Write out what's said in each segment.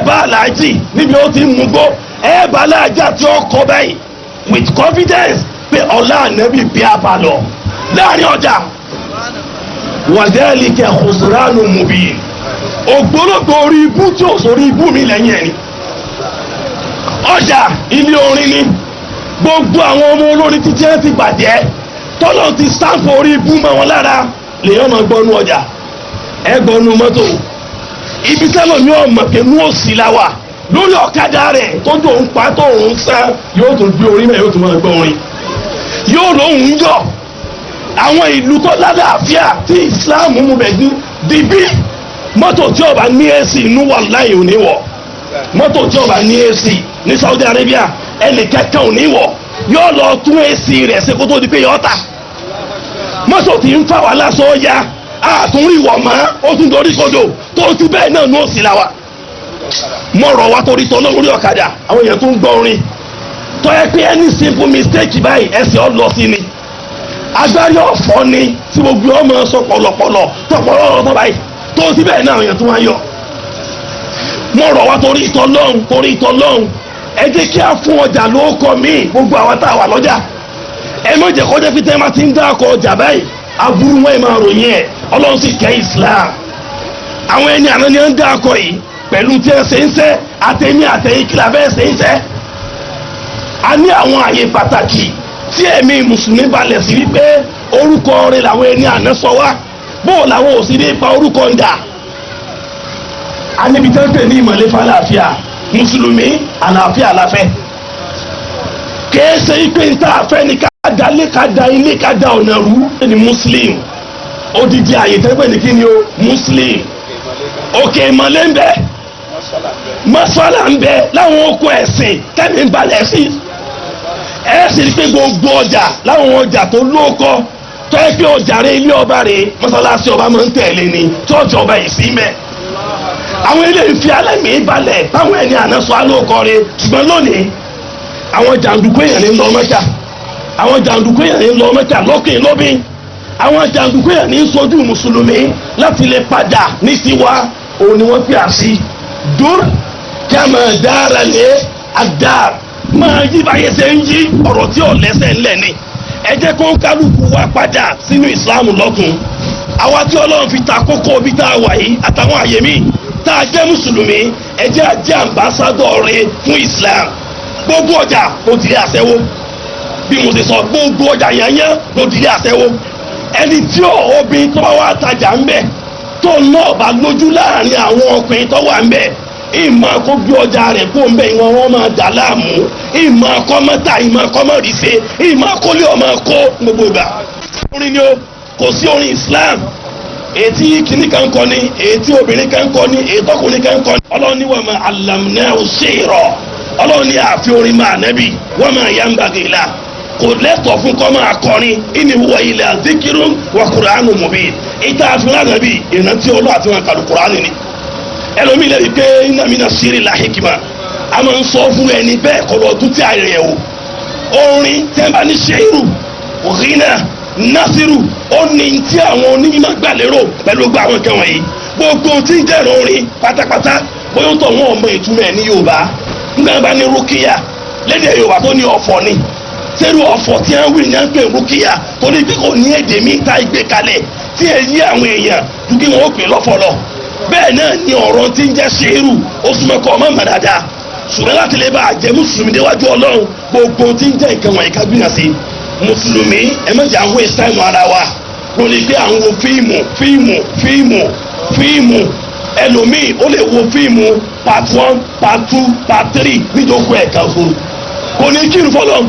bá aláàjì níbi ó ti ń mugbó ẹ bá aláàjà tí ó kọ báyìí with confidence pé ọlá ànábì bí a bá lọ láàrin ọjà wàdẹ́ẹ̀lì kẹ khusranu mubin ògbólógbò orí ibú tí ò sórí ibú mi lẹ́yìn ẹni. ọjà ilé orin ni gbogbo àwọn ọmọ olórin títí ẹ ti bàjẹ́ tọ́lọ̀ ti sáfù orí ibú mọ́ wọn lára lèyàn máa gbọ́nú ọjà ẹ gbọ́nú mọ́tò ibi sẹ́lọ̀ ní ọmọ kẹ́nu òsì la wà lórí ọ̀kadà rẹ̀ tójú òun pa tó òun sán yóò tún gbé orí mẹ́ yóò tún máa gbọ́ orin yóò lóhùn yọ àwọn ìlú tó lálàáfíà tí Islam mú bẹ̀ dìbí mọ́tò tí ó bá ní AC inú wà láì òní wọ̀ mọ́tò tí ó bá ní AC ní Saudi Arabia ẹnì kẹ́kẹ́ òní wọ̀ yóò lọ tún AC rẹ̀ ṣe kó tó di pé yọ ta mọ́tò tí ń fà wá lásán ya àtúnrí wọ̀ mọ́ ó tún dorí kodò tó ti bẹ́ẹ̀ náà ní òsì la wa mọ̀rọ̀ wa torí tọ́ lórí ọ̀kadà àwọn èèyàn tó ń gbọ́ orin tọ́ ẹ pé any simple mistake báyìí ẹsẹ̀ ọ lọ sí ni agbárí ọ̀fọ́ ni tí gbogbo ọmọ sọ pọ̀lọpọ̀lọ tọpọlọ ọ̀tọ̀ báyìí tó ti bẹ́ẹ̀ náà àwọn èèyàn tó wá yọ mọ̀rọ̀ wa torí tọ́ lọ́hùn ẹ jẹ́ kí a fún ọjà lóókọ míì gbogbo àwọn tá a wà lọ́jà ẹ má jẹ́ kọjá fi tẹ́ máa ti ń dákọ̀ ọjà báyìí aburú wọn ẹ máa ròyìn ẹ Ọlọ́run sì kẹ́ Islam àwọn ẹni àná ni ẹ ń dákọ̀ yìí pẹ̀lú tí ẹ ṣe ń ṣe àtẹ̀mí àtẹ̀yìn kí la bẹ́ẹ̀ ṣe ń ṣe a ní àwọn àyè pàtàkì tí ẹ̀mí mùsùlùmí balẹ̀ sí wípé orúkọ rẹ̀ làwọn ẹni àná sọ wá bóò làwọn ò sí ní ipa orúkọ ń dà a níbi tẹ́ ń pè ní ìmọ̀lẹ́ fàlàáfíà mùsùlùmí àlàáfíà láfẹ́ kìí ṣe ipe ń tà fẹ́ ni ká da ilé ká da ọ̀nà rú ní muslim odidi àyè tẹ́gbẹ́ ní kí ni o muslim òkè ìmọ̀lẹ́ ń bẹ mọ́sálà ń bẹ láwọn oko ẹ̀sìn kẹ́mi ń balẹ̀ sí ẹ sì rí pé gbogbo ọjà láwọn ọjà tó lóko tó ẹ pé ọjà rẹ ilé ọba rẹ mọ́sálásí ọba máa ń tẹ̀lé ni tọ́jú ọba yìí sí mẹ́ àwọn eléyìí fi alẹ́ mi balẹ̀ táwọn ẹni ànásọ alóòkọ rẹ ṣùgbọ́n lónìí àwọn jàǹdùkú èèyàn ní lọ Mẹ́kà àwọn jàǹdùkú èèyàn ní lọ Mẹ́kà lókè lóbìn àwọn jàǹdùkú èèyàn ní sojú mùsùlùmí láti lè padà ní tiwa òun ni wọ́n pè á sí dúr kama dára lé àdá máa yí báyé ṣe ń yí ọ̀rọ̀ tí ò lẹ́sẹ̀ ńlẹ̀ ni ẹ jẹ́ kó kálukú wa padà sínú ìsìláàmù lọ́tún àwa tí Ọlọ́run fi ta kókó bí tá a wà yìí àtàwọn àyè míì tá a jẹ́ mùsùlùmí ẹ jẹ́ àjẹ́ àmbásádọ̀ rẹ fún Islam gbogbo ọjà ló ti lé àṣẹwó bí mo ṣe sọ gbogbo ọjà yányán ló ti lé àṣẹwó ẹni tí obìnrin tó bá wà tajà ń bẹ̀ tó náà bá lójú láàrin àwọn ọkùnrin tó wà ń bẹ̀ ìmọ̀ kó gbé ọjà rẹ̀ kó ń bẹ̀ ìwọ̀n wọn máa dà láàmú ìmọ̀ kọ́mọ́ta ìmọ̀ kọ́mọ́rìṣe ìmọ̀ kólé ọmọ kó gbogbo ìgbà. orin ni o kò sí orin Islam ètí kìnnì kan kọ ni ètí obìnrin kan kọ ni ètò ọkùnrin kan kọ ni. Ọlọ́run ní wa ma allamnahu shi'ra Ọlọ́run ní àfi orin máa nẹ́bí wa ma yanbaghi la kò lẹ́tọ̀ fún kọ́ máa kọrin in huwa illa dhikrun wa Qur'anun mubin ìta àfihàn nàbí ìrántí Ọlọ́run àti wọn kàlù Qur'an ni ẹlòmíì lè rí pé inna mina shiri la hikima a máa ń sọ fún ẹni bẹ́ẹ̀ kọ́ lọ́ọ́ tún tí a yẹ̀ wò orin tẹ́ǹbà ní ṣẹ́yìrù ghina nasiru ó ní tí àwọn onímọ̀ gbà lérò pẹ̀lú gbogbo àwọn nǹkan wọ̀nyí gbogbo tí ń jẹ́rọ orin pátápátá bóyá tó wọn ọmọ ìtumọ̀ ẹ̀ ní Yorùbá nígbà bá ní rúkìá lédè Yorùbá tó ní ọ̀fọ̀ ni sẹ́rù ọ̀fọ̀ tí wọ́n wí ní à ń pè rúkìá torí bí kò ní èdè mi ta ìgbé kalẹ̀ tí ẹ yí àwọn èèyàn dúkì wọn ó pè lọ́fọ̀lọ́ bẹ́ẹ̀ náà ni ọ̀rọ̀ tí ń jẹ́ ṣeérù ó súnmọ́ kọ́ ọmọ mọ̀ dáadáa ṣùgbọ́n láti lè bá àjẹ́ mùsùlùmí déwájú Ọlọ́run gbogbo tí ń jẹ́ nǹkan wọ̀nyí ká gbìyànjú sí mùsùlùmí ẹ má jẹ́ àwọn waste time ara wa lórí pé à ń wo fíìmù ẹlòmíì ó lè wo fíìmù part 1 part 2 part 3 níjókòó ẹ̀ka fún kò ní kírun fọlọ́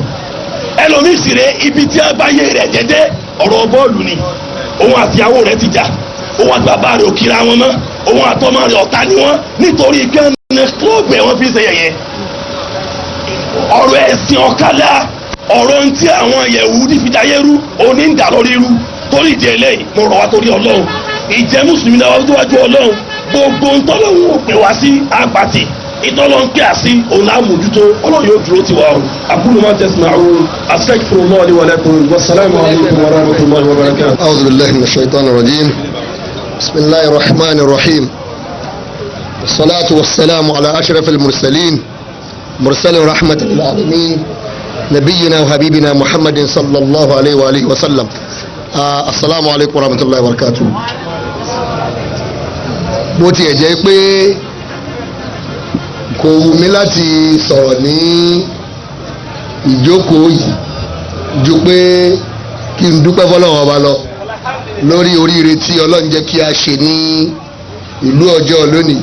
ẹlòmíì sì rẹ ibi tí a bá yé rẹ̀ jẹ́jẹ́ ọ̀rọ̀ bọ́ọ̀lù ni òun àtìyàwó rẹ̀ ti jà òun àti bàbá rẹ̀ ò kíra wọn mọ́ òun àtọmọ rẹ̀ ọ̀tá ni wọ́n nítorí gánà kílọ̀bù ẹ̀ wọ́n fi ṣe yẹ̀yẹ́ ọ̀rọ̀ ẹ̀sìn ọ̀kadà ọ̀rọ̀ ntí àwọn Yẹhudi fi dáyé rú òní ń dà lórí rú torí ìdí eléyìí mo rọ̀ wá torí Ọlọ́run ìjẹ́ mùsùlùmí náà wájú Ọlọ́run gbogbo ntọ́lọ́hún ò pè wá sí àpàtì ìtọ́lọ́hún pè á sí òun náà mójútó Ọlọ́run yóò dúró tiwa o. aqulu ma tasma'un astaghfirullaha li wa lakum wassalamu alaykum wa rahmatullahi wa barakatuh. a'udhu billahi minash shaitanir rajim bismillahir rahmanir rahim الصلاة والسلام على أشرف المرسلين مرسل رحمة للعالمين نبينا وحبيبنا محمد صلى الله عليه وآله وسلم. السلام عليكم ورحمة الله وبركاته. bó tiẹ̀ jẹ́ pé kò wù mí láti sọ̀rọ̀ ní ìjókòó yìí ju pé kí n dúpẹ́ fọlọ́wọ́ ọba lọ lórí oríire tí Ọlọ́run jẹ́ kí a ṣe ní ìlú Ọ̀jọ́ lónìí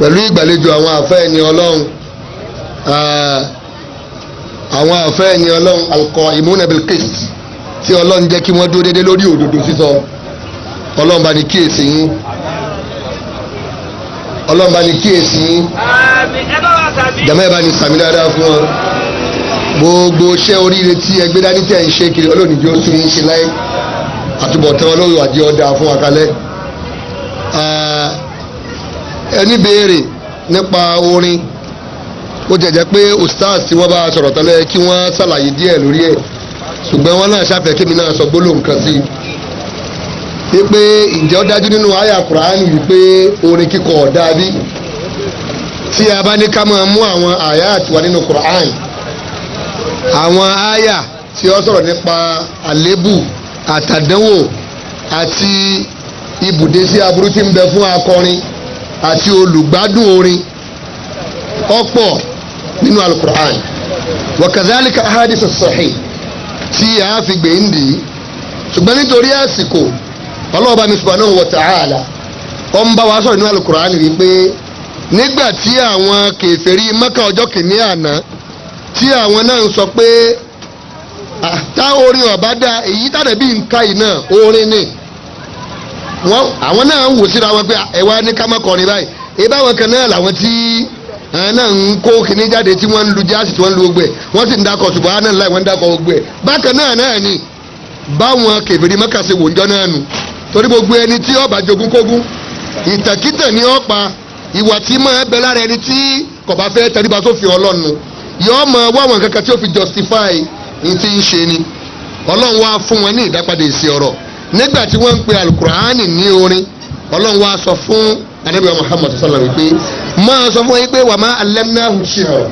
pẹ̀lú ìgbàlejò àwọn àfẹ́ẹ̀ni Ọlọ́run àwọn àfẹ́ẹ̀ni Ọlọ́run al-qa'imuna bil qist tí Ọlọ́run jẹ́ kí wọ́n dúró déédéé lórí òdodo sísọ. Ọlọ́run bá ní kíyèsí yín, Ọlọ́run bá ní kíyèsí yín, jàmáà bá ní sàmì dáadáa fún wọn. Gbogbo iṣẹ́ oríire tí ẹgbẹ́ dání tẹ̀ ń ṣe kiri Ọlọ́run ìjọ sún yín ṣe láyé àtúbọ̀tán Ọlọ́run àjẹ́ ọ̀dà fún àkálẹ́. Ẹni béèrè nípa orin ó jẹ́jẹ́ pé ustaz tí wọ́n bá sọ̀rọ̀ tẹ́lẹ̀ kí wọ́n ṣàlàyé díẹ̀ lórí ẹ̀ ṣùgbọ́n wọ́n náà ṣàfẹ́ kí mi náà sọ gbólóhùn kan sí i pé ǹjẹ́ ó dájú nínú àyà Kùránì wípé orin kíkọ ọ̀dà bí tí a bá ní ká máa mú àwọn àyà àtiwá nínú Kùránì àwọn àyà tí ó sọ̀rọ̀ nípa àlébù àtàdánwò àti ibùdé sí aburú tí ń bẹ fún akọrin àti olùgbádùn orin ọ̀pọ̀ nínú alukur'an wa kadhalika ahadith as-sahih tí a fi gbé ń dì í ṣùgbọ́n nítorí àsìkò ọlọ́ọ̀bá mi subhanahu wa ta'ala ó ń bá wa sọ̀rọ̀ nínú alukur'an rí pé nígbà tí àwọn kèfèrí Mákà ọjọ́ kìíní àná tí àwọn náà ń sọ pé tá orin ọ̀bá dá èyí tàbí bí nǹka yìí náà orin ni àwọn náà ń wò síra wọn pé ẹ̀wá ní ká má kọrin báyìí ìbáwọn kan náà làwọn tí náà ń kó kíní jáde tí wọ́n ń lu jáàsì tí wọ́n ń lu gbogbo ẹ̀ wọ́n sì ń dakọ̀ ṣùgbọ́n náà láì wọ́n ń dakọ̀ gbogbo ẹ̀ bákan náà náà ni báwọn kèfèrí Mákà ṣe wò ń jọ náà nù torí gbogbo ẹni tí ó bá jogún kógún ìtàkìtàn ni ó pa ìwà tí máa bẹ lára ẹni tí kò bá fẹ́ tẹríba sófin Ọlọ́run yóò máa wá àwọn kankan tí ó fi justify ní ti ń ṣe ni Ọlọ́run wá fún wọn ní ìdápadà èsì ọ̀rọ̀ nígbà tí wọ́n ń pe alukur'ani ní orin Ọlọ́run wá sọ fún anabi Muhammad sallallahu alaihi wasallam wípé máa sọ fún yín pé wa ma allamnahu shi'ra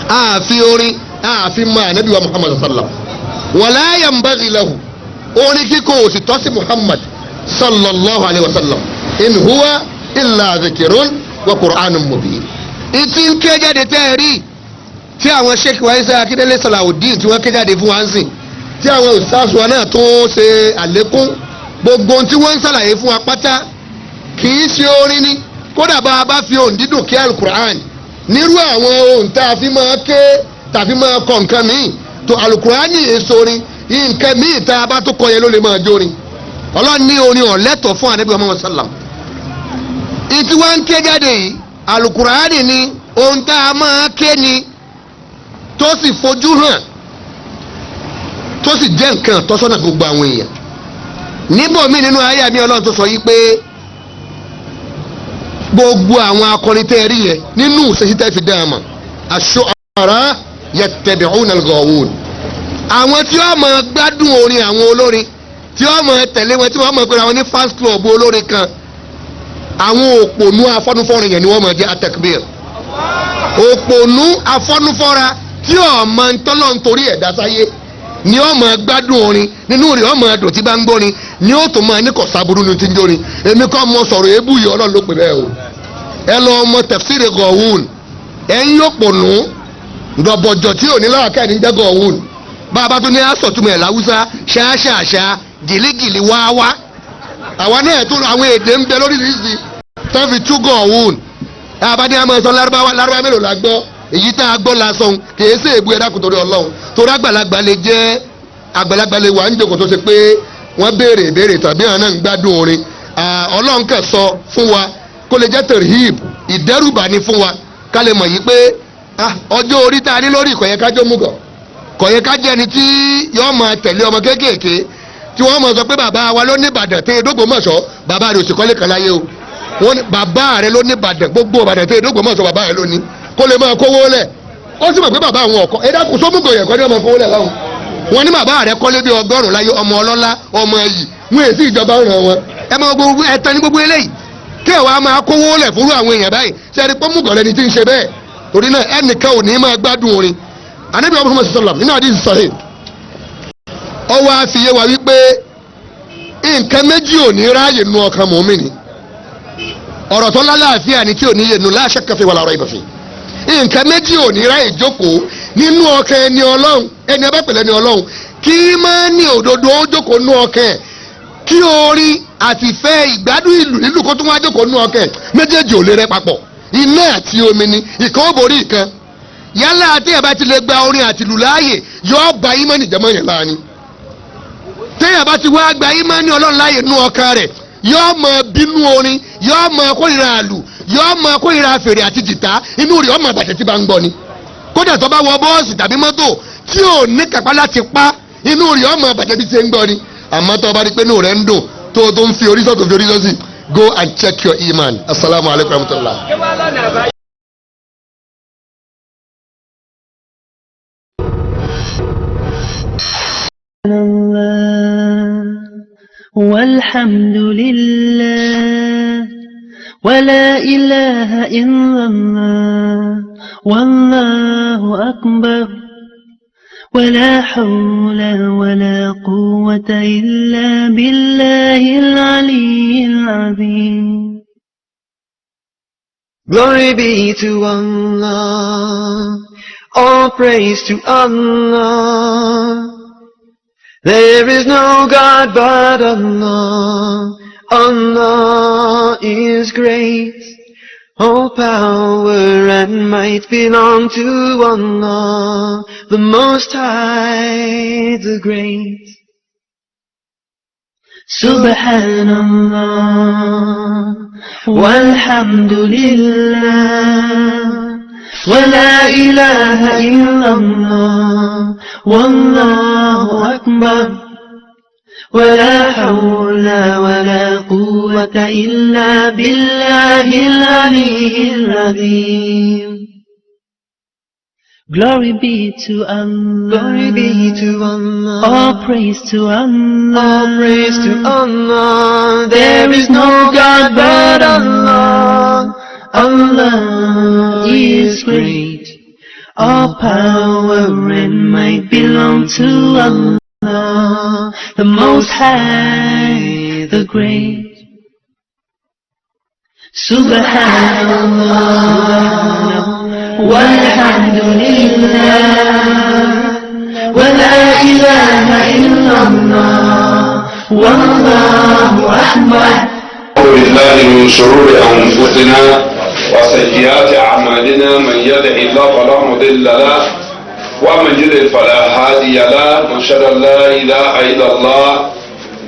àfi orin àfi ma anabi Muhammad sallallahu wala yanbaghi lahu orin kíkọ òsì tọ́ sí Muhammad sallallahu alaihi wasallam in huwa illa dhikrun wa qur'anun mubin. ìtì ń ké jáde tẹ́ ẹ rí tí àwọn sheikh wa Isa Akíndélé Salaudeen tí wọ́n ké jáde fún wa ń sìn tí àwọn ustaz wa náà tó ṣe àlékún gbogbo tí wọ́n ń ṣàlàyé fún wa pátá kì í ṣe orin ni kódà bá a bá fi ohùn dídùn kí alukur'an nírú àwọn ohùn tá a fi máa ké tàbí máa kọ nǹkan míì tó alukur'an ní èso orin nǹkan míì tá a bá tó kọ yẹn ló lè máa jórin Ọlọ́run ní orin ọ̀lẹ́tọ̀ fún Ànábì Muhammad sallam ìtí wọ́n ń ké jáde yìí alukur'an ni ohun tá a máa ké ni tó sì fojú hàn tó sì jẹ́ nǹkan tọ́sọ́nà gbogbo àwọn èèyàn níbò mí nínú àyà mi Ọlọ́run tó sọ yìí pé gbogbo àwọn akọrin tẹ́ rí yẹn nínú ìṣesí tẹ́ fi dá a mọ̀ ash-shu'ara yattabi'una al-ghawun àwọn tí wọ́n máa gbádùn orin àwọn olórin tí wọ́n máa tẹ̀lé wọn tí wọ́n máa pera wọn ní fans club olórin kan àwọn òpònú afọ́nufọ́rin yẹn ni wọ́n máa jẹ́ atakbir òpònú afọ́nufọ́ra tí ọmọ ntọ́lọ́ nítorí ẹ̀dá sáyé ni ó máa gbádùn orin nínú rẹ̀ ó máa dùn tí bá ń gbórin ni ó tó máa ní kò sábúrú ní ti ń jórin èmi kọ́ mọ sọ̀rọ̀ ebú yìí Ọlọ́run ló pè bẹ́ẹ̀ o ẹ lọ ọmọ tafsiri Gawun ẹ̀yin yóò pònú ndọ̀bọ̀jọ̀ tí ò ní láwàká ní jẹ́ Gawun bàbá tó ní asọ̀túnmọ̀ ẹ̀ láwùsá ṣáṣáṣá gìlígìlí wáwá àwa náà tó àwọn èdè ń bẹ lóríṣiríṣi tó fi tú Gawun abadé àmọ́ sọ lárúbáwá mélòó la gbọ́ èyí tá a gbọ́ lásán kìí ṣe ègbú ẹ̀dá kò torí Ọlọ́run torí àgbàlagbà lè jẹ́ àgbàlagbà lè wà ń jòkó tó ṣe pé wọ́n béèrè ìbéèrè tàbí àwọn náà ń gbádùn orin Ọlọ́run kàn sọ fún wa kó lè jẹ́ terhib ìdẹ́rùbà ni fún wa ká lè mọ̀ yìí pé ọjọ́ orí tá a ní lórí kò yẹ ká jó mùgọ̀ kò yẹ ká jẹ́ ẹni tí yọ́ máa tẹ̀lé ọmọ kéékèèké tí wọ́n mọ̀ sọ pé bàbá wa ló ní Ìbàdàn tẹ́ Ògbómọ̀ṣọ́ bàbá rẹ̀ òsìkọ́lé kan láyé o wọ́n ní bàbá rẹ̀ ló ní Ìbàdàn gbogbo Ìbàdàn tẹ́ Ògbómọ̀ṣọ́ bàbá rẹ̀ ló ní kó lè máa kówó lẹ̀ ó sì mọ̀ pé bàbá àwọn ọkọ ẹ̀dá kò sómùgọ̀ yẹn kọ́ ní ọmọ kówó lẹ̀ láwọn wọn ní bàbá rẹ̀ kọ́lé bí 100 láyé ọmọ ọlọ́lá ọmọ ẹ̀yì wọn èsì ìjọba ràn wọn ẹ máa gbogbo ẹ̀tàn ní gbogbo eléyìí kí ẹ̀ wá máa kówó lẹ̀ fúnrú àwọn èèyàn báyìí ṣe é rí pé mùgọ̀ lẹni tí ń ṣe bẹ́ẹ̀ torí náà ẹnìkan ò ní máa gbádùn orin Ànábì Muhammad sallam nínú àdìsí sahih ọwọ́ àfiyé wa wípé nǹkan méjì ò ní ráàyè nu ọkàn mùmínì ọ̀rọ̀ tó lálàáfíà ni tí ò ní yé nu la shakka fi wala rayba fi nǹkan méjì ò ní ráàyè jókòó nínú ọkàn ẹni ọlọ́run ẹni ẹbẹ́ pẹ̀lẹ́ ni ọlọ́run kí máa ní òdodo ó jókòó nú ọkàn ẹ̀ kí orin àti ìfẹ́ ìgbádùn ìlú nílùú kó tún wá jókòó nú ọkàn ẹ̀ méjèèjì ò lè rẹ́ papọ̀ iná àti omi ni ìkan ó borí ìkan yálà àti ẹ̀ bá ti lè gba orin àti ìlú láàyè yóò ba ìmánì jẹ́mọ́ yẹn láàánú téèyàn bá ti wá gba ìmánì ọlọ́run láàyè nú ọkàn rẹ̀ yóò máa bínú orin yóò máa kórìíra àlù yóò máa kórìíra fèrè àti jìtá inú rẹ̀ yóò máa bàjẹ́ tí bá ń gbọ́ ni kódà tó bá wọ bọ́ọ̀sì tàbí mọ́tò tí ò ní kápá láti pa inú rẹ̀ yóò máa bàjẹ́ bí ṣe ń gbọ́ ni àmọ́ tó bá rí pé inú rẹ̀ ń dùn tó ń fi orí sọ́tò fi orí sọ́sì go and check your iman asalaamu alaykum wa rahmatulah. والحمد لله ولا إله إلا الله والله أكبر ولا حول ولا قوة إلا بالله العلي العظيم. Glory be to Allah, all praise to Allah. There is no God but Allah, Allah is great. All power and might belong to Allah, the Most High, the Great. Subhanallah, walhamdulillah, wa la ilaha illallah, wallahu akbar. ولا حول ولا قوة إلا بالله العلي العظيم. Glory be to Allah. Glory be to Allah. All praise to Allah. All praise to Allah. There is no God but Allah. Allah is great. All power and might belong to Allah, the Most High, the Great. Subhanallah, walhamdulillah, wa la ilaha illallah, wallahu akbar. أعوذ بالله من شرور أنفسنا وسيئات أعمالنا من يهده الله فلا مضل له ومن يضلل فلا هادي له ونشهد أن لا إله إلا الله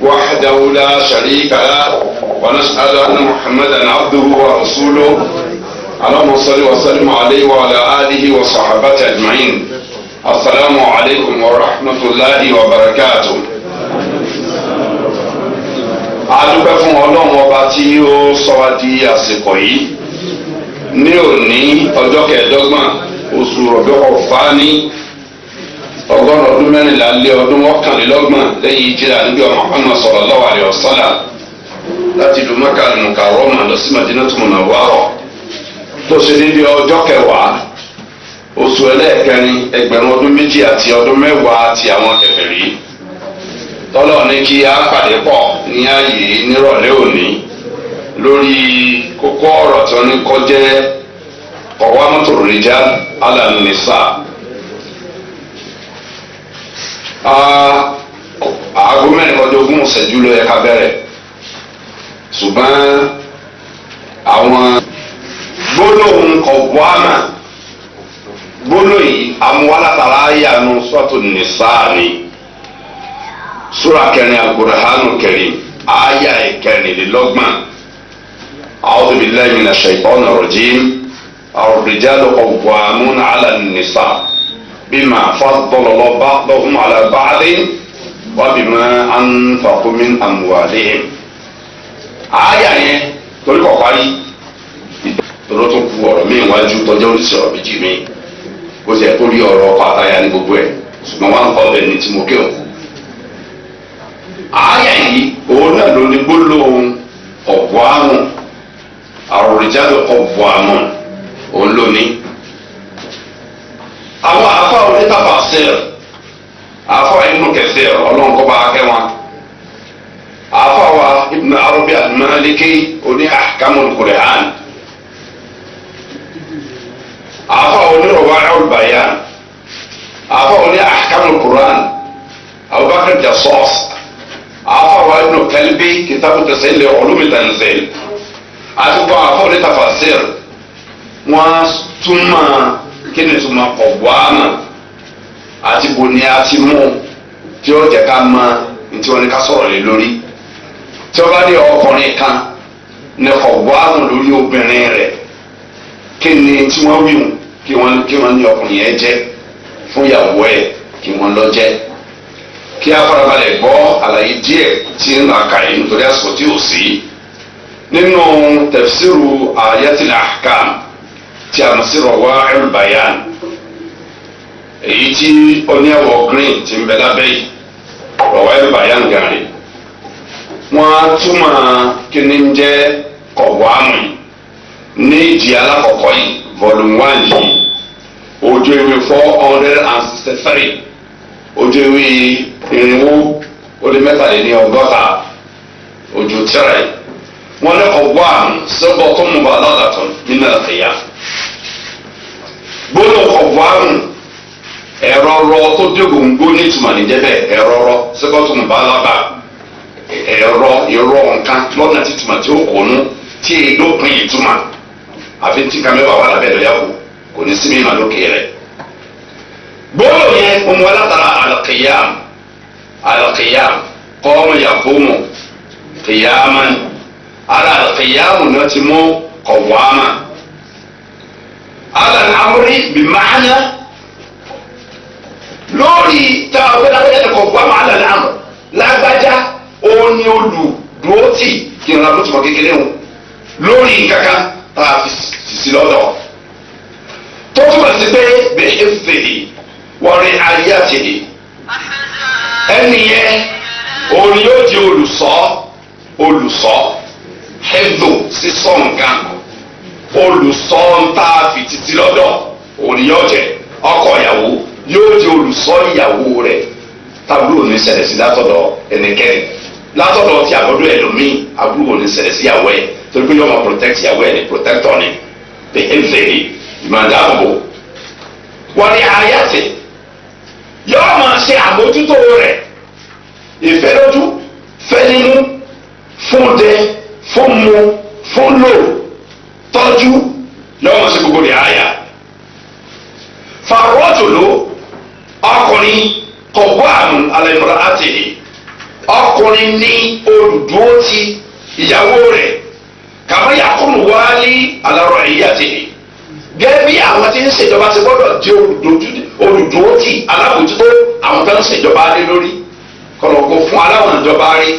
وحده لا شريك له ونشهد أن محمدا عبده ورسوله اللهم صل وسلم عليه وعلى آله وصحبه أجمعين. السلام عليكم ورحمة الله وبركاته. adúpẹ́ fún ọlọ́run ọba tí ó sọ wá di àsìkò yìí ní òní ọjọ́ kẹẹ̀ẹ́dọ́gbọ̀n oṣù rọ̀bẹ́kọ̀ fáání ọgọ́rùn ọdún mẹ́rìnlá lé ọdún mọ́kànlélọ́gbọ̀n lẹ́yìn ìjìlá níbi Muhammad sallallahu alaihi wasallam láti ìlú Mẹ́kà al-Mukarrama lọ sí Madinatul Munawwara tó ṣe níbi ọjọ́ kẹwàá oṣù ẹlẹ́ẹ̀kẹrin ẹgbẹ̀rún ọdún méjì àti ọdún mẹ́wàá àti àwọn kèfèrí tọ́lọ̀ ní kí á pàdé pọ̀ ní ààyè nírọ̀lẹ́ òní lórí kókó ọ̀rọ̀ tí wọ́n ní kọ́ jẹ́ qawamatur rijal ala nisa. aago mẹ́rin kọjá ogún ìṣẹ́jú ló yẹ ká bẹ̀rẹ̀ ṣùgbọ́n àwọn gbólóhùn qawwama gbólóhùn yìí amúwálátara yanu suratul nisa ni. Sura kẹrin Al-Qur'anul Karim aya ìkẹrìnlélọ́gbọ̀n a'udhu billahi minash shaitanir rajim ar-rijalu qawwamuna 'ala an-nisa bima faddala Allahu ba'dahum 'ala ba'din wa bima anfaqu min amwalihim. aya yẹn torí kọ̀ parí ìtòrò tó ku ọ̀rọ̀ mi wájú tọ́jú oríṣiríṣi ọ̀rọ̀ méjì mi ó sì ẹ̀ tó rí ọ̀rọ̀ pàtàyà ní gbogbo ẹ̀ ṣùgbọ́n wọn kọ́ bẹ́ẹ̀ ní tí mo kẹ́ òkú. àyà yìí òun náà ló ní gbólóhùn ọ̀pọ̀ àrùn ar-rijalu qawwamun òun lónìí. àwọn afa oní tafasir afa Ibn Kathir ọlọ́run kọ́ bá kẹ́ wọn afa wa Ibn Arabi al-Maliki oní ahkamul Qur'an afa oní Rawa'ul Bayan afa oní ahkamul Qur'an Abubakar Jassas afa wa Ibn Kalbi kitabu Tasil ulum tanzil àti gbọ́ afa oní tafasir wọ́n túmọ̀ kí ni túmọ̀ qawwama àti bo ni a ti mú tí ó jẹ́ ká mọ tí wọ́n ní ká sọ̀rọ̀ lé lórí tí wọ́n bá dé ọkùnrin kan ní qawwama lórí obìnrin rẹ̀ kí ni tí wọ́n wíwù kí wọ́n ní ọkùnrin yẹn jẹ́ fún ìyàwó ẹ̀ kí wọ́n lọ jẹ́ kí a farabalẹ̀ gbọ́ àlàyé díẹ̀ tí ń là kà yìí nítorí àsìkò tí ò sí nínú tafsiru ayatil ahkam tí a mọ̀ sí Rawa'ul Bayan èyí tí oníyàwó green ti ń bẹ lábẹ́ yìí Rawa'ul Bayan gàrí wọ́n túmọ̀ kí ni ń jẹ́ qawwama ní ìdí alákọ̀ọ́kọ́ yìí volume 1 yìí ojú ewé 463 ojú ewé irinwó ó lé mẹ́tàléní ọgọ́ta ojú tẹ́rẹ̀ wọ́n ní qawwama sigatun mubalaghatun min al-qiyam gbọ́dọ̀ qawwama ẹ̀rọ rọ tó dé gbòǹgbò ní ìtumọ̀ níjẹ́ bẹ́ẹ̀ ẹ̀rọ rọ sigatun mubalagha ẹ̀rọ ìrọ̀ nǹkan lọ́nà tí ìtumọ̀ tí ó kọ́nú tí èdè òpin ìtumọ̀ àfi tí kàmẹ́wàá wà lábẹ́ ìdọ̀yàwó kò ní sí mímọ̀ lókè rẹ̀ gbọ́dọ̀ yẹn ọmọ alátara al-qiyam qama yaqumu qiyaman ala al-qiyam náà ti mú qawwama ala al-amri bi ma'na lórí tá a fẹ́ lábẹ́ ẹ̀kọ́ qawwama ala al-amr lágbájá òun ni olùdóòtì kí n ra ló tìmọ̀ kékeré wọn lórí kankan tá a fi sí lọ́dọ̀ tó túmọ̀ sí pé bẹ́ẹ̀ fèdè wọ́n ayé àtẹ̀lé ẹni yẹn òun yóò di olùṣọ́ hẹ́dò sísọ nǹkan olùṣọ́ ń tá a fi títí lọ́dọ̀ òun yóò jẹ ọkọ ìyàwó yóò di olùṣọ́ ìyàwó rẹ̀ tábìlì òní ṣẹlẹ̀ sí látọ̀dọ̀ ẹnikẹ́ni látọ̀dọ̀ tí àbọ̀dọ̀ ẹlòmíì àbúrò òní ṣẹlẹ̀ sí ìyàwó ẹ̀ torí pé yóò máa protect ìyàwó ẹ̀ ní protector ni the inferi ìmọ̀dáàbò wọ́n ní ayé àtẹ̀ yóò máa ṣe àmójútó rẹ̀ ìfẹ́lójú fẹ́nimú fúnde fúnmu fúnlò tọ́jú yóò máa ṣe gbogbo rẹ̀ àyà fàrọ́jòló ọkùnrin qawwamun ala imra'atihi ọkùnrin ní olùdúró ti ìyàwó rẹ̀ kama yakunu wali ala ra'iyatihi gẹ́gẹ́ bí àwọn tí ń ṣèjọba ti gbọ́dọ̀ di olùdúró tì alábòjútó àwọn tó ń ṣèjọba lé lórí kọlọ̀kọ̀ fún aláwọn ìjọba rí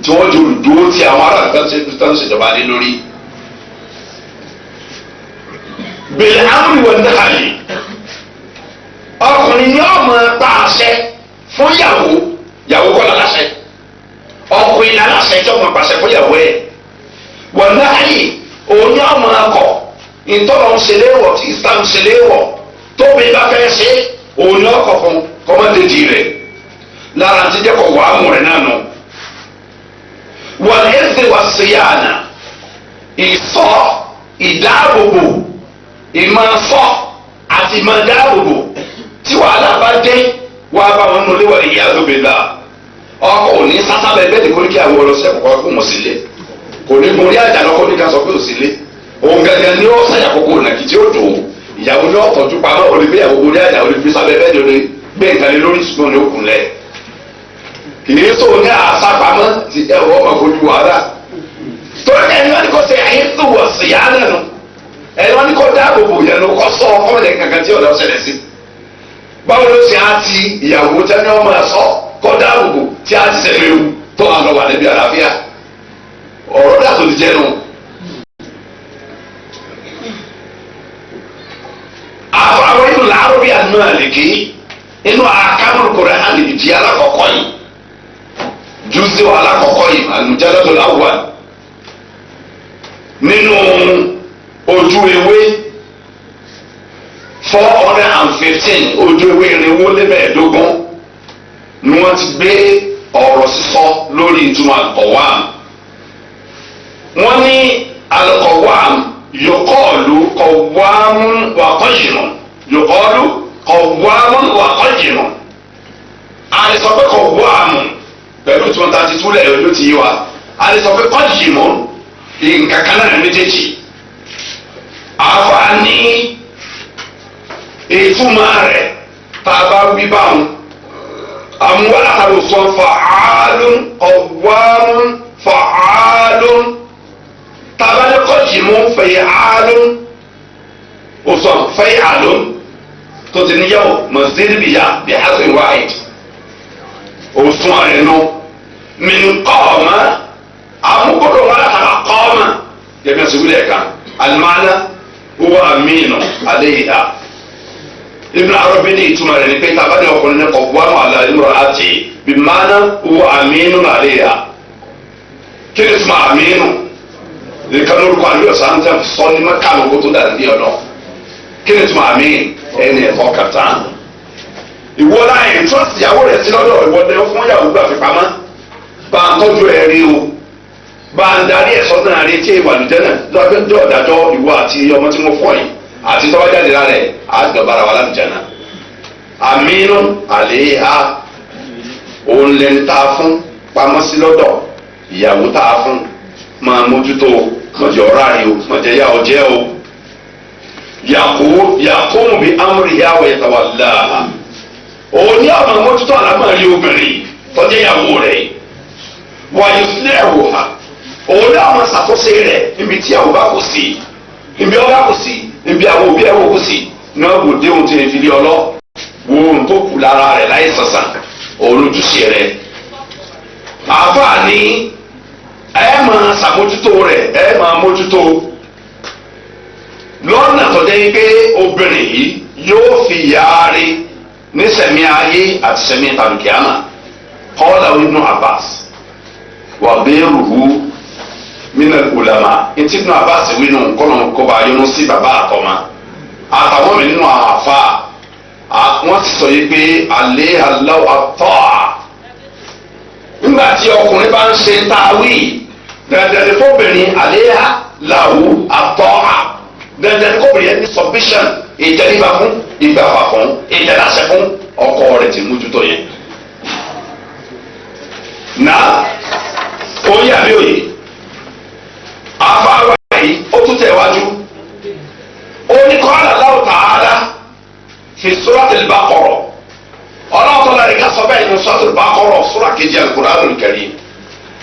tí wọ́n di olùdúró tì àwọn aráàlú tó ń ṣèjọba lé lórí. bil amri wan nahyi ọkùnrin ni ọmọ pa àṣẹ fún yàwó kọ́ láláṣẹ ọkùnrin láláṣẹ tí ọmọ pàṣẹ fún yàwó ẹ̀ wan nahyi òun ni ọmọ akọ ìtọ́lọ̀ ń ṣẹlẹ̀ wọ̀ tí Islam ṣẹlẹ̀ wọ̀ tóbi bá fẹ́ ṣe òun ni ọkọ̀ fún kọ́mọ́déjì rẹ̀ lára ti jẹ́ kọ̀ wàá mú rẹ̀ náà nù. wal izni was siyana ìṣọ́ ìdáàbòbò ìmọ̀ọ́sọ́ àti ìmọ̀ọ́dáàbòbò tí wàhálà bá dé wàá bá wọn nulẹ̀ wà ìyá tó bẹ̀ la ọkọ̀ òní sásábẹ̀ bẹ́ẹ̀ ni kò ní kí àwọn ọlọ́sẹ̀ kọ̀ọ̀kan kó mọ̀ sílé kò ní gun orí àjà lọ́kọ́ ní ká sọ pé ò sílé òun gẹ́gẹ́ ni ó sẹyà kókó nàkì tí ó dò ó ìyàwó ni ó tọ́jú pamọ́ olùgbé ìyàwó orí àjà olùgbé sábẹ́ bẹ́ẹ̀ ni olè gbé nǹkan lé lórí ṣùgbọ́n ní òkun lẹ̀ kìí tó ní àṣàpamọ́ ti ẹwọ ọmọ fojú wàhálà torí ẹni wọn ni kò ṣe àyè tó wọ síyá lẹ́nu ẹni wọn ni kò dáàbò bò yẹn ló kọ́ sọ ọmọdé kankan tí ọ̀dọ́ ṣẹlẹ̀ sí báwo ló ṣe á ti ìyàwó tẹ́ni ọmọ ẹ̀sọ́ kọ́ dáàbò bò tí á ti ṣẹlẹ̀ ewu tó wà lọ́wọ́ àdébí àlàáfíà ọ̀rọ̀ dà tó ti jẹ́ nù. àwọn inú làárọ̀ bí àná àlèké inú àkàmùrù Kùránì àlèjì alákọ̀ọ́kọ́ yìí jùzí alákọ̀ọ́kọ́ yìí al-Mujalladul Awwal nínú ojú ewé 415 ojú ewé irinwó lé mẹ́ẹ̀ẹ́dógún ni wọ́n ti gbé ọ̀rọ̀ sísọ lórí ìtumọ̀ al-Qawwam. wọ́n ní al-Qawwam yuqalu qawwamun wa qayyimun yuqalu qawwamun wa qayyimun. àìsàn pé qawwamun pẹ̀lú ìtumọ̀ tá a ti túlẹ̀ ojú ti yí wa àìsàn pé qayyimun nǹkan kan náà méjèèjì. àfààní ìtumọ̀ rẹ̀ tá a bá wí báwọn àwọn àròsọ fa'alun qawwamun fa'alun tabali qayyimun fa'alun òsàn fa'alun tó ti níyàwó masdar biya bi hasbin wahid òsàn rẹ̀ nù min qama àmúgbòdò wọn àtàrà qama yẹn mẹsàn-án wílẹ̀ kan al-ma'na huwa aminu alayha. Ibn Arabi ní ìtumọ̀ rẹ̀ ní pé tàbá ní ọkùnrin ní qawwamun ala imra'ati bí mánà huwa aminun alayha. kí ni ìtumọ̀ aminu? nìkan lórúkọ àlùyọ̀ sáńtẹ̀ sọ ní mẹ́ka lóko tó dàbí ọ̀nà. kí ni ìtumọ̀ amin? ẹni ẹ̀fọ́ kàtà. ìwọ láyé trust ìyàwó rẹ̀ sí lọ́dọ̀ ìwọ́dẹ fún ìyàwó gbà fi pamọ́. bá a tọ́jú ẹ̀ rí o. bá a darí ẹ̀ sọ́dún àrí tí ìwà lùjẹ́ náà lọ́jọ́ ìdájọ́ ìwọ àti ọmọ tí mo fọ́ yìí àti tọ́wọ́ jáde lálẹ́ àgbàbára wa lábìjánà amínú àléhà òun lẹ́nu tá a fún pamọ́ sí lọ́dọ̀ ìyàwó tá a fún máa mójútó mọ̀jẹ̀ ọ̀rá rí o mọ̀jẹ̀ yá ọjẹ́ o yàkóhùn bí amúrìyáwó yatawalla òun ní àwọn mójútó àlámọ̀rí obìnrin tọ́jú ìyàwó rẹ̀ wàyí sílẹ̀ wò ha òun ní àwọn ṣàkóso rẹ̀ níbi tí àwọn bá kò sí ibi ọba kò sí ibi àwọn òbí ẹwọ kò sí náà kò dé ohun tí ń fi lé ọlọ wo ohun tó kù lára rẹ̀ láì sànsàn olójúṣe rẹ̀ àfààní ẹ máa ṣàmójútó rẹ̀ ẹ máa mójútó lọ́nà tó jẹ́ pé obìnrin yìí yóò fi yaari ní sẹ̀mí ayé àti sẹ̀mí tàbíkíámà qala Ibn Abbas wà bẹ́ẹ̀ rúhu minal ulama ntí Ibn Abbas wínú kọ́nà kọ́ba yọnu sí bàbá àtọ́mà àtàwọn mi nínú àwọn àfa wọ́n ti sọ yìí pé alẹ́ aláwọ̀ àtọ́ nígbà tí ọkùnrin bá ń ṣe táwí dandan ní fọ́bìnrin alẹ́ aláwọ̀ àtọ́ dandan ní kọ́bìnrin yẹn ní submission ìjẹ́nìbà fún ìgbàfà fún ìjẹ́láṣẹ fún ọkọ rẹ̀ ti mójútó yẹn. náà ó yà mí òye àfáàwá yìí ó tún tẹ̀ wájú ó ní qala Allahu ta'ala fi suratil Baqara ọlọ́ọ̀tọ́ lárí ká sọ bẹ́ẹ̀ ní suratil Baqara sura kejì al-Qur'anul Karim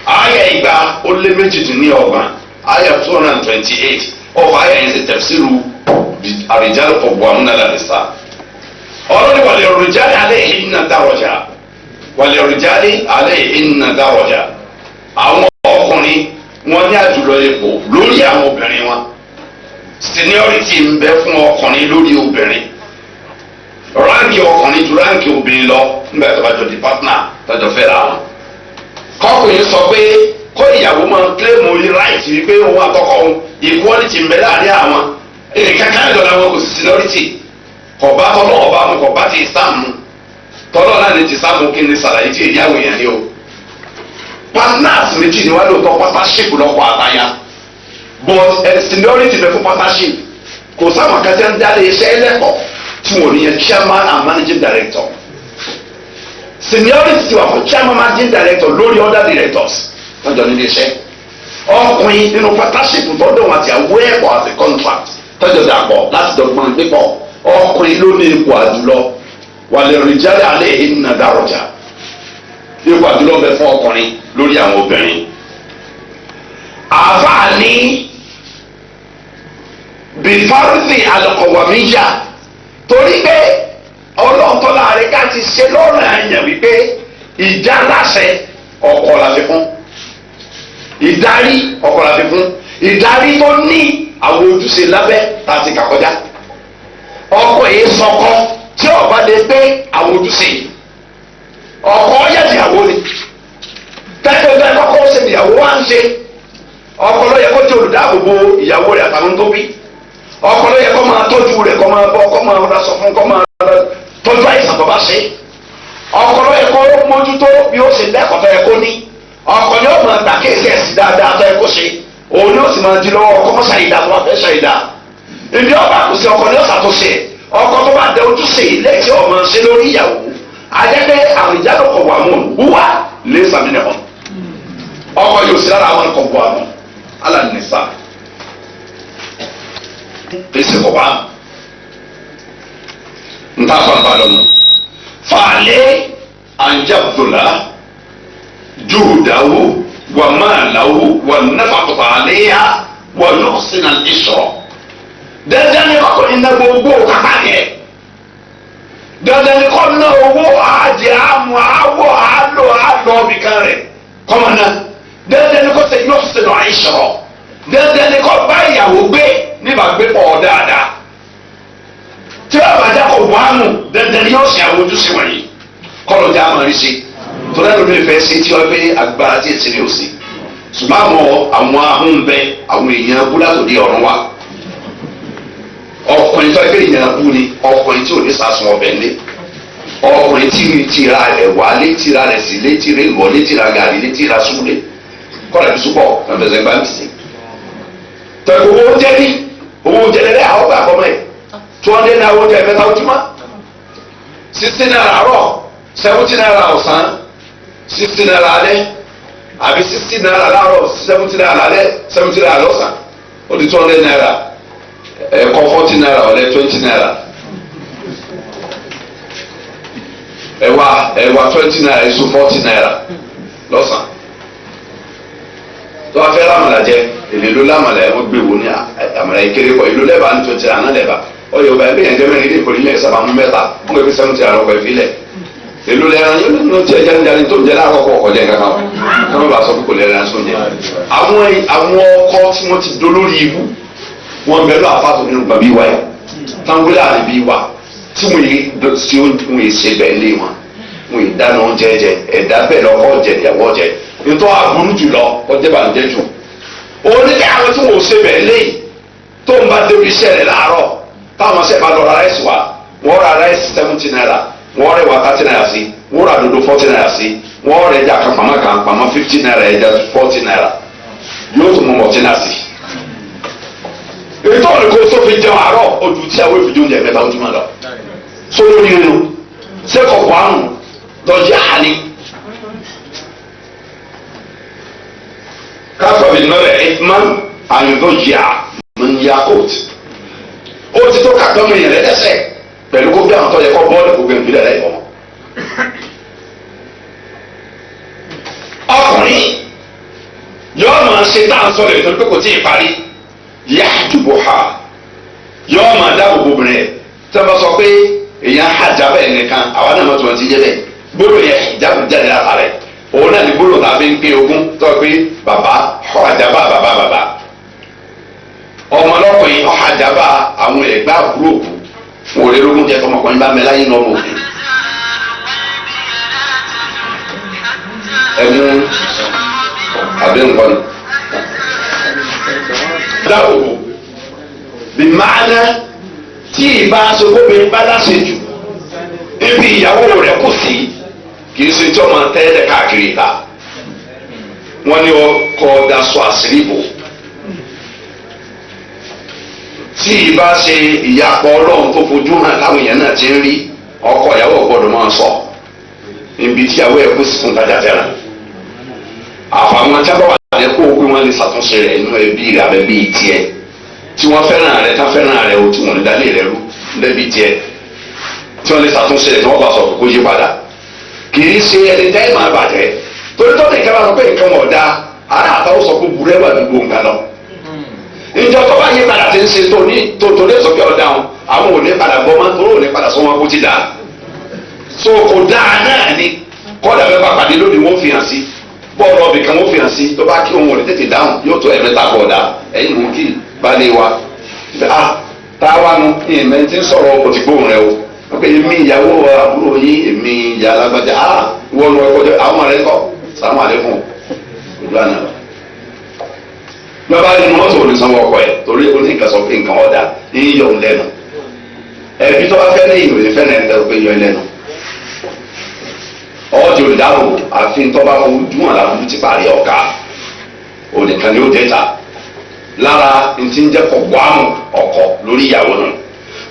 ayé igba ó lé méjìdínlọ́gbọ̀n ayé 228 ọ̀fọ̀ ayé yẹn ti tafsiru ar-rijalu qawwamuna 'ala an-nisa ọlọ́ni wal-rijali 'alayhinna daraja àwọn ọkùnrin wọ́n ní àjùlọ ipò lórí àwọn obìnrin wọn seniority ń bẹ fún ọkùnrin lórí obìnrin ránkì ọkùnrin ju ránkì obìnrin lọ nígbà tó bá jọ di partner tọjọ fẹ́ra wọn. kọkùnrin sọ pé kó ìyàwó máa ń claim orí right wípé òun àtọkọ òun equality ń bẹ láàrin àwọn nǹkan kan ìjọba wọn kò sí seniority kò bá tọ́lọ́ ọba mu kò bá ti sáàmù tọ́lọ́ náà ní ti sáàmù kí ni sàlàyé tí èyí àwọn èèyàn ní o. partners méjì ni wọ́n lò tọ́ partnership lọ́kọ̀ àtàyà but seniority bẹ fún partnership kò sáwọn akẹ́kẹ́ ń dálé iṣẹ́ ẹlẹ́kọ̀ọ́ tí wọ́n ní yẹn chairman and managing director seniority ti wà fún chairman managing director lórí other directors lọ́jọ́ nílé iṣẹ́ ọkùnrin nínú partnership tọ́dọ̀ wọn àti àwọ̀ ẹ̀kọ́ àti contract tọ́jọ́ dàpọ̀ láti dọ̀gbọ́n pípọ̀ ọkùnrin ló ní ipò àdúlọ wàlẹ̀ rìjálẹ̀ alẹ́ ìnà dárọ̀jà ipò àdúlọ bẹ fún ọkùnrin lórí àwọn obìnrin. àfààní bífárìsì àlọ́kọ̀wàmíyà torí pé ọlọ́ọ̀tọ́ láàrin ká ti ṣe lọ́rùn àyàn wípé ìjà láṣẹ ọkọ la fi fún ìdarí ọkọ la fi fún ìdarí tó ní àwọn ojúṣe lábẹ́ tàti kàkọjá ọkọ yìí sọkọ tí ọba lè gbé àwọn ojúṣe ọkọ yẹtìyàwó ni tẹ́tẹ́ kọ́kọ́ ṣe ìyàwó wa ń ṣe ọkọ ló yẹ kó jẹ́ olùdáàbòbò ìyàwó rẹ̀ àtàwọn tó bí ọkọ ló yẹ kó máa tọ́jú rẹ̀ kó máa bọ́ kó máa rà sọ fún kó máa tọ́jú àìsàn tó bá ṣe ọkọ ló yẹ kó mójútó bí ó ṣe lẹ́kọ̀ọ́ tó yẹ kó ní ọkọ ni ó máa gbà kéèsì ẹ̀sìn dáadáa tó yẹ kó ṣe òun ni ó sì máa di lọ́wọ́ ọkọ mọ́ ṣàyídá tó bá fẹ́ ṣàyídá ibi ọba kò sí ọkọ ni ó ṣàtúnṣe ọkọ tó bá dẹ ojúṣe ilé tí ó máa ṣe lórí ìyàwó ajẹ́pẹ́ àwọn ìjádọ̀kọ̀ wà mọ́ wúwà lè sàmìnà wọn ọkọ yóò sí lára àwọn ọkọ̀ wà mọ́ alànìsà pèsè kọ̀ wá nta fanfa lọ́nà fàlẹ́ anjabdola juhudawo wà máàláwo wà nàfàkọ̀tà àléyà wà lọ́sìn àlẹ́sọ̀ dandan ni kọ́kọ́ ní gbogbo kápá yẹn dandan ni kọ́ ná owó àjẹ àmọ́ àwọ̀ àlọ́ bìkan rẹ̀ kọ́mọ náà dandan ni kọ́ sẹ́ lọ́sìn àlẹ́sọ̀ dandan ni kọ́ bá ìyàwó gbé nígbà gbé pọ̀ dáadáa tí wọ́n bá dákọ̀ wánu dandan ni yóò ṣe àwọn ojúṣe wọ̀nyí kọ́lọ̀ dá àmọ́ rí ṣe tó lẹ́nu mi fẹ́ ṣe tí wọ́n gbé agbára tí èsì ni ò sí ṣùgbọ́n àwọn ahọ́n bẹ àwọn èèyàn bú látòdì ọ̀run wa ọkùnrin tó ẹgbẹ́ èèyàn bú ni ọkùnrin tí ò ní sàsùn ọbẹ̀ lé ọkùnrin tí tira rẹ̀ wá lé tira rẹ̀ sí lé tira ìwọ lé tira gàrí lé tira súnlé kọ́lá bí súpọ̀ nàbẹ̀sẹ̀ gbá mi sí tẹ̀kọ̀ owó jẹ́ ní owó jẹ́ lẹ́lẹ́ àwọn bá kọ́ mọ́ ẹ̀ 200 naira owó jẹ mẹ́ta ojúmọ́ 60 naira àárọ̀ 70 naira ọ̀sán 60 naira alẹ́ àbí 60 naira láàárọ̀ 70 naira alẹ́ 70 naira lọ́sàn ó di 200 naira ẹ̀kọ́ 40 naira ọ̀lẹ́ 20 naira ẹ̀wà 20 naira èso 40 naira lọ́sàn tó a fẹ́ lámàlà jẹ èlé ló lámàlà ẹ̀ wọ́n gbé wo ní àmàlà ìkéré kọ ìlú lẹ́bàá ní 20 naira náà lẹ́bàá ọyọ ọba ẹbí yẹn jẹmẹ nílé ìkòlí yẹn sábà mú mẹ́ta wọn gbé sẹmùtì àrùn ọkọ ìfilẹ èlò lẹran yóò nínú tí ẹjẹ ń darí tó ń jẹ láàkọkọ ọkọjẹ kankan o kí wọn bá sọ pé kò lẹran sóúnjẹ àwọn ọkọ tí wọn ti dolórí ibú wọn bẹ lọ àfàtò nínú bàbí wa yẹ táwọn àlè bí wa tí wọn yìí ṣe bẹ́ẹ̀ lé wọn yìí dáná oúnjẹ jẹ ẹ̀dá bẹ́ẹ̀ lọkọ jẹ ìyàwó jẹ nítorí aburú jùlọ ọjẹ bá ń jẹ jù oníkẹ́ àwọn tí wọn ò ṣe bẹ́ẹ̀ lé tó ń bá débi iṣẹ́ rẹ̀ láàárọ̀ táwọn ṣe bá lọ ra ráìsì wa wọ́n ra ráìsì 70 naira wọ́n rẹ̀ wá 30 naira sí wọ́n ra dodo 40 naira sí wọ́n rẹ̀ ẹja kan pamọ́ 50 naira ẹja 40 naira yóò tún mú mọ̀tínà sí. ètò ìkó sófin jẹun àárọ̀ ojú tí àwọn èfìdí oúnjẹ mẹ́ta ojúmọ́ lọ sórí nínú sẹ́kọ̀ọ́ àrùn lọ́jà àní. káfíńsì nọ́ọ̀rẹ̀ ẹ̀fọ́n àyùndọ́jà mọ̀nyàkóòt ó ti tó ká gbọ́mọ yẹn lẹ́sẹ̀ pẹ̀lú kó bí àwọn tó yẹ kó bọ́ọ̀lù kó gbé ìpínlẹ̀ rẹ̀ bọ̀. ọkùnrin yóò máa ṣe tá à ń sọ̀rọ̀ ètò pé kò tí ì parí yá àdúgbò ha yóò máa dáàbò bo obìnrin ẹ̀ tí wọ́n bá sọ pé èèyàn hajaba ẹ̀ nìkan àwa náà mọ̀ tí wọ́n ti jẹ́ bẹ́ẹ̀ gbọ́dọ̀ yẹ ìjábù jáde lára rẹ̀ òun náà ní gbọ́dọ̀ tá a fi ń pín ogún tó pé bàbá hajaba bàbá ọmọlọkùnrin ọ̀hàjàbá àwọn ẹ̀gbá gúròpù wọn ò lè rógún jẹ tọmọkùnrin bá mẹlá yín lọ́mọ òfin. ẹ̀mú àbí nǹkan ni. dáwòwò bí máàná tí ìbá aṣọ́gbóbìnrin bá láṣẹ jù níbi ìyàwó rẹ̀ kù sí kì í ṣe tí ọmọ tẹ́lẹ̀ káàkiri ìta wọ́n ní ọkọ̀ daṣọ àṣírí bò. tí ìbá ṣe ìyapọ̀ ọlọ́run tó fojú hàn láwọn èèyàn náà ti ń rí ọkọ ìyàwó gbọ́dọ̀ máa sọ níbi tí ìyàwó ẹ̀ kú sí fún tajà fẹ́ràn àfàwọn tábà wà lẹ́ kó o pé wọ́n lè ṣàtúnṣe rẹ̀ nínú ẹbí rẹ̀ abẹ́bí tiẹ̀ tí wọ́n fẹ́ràn rẹ̀ tá fẹ́ràn rẹ̀ o tí wọ́n lè dálé rẹ̀ rú lẹ́bí tiẹ̀ tí wọ́n lè ṣàtúnṣe rẹ̀ tí wọ́n bá sọ kó yí padà kì í ṣe ẹni tẹ́ máa bàjẹ́ torí tó nìkan bá sọ pé nǹkan wọ̀ dáa ara àtàwọn sọ pé burẹ́ wà gbogbo nǹkan lọ ìjọ tó bá yí padà ti ń ṣe tó lè sọ pé ọ̀dà wọn àwọn ò ní padà bọ́ máa ń toró ò ní padà sọ wọn kó ti dà so kò dáa náà ni kọ́dà bẹ́ẹ̀ bá pàdé lónìí wọ́n fi hàn sí bọ́ọ̀lù ọbẹ̀ kan wọ́n fi hàn sí tó bá kí òun ò ní tètè dáhùn yóò tó ẹ̀mẹ́ta kọ̀ ọ̀dà ẹ̀yìn mú kí balẹ̀ wa táwa nu ìmẹ̀ tí ń sọ̀rọ̀ òtìgbóhùn rẹ o wọ́n pe èmi ìyàwó àbúrò yín èmi ìyá alágbájá wọ́n lọ ẹ̀kọ́ àwọn ọ̀rẹ́ kọ́ sàmú àlékún ojú àná lọ. lọ́ba ní mọ́tò olùsanwó ọkọ̀ ẹ̀ torí ó ní nǹkan sọ pé nǹkan ọ̀dà ní yọ òun lẹ́nu ẹbí tó bá fẹ́ lẹ́yìn òye fẹ́ náà ń tẹ́lẹ̀ pé yọ ẹ lẹ́nu ọ̀ọ́dì olùdáàbòbò àfi tó bá fojú wọn làwọn ti parí ọ̀ka onìkan ni ó dé ta lára ntí ń jẹ́ kọ̀ gbọ́àmù ọkọ̀ lórí ìyàwó náà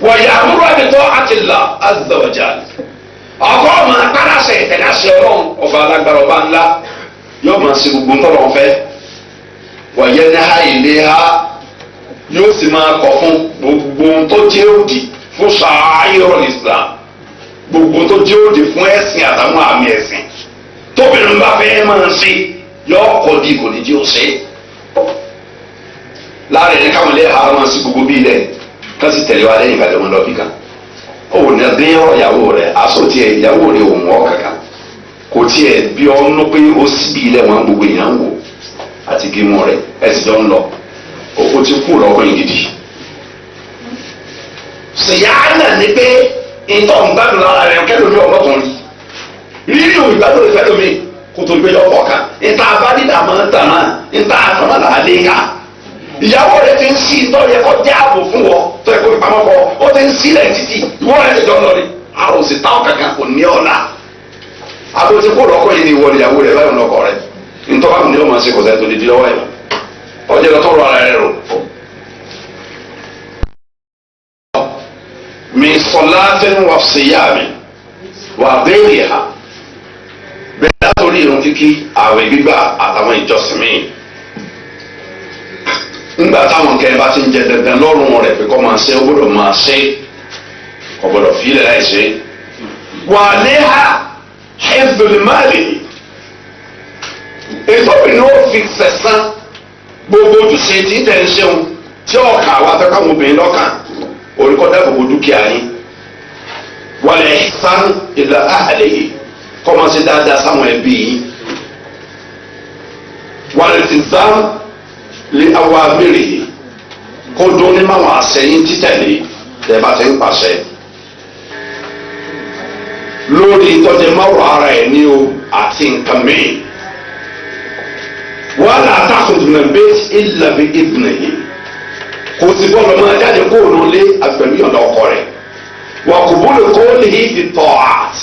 wọ́n yà àmúrò àbẹ̀tọ́ àti là azza wa jal ọkọ̀ ọmọ akpárasẹ̀ ìtẹ̀láṣẹ ọlọ́run ọba alágbára ọba ńlá yóò máa ṣe gbogbo ńtọ́lọ́ fẹ́ wọ́n yẹ ní ha ilé ha yóò sì máa kọ̀ fún gbogbo tó jẹ́ òdì fún ṣááyọ̀ Islam gbogbo tó jẹ́ òdì fún ẹ̀sìn àtàwọn àmì ẹ̀sìn tóbìnrin bá fẹ́ máa ṣe yọ ọkọ̀ di kò ní jí ó ṣe láàrin ní káwọn ilé ha máa ṣe gbogbo bí ilẹ̀ ká sì tẹ̀lé wa lẹ́yìn ìgbàdàn wọn lọ bí kan ó ní adé ìyàwó rẹ̀ aṣọ tiẹ̀ ìyàwó rẹ̀ òun ọ̀ kankan kò tiẹ̀ bí ọ́ ń pé ó sì bí ilẹ̀ wọn gbogbo èèyàn ń wò àti gímọ̀ rẹ̀ ẹ̀sìn jọ ń lọ ó ti kú lọ́kùnrin gidi. ṣèyáàna ni pé ìtọ̀ ń gbádùn lára rẹ̀ kẹ́lómi ọmọkùnrin rírì òun ìgbádùn rẹ̀ fẹ́lómi kó tó gbé yọkọ̀ kan ìta abádìdà máa ń tàn náà ìta àtàwọn làálẹ̀ ká ìyàwó rẹ̀ ti ń sí ìtọ́ yẹ kó jẹ́ ààbò fún wọn tó yẹ kó fi pamọ́ kọ́ ó ti ń sílẹ̀ títì ìwọ rẹ̀ ti jọ lọ rí àrùn sì táwọn kankan kò ní ọ̀la àbò tí kò lọ́kọ̀ yìí ni ìwọ ìyàwó rẹ̀ báyọ̀ lọ́kọ̀ rẹ̀ ntọ́ba mi ni ó máa ṣe kò sẹ́ni tó di di lọ́wọ́ ẹ̀ ọjọ́ lọ tọrọ ara rẹ̀ rò. mi sọláàtìn wà síyàmì wà bẹ́ẹ̀rẹ̀ ha bẹ́ẹ̀ látòrí irun kíkí àwẹ̀ gbígbà àtàwọn ìjọsìn míì nígbà táwọn kẹrin bá ti ń jẹ dandan lọ́rùn rẹ̀ pé kọ́ máa ṣe ó gbọ́dọ̀ máa ṣe kò gbọ́dọ̀ fi ilẹ̀ láì ṣe. wà léha hezbollah ètò ìnáwó fi sẹ̀sán gbogbo ojúṣe tí tẹ̀ ń ṣeun tí ọ̀kà wa fẹ́ káwọn obìnrin lọ́kàn oríkọ́dá gbogbo dúkìá yín wàlẹ̀ ihsan ila ahlihi kọ́ máa ṣe dáadáa sáwọn ẹbí yín wàlẹ̀ iltizam li awamirihi kó dún ní máwọn àṣẹyìn títẹ̀lé tẹ̀ bá ti ń pàṣẹ lórí ìtọ́jú máwòrán ara ẹ̀ ní o àti nǹkan mìíràn. wala takhruj min al-bayt illa bi idnihi kò sí bọ́ọ̀lù máa jáde kóònù lé àgbẹ̀lú yọ̀ǹda ọkọ rẹ̀ wa qubulu qawlihi bit-ta'at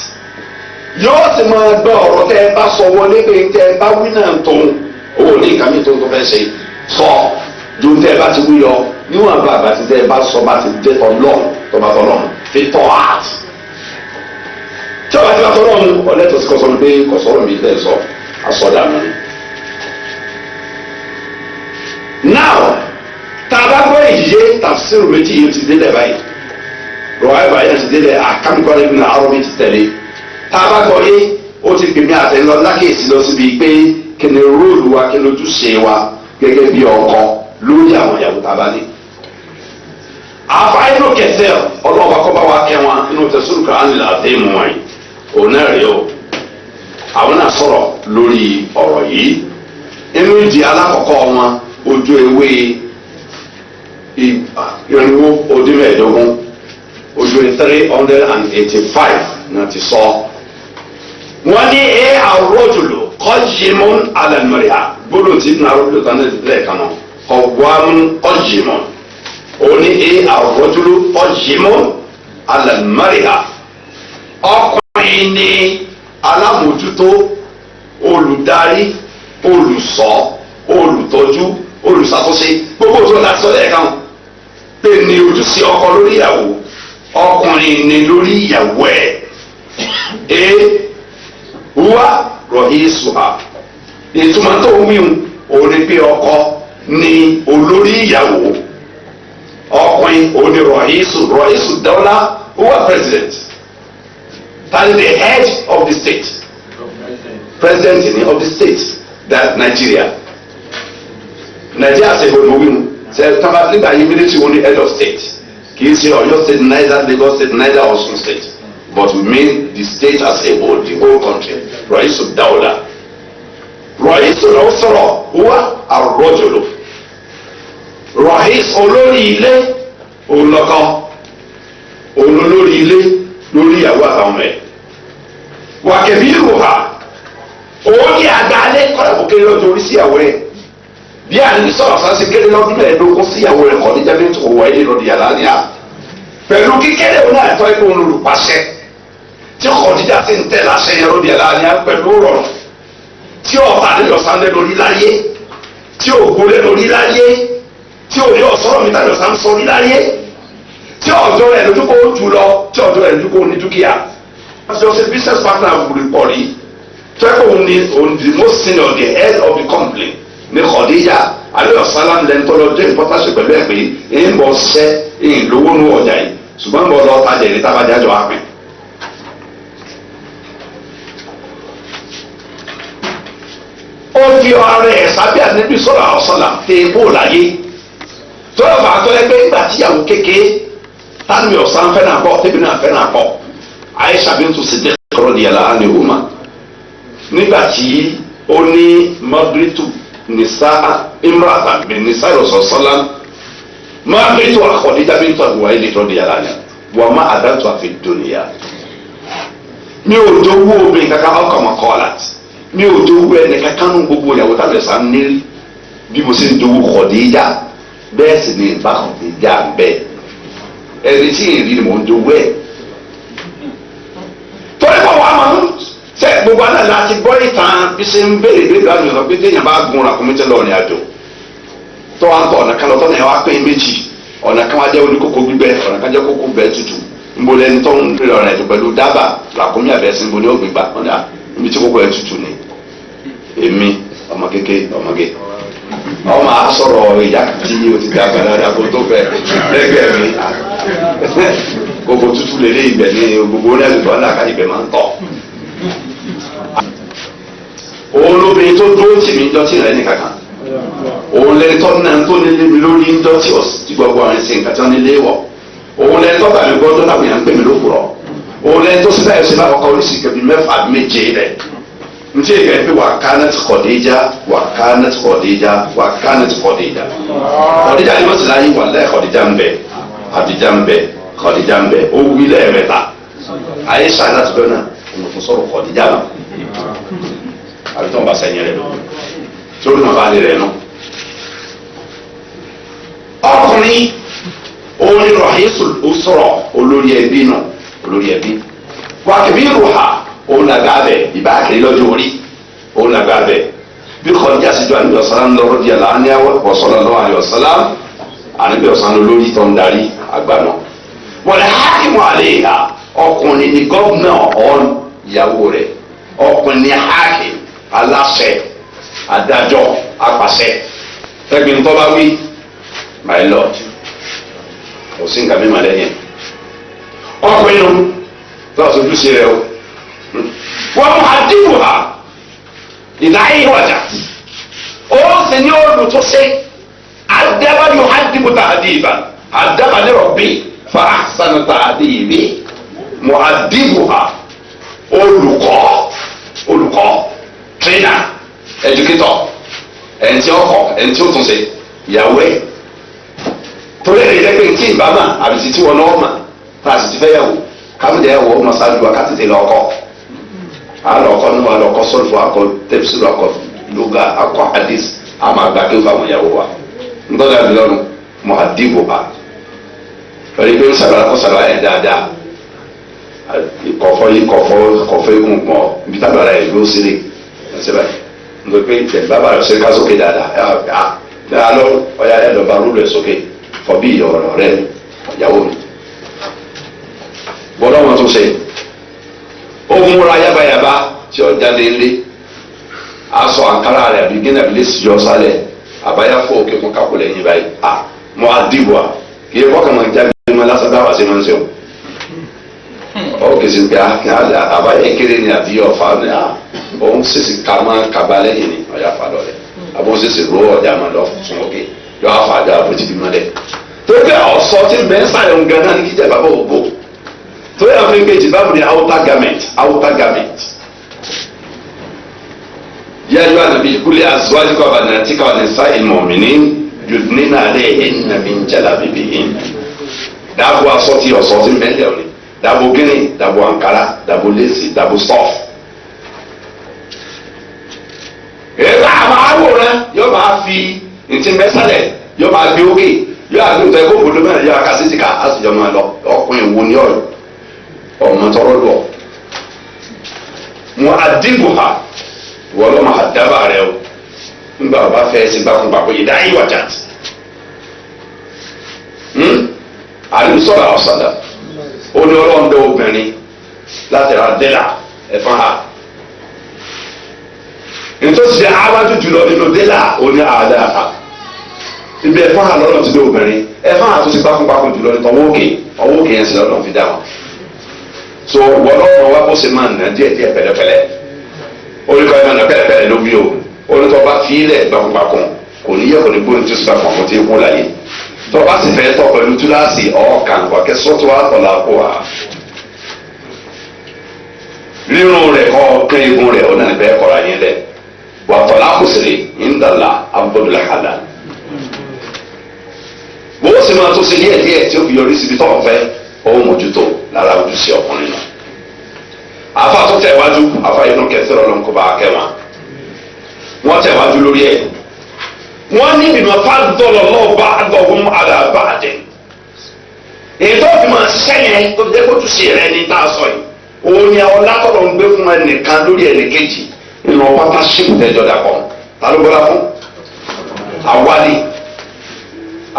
yóò sì máa gbọ́ ọ̀rọ̀ tẹ́ ẹ bá sọ wọlé pé tẹ́ ẹ bá wí náà tó owó ní nǹkan mìíràn tó fẹ́ ṣe sọ ju tẹ́ ẹ bá ti wí lọ níwọ̀n àgbà tí tẹ́ ẹ bá sọ bá ti dé tọ́lọ́ tó bá tọ́lọ́ bit-ta'at tí ọba tí wàá tọ́lọ́ mu ọ̀lẹ́tọ̀ sí kọ́sọ́rọ́ pé kọ́sọ́rọ́ mi tẹ̀ sọ asọ́dà mi. now tá a bá gbọ́ ìyé tafsir méjì yìí ti délẹ̀ báyìí rọ̀wáyé báyìí ti délẹ̀ àkàmìkọ́lẹ̀ nínú àrùn mi ti tẹ̀lé tá a bá gbọ́ yé ó ti gbèmí àtẹnudọ́ lákèsí lọ síbi pé kí ni róòlù wa kí ni ojúṣe wa gẹ́gẹ́ bí ọkọ lórí àwọn ìyàwó tá a bá ní. àfáìnù kẹsẹ̀ ọlọ́ọ̀bá kọ́ bá wa kẹ́ wọn inú tẹ̀sùrù kan á nílò àdéhùn wọn yìí òun náà rèé o àwọn náà sọ̀rọ̀ lórí ọ̀rọ̀ yìí inú ìdí alákọ̀ọ́kọ́ wọn ojú ewé irinwó ọdún mẹ́ẹ̀ẹ́dógún ojú 385 náà ti sọ. wọ́n ní ar-rajulu qayyimun 'ala al-mar'a gbọ́dọ̀ tí nínú arúgbó kan náà lẹ́ẹ̀kan náà qawwamun qayyimun ó ní ar-rajulu qayyimun 'ala al-mar'a ọkùnrin ní alámòjútó olùdarí olùṣọ́ olùtọ́jú olùṣàkóso gbogbo òṣèlú láti sọ lẹ́ẹ̀kan pé ní ojúṣe ọkọ lórí ìyàwó ọkùnrin ní lórí ìyàwó ẹ̀ wá rọ̀hísùhà ìtumọ̀ tó ń wíwùn òun ni pé ọkọ ní olórí ìyàwó ọkùnrin òun ni rọ̀hísù dọ́là wá president that is the head of the state president of the state that Nigeria ṣe gbogbo wíwùn ṣe tọ́ba nígbà yìí military wọn ni head of state kì í ṣe Ọ̀yọ́ state neither Lagos state neither Ọ̀ṣun state but we mean the state as a whole the whole country rọ̀ísù dáwọ́lá rọ̀ísù ló sọ̀rọ̀ wá àrọ́jòló rọ̀ísù olórí ilé olùlọ́kọ olórí ilé lórí ìyàwó àtàwọn ẹ̀ wà kẹ̀mí ìrò ha òun ní àgbálẹ̀ kọ́lá kò kéré lọ́jọ́ orí sí ìyàwó ẹ̀ bí àníbi sọ̀rọ̀ sáṣẹ kéré lọ́dún mẹ́ẹ̀ẹ́dógún síyàwó rẹ̀ Khadija bint Khuwaylid radiyallahu anha pẹ̀lú kíkéré òun náà tọ́ ikú olùpàṣẹ tí Khadija ti ń tẹ̀ láṣẹ yẹn radiyallahu anha pẹ̀lú rọrùn tí ọba àdéhùn ọ̀sán lé lórí láyé tí ògbó lé lórí láyé tí òní ọ̀sọ́rọ̀ mi tàbí ọ̀sán sọ ní láyé tí ọ̀dọ́ rẹ̀ lójú kó jù lọ tí ọ̀dọ́ rẹ̀ lójú kó ní dúkìá. as your business partner pọ̀ rí tó ẹ́ kó òun ni the most senior the head of the company ní Khadija àdéhùn ọ̀sán lẹ́ńtọ́lọ́ jẹ́ ìpọ́tàṣe pẹ̀lú ẹ̀ pé ń bọ̀ ṣẹ́ ń lówó ní ọjà yìí ṣùgbọ́n bọ̀ lọ tajà ìrètí abájájọ àpín. ó fi ọ̀rẹ́ ẹ̀ sábẹ́ àdébí sọ̀rọ̀ àwọ̀sọ̀là tẹ ebó láyé tó yẹ fà á tọ́ ẹ pé nígbà tíyàwó kékeré tánumi ọ̀sán fẹ́ náà bọ̀ tẹ́bi náà fẹ́ náà bọ̀ Aisha bintu Siddiq radiyallahu anhuma nígbà tí ó ní magritu nisa imrata bin nisa Rasulullah magritu Khadija bintu Khuwaylid radiyallahu anha wa ma adatu fi dunya mi ò jowó obìnrin kankan ọkọ̀ mọ̀ kọ́ọ̀láti mi ò jowó ẹni kankan nù gbogbo ìyàwó tàbí ẹ̀sán nírí bí mo ṣe ń jowó Khadija bẹ́ẹ̀ sì ni ìbá Khadija bẹ́ẹ̀ ẹni tí ìrìn ni mò ń jowó ẹ̀ torí pé wàá máa ń ṣe gbogbo àná láti gbọ́ ìtàn bí ṣe ń béèrè bí ìgbà yòó pé téèyàn bá gun ràkúnmí tẹ́lẹ̀ ọ̀rìn àjò tó wà ń tọ̀ ọ̀nà kan lọ́tọ́ náà wá pín méjì ọ̀nà kan wá jẹ́ oníkókó gbígbẹ ọ̀nà kan jẹ́ kókó bẹ́ẹ̀ tutù nbọ lẹni tó ń rìn ọ̀rìn àjò pẹ̀lú dábà ràkúnmí àbẹ̀sìn nbọ ní ògbìgbà ọ̀nà níbi tí kókó ẹ̀ tutù ni èmi ọmọ kéke ọmọge ọmọ asọ̀rọ̀ ìyá tí o ti dàgbà dáadáa kó tó fẹ́ lẹ́gbẹ̀ẹ́ mi gbogbo tútù lélẹ́ ibẹ̀ ní gbogbo ní ẹ̀dùn ọ̀nà àkàdé ibẹ̀ máa ń tọ̀. òun lóbìnrin tó dúró tì mí ńjọ́ tí ìrẹ́ nìkan kan òun lẹ́ni tó náà tó nílé mi lórí ńjọ́ tí gbogbo àwọn ẹ̀sìn nǹkan tí wọ́n nílé wọ̀ òun lẹ́ni tó bàmí gbọ́dọ̀ láwọn èèyàn ń pè mí lókùrọ̀ òun lẹ́ni tó síbẹ̀ ẹ̀sìn bá kọ́kọ́ oríṣi kẹbi mẹ́fà méje rẹ̀ nti yɛ kɛntɛ wa kanat Khadija ni wọ́n ti láyé wà lẹ́ Khadija ń bẹ ó wí lẹ́ẹ̀mẹ́ta ayé sànà ti dọ́nà ọ̀nàfọ̀ sọ̀rọ̀ Khadija ma àbí tí wọ́n bá sẹ́yìn rẹ̀ lọ sórí náà bá lè rẹ̀ nù. ọkùnrin òun ni rahisul usra olórí ẹbí náà wà kìbí ruha òun làgbà bẹ ìbá kiri lọ́jọ́ orí òun làgbà bẹ bí Khadija sì jọ àníbi ọ̀sán lọ́rọ́ di àlá ní ọ̀sán lọ́wọ́ àlẹ́ ọ̀sán àníbi ọ̀sán lórí tó ń darí àgbà náà. wọlé hakimu àléhà ọkùnrin ní gọ́vnà ọ̀hún ìyàwó rẹ̀ ọkùnrin ní hakim aláṣẹ adájọ́ apàṣẹ ẹgbẹ́ tó bá wí my lord kò sí nǹkan mímọ́ lẹ́yìn ọkùnrin nù tó àṣojú sí rẹ o. ومحدثها إذا عوجت أوصني ولتسي أدب يحدب تأديبا أدبني ربي فأحسن تأديبي مؤدبها olùkọ́ trainer educator ẹni tí ó kọ́ ẹni tí ó tún ṣe ìyàwó ẹ̀ torí ẹ̀rí lẹ́gbẹ̀ẹ́ tí ìbámà àbísí tí wọn náà mà fàṣì ti fẹ́ yàwó káfíńdé ẹ̀wọ̀ ọmọ ṣáájú akátìtì lọ́kọ́ alọkọ ní wa alọkọ sọlfọ akọ tẹpisiru akọ lugha akọ hadith ama gbàgbé fáwọn ìyàwó wa ntọ́jà bilọ́nu mọ àdìbò ha pẹ̀lú pé sàlàyé kọ́ sàlàyé dáadáa kọ̀fọ́ ikùn pọ̀ ibi tábàlà yẹn ló ṣeré ẹsẹ̀ báyìí nítorí pé tẹ̀gbá bá rẹ̀ ṣe ká sókè dáadáa ẹ̀ alọ́ ọ̀yà ẹ̀ lọ́ba rúlù ẹ̀ sókè fọ́ bí ìyọ̀rọ̀ rẹ̀ ìyàwó mi gbọ́dọ̀ wọn tún ṣe. ó múra yabayaba tí ó jáde ńlé aṣọ àǹkárá rẹ̀ àbí gínà bí lè sì yọ sálẹ̀ àbáyá fún òkè fún kápò lẹ́yìn báyìí mọ àdìbò kì í fọkàn máa jáde ní lásán dáwà sí máa ń sẹ́wọ̀n ó kì í sì pé àbáyá kéré ni àbí ọ̀fà ni òun sèṣì ká máa kaba lẹ́yìn ni ọ̀yà fà lọ́lẹ̀ àbọ̀ sèṣì ró ọjà máa lọ fún òkè yọ àfà àjà àbójì bí mọ́lẹ̀ tó kẹ́ ọ̀sọ́ tí mẹ́sàn-án ń gan náà ní kíjà bàbá ògbó tó yà fún kejì báwo ni outer garment yáyọ ànàbí kúlẹ̀ azwajika wa banatika wa nisa'il mu'minin yudnina alayhinna min jalabibihin dàbò asọ́tì ọ̀sọ́tì mẹ́lẹ̀ òní dàbò gíní dàbò àǹkárá dàbò lẹ́sì dàbò stọ́f. èyí àwọn àwòrán yóò máa fi ntí mẹ́sàlẹ̀ yóò máa gbé òkè yóò àgbé òtẹ́ kó bòdó mẹ́rin yóò àkàsí ti ká á sì jọ máa lọ ọkùnrin wo ni ọmọ tọrọ lọ. wọn àdìbò ha wọ́n lọ́ máa dábàá rẹ o nígbà wọ́n bá fẹ́ sí gbàkúgbàkú yìí dáhìí wájà tì. àlùsọ̀rọ̀ àwọ̀sàdà ó ní ọlọ́run dẹ obìnrin láti ra dẹ́là ẹ̀fọn ha nítòsí àwájú jùlọ nínú dẹ́là ó ní àdá ha ibi ẹ̀fọn ha lọ́nà ti dé obìnrin ẹ̀fọn ha tó ti gbákúgbákú jùlọ ní ọwọ́ òkè yẹn sì lọ́nà fi dá wọn so wọ́n lọ́wọ́ wá bó ṣe máa nà díẹ̀díẹ̀ pẹ̀lẹ́pẹ̀lẹ́ olùkọ́ ẹ̀ máa nà pẹ̀lẹ́pẹ̀lẹ́ ló bí o olùkọ́ bá fi ilẹ̀ gbákúgbákú kò ní yẹ kò ní gbóhùn tí ó sì bá kàn fún tí ó kú láyé tọba sì fẹ́ tọ̀ pẹ̀lú túláàsì ọ̀ọ́kàn wákẹ́ sọ́tò àtọ̀là kó wa rírun rẹ̀ kọ́ kẹ́ egun rẹ̀ ọ̀nà ìbẹ́ kọ́ra yẹn dẹ̀ wà tọ̀là kùsìrì ìndàlà abudulayi hàlà bó sì máa tó ṣe díẹ̀ tí ó fi yọrí síbi tọ̀ fẹ́ ọ̀hún mójútó lára ojúṣe ọkùnrin náà afa tó tẹ̀wájú afa inú kẹsìrọ̀ ló ń kó bá a kẹ́ wọn tẹ̀wájú lórí ẹ̀ wọ́n ní bímọ fàdọ́lọ̀ lọ́wọ́ bá àgọ́gùn àdàbàdẹ ètò ìfimọ̀ sẹ́yìn tó dé kó tún ṣe rẹ ní tá a sọ yìí òun ni àwọn látọ̀rọ̀ ń gbé fún ẹnìkan lórí ẹnìkejì nínú pátáṣípù tẹ́jọ́ dàpọ̀ ta ló gbọ́lá fún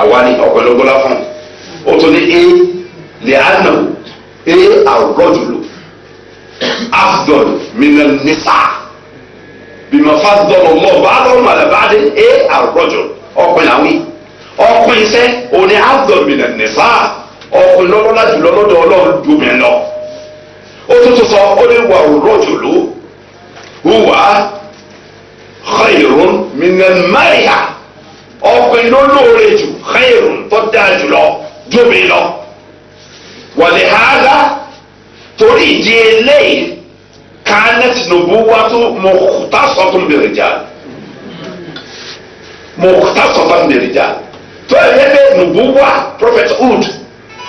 àwálì ọ̀pẹ ló gbọ́lá fún ó tún ní lè ànà àrọ́jùlù afdọ́lù mìíràn nísà bímọ fàdọ́lọ̀ lọ́wọ́ bá àgọ́gùn àdàbàdẹ àrọ́jù ọkùnrin àwìn ọkùnrin sẹ́ òní afdọ́lù mìíràn nísà ọkùnrin lọ́lọ́lá jùlọ lọ́dọ̀ ọlọ́run ju mi lọ ó tún tún sọ ó ní wà rọ́jùlù huwa khayrun minal mariya ọkùnrin ló lóore jù khayrun tó dáa jùlọ ju mi lọ wàlẹ̀ hàdá torí ìdí eléyìí kanat nubuwatu mukhtasatun birijal tó yẹ pé nubuwa prophethood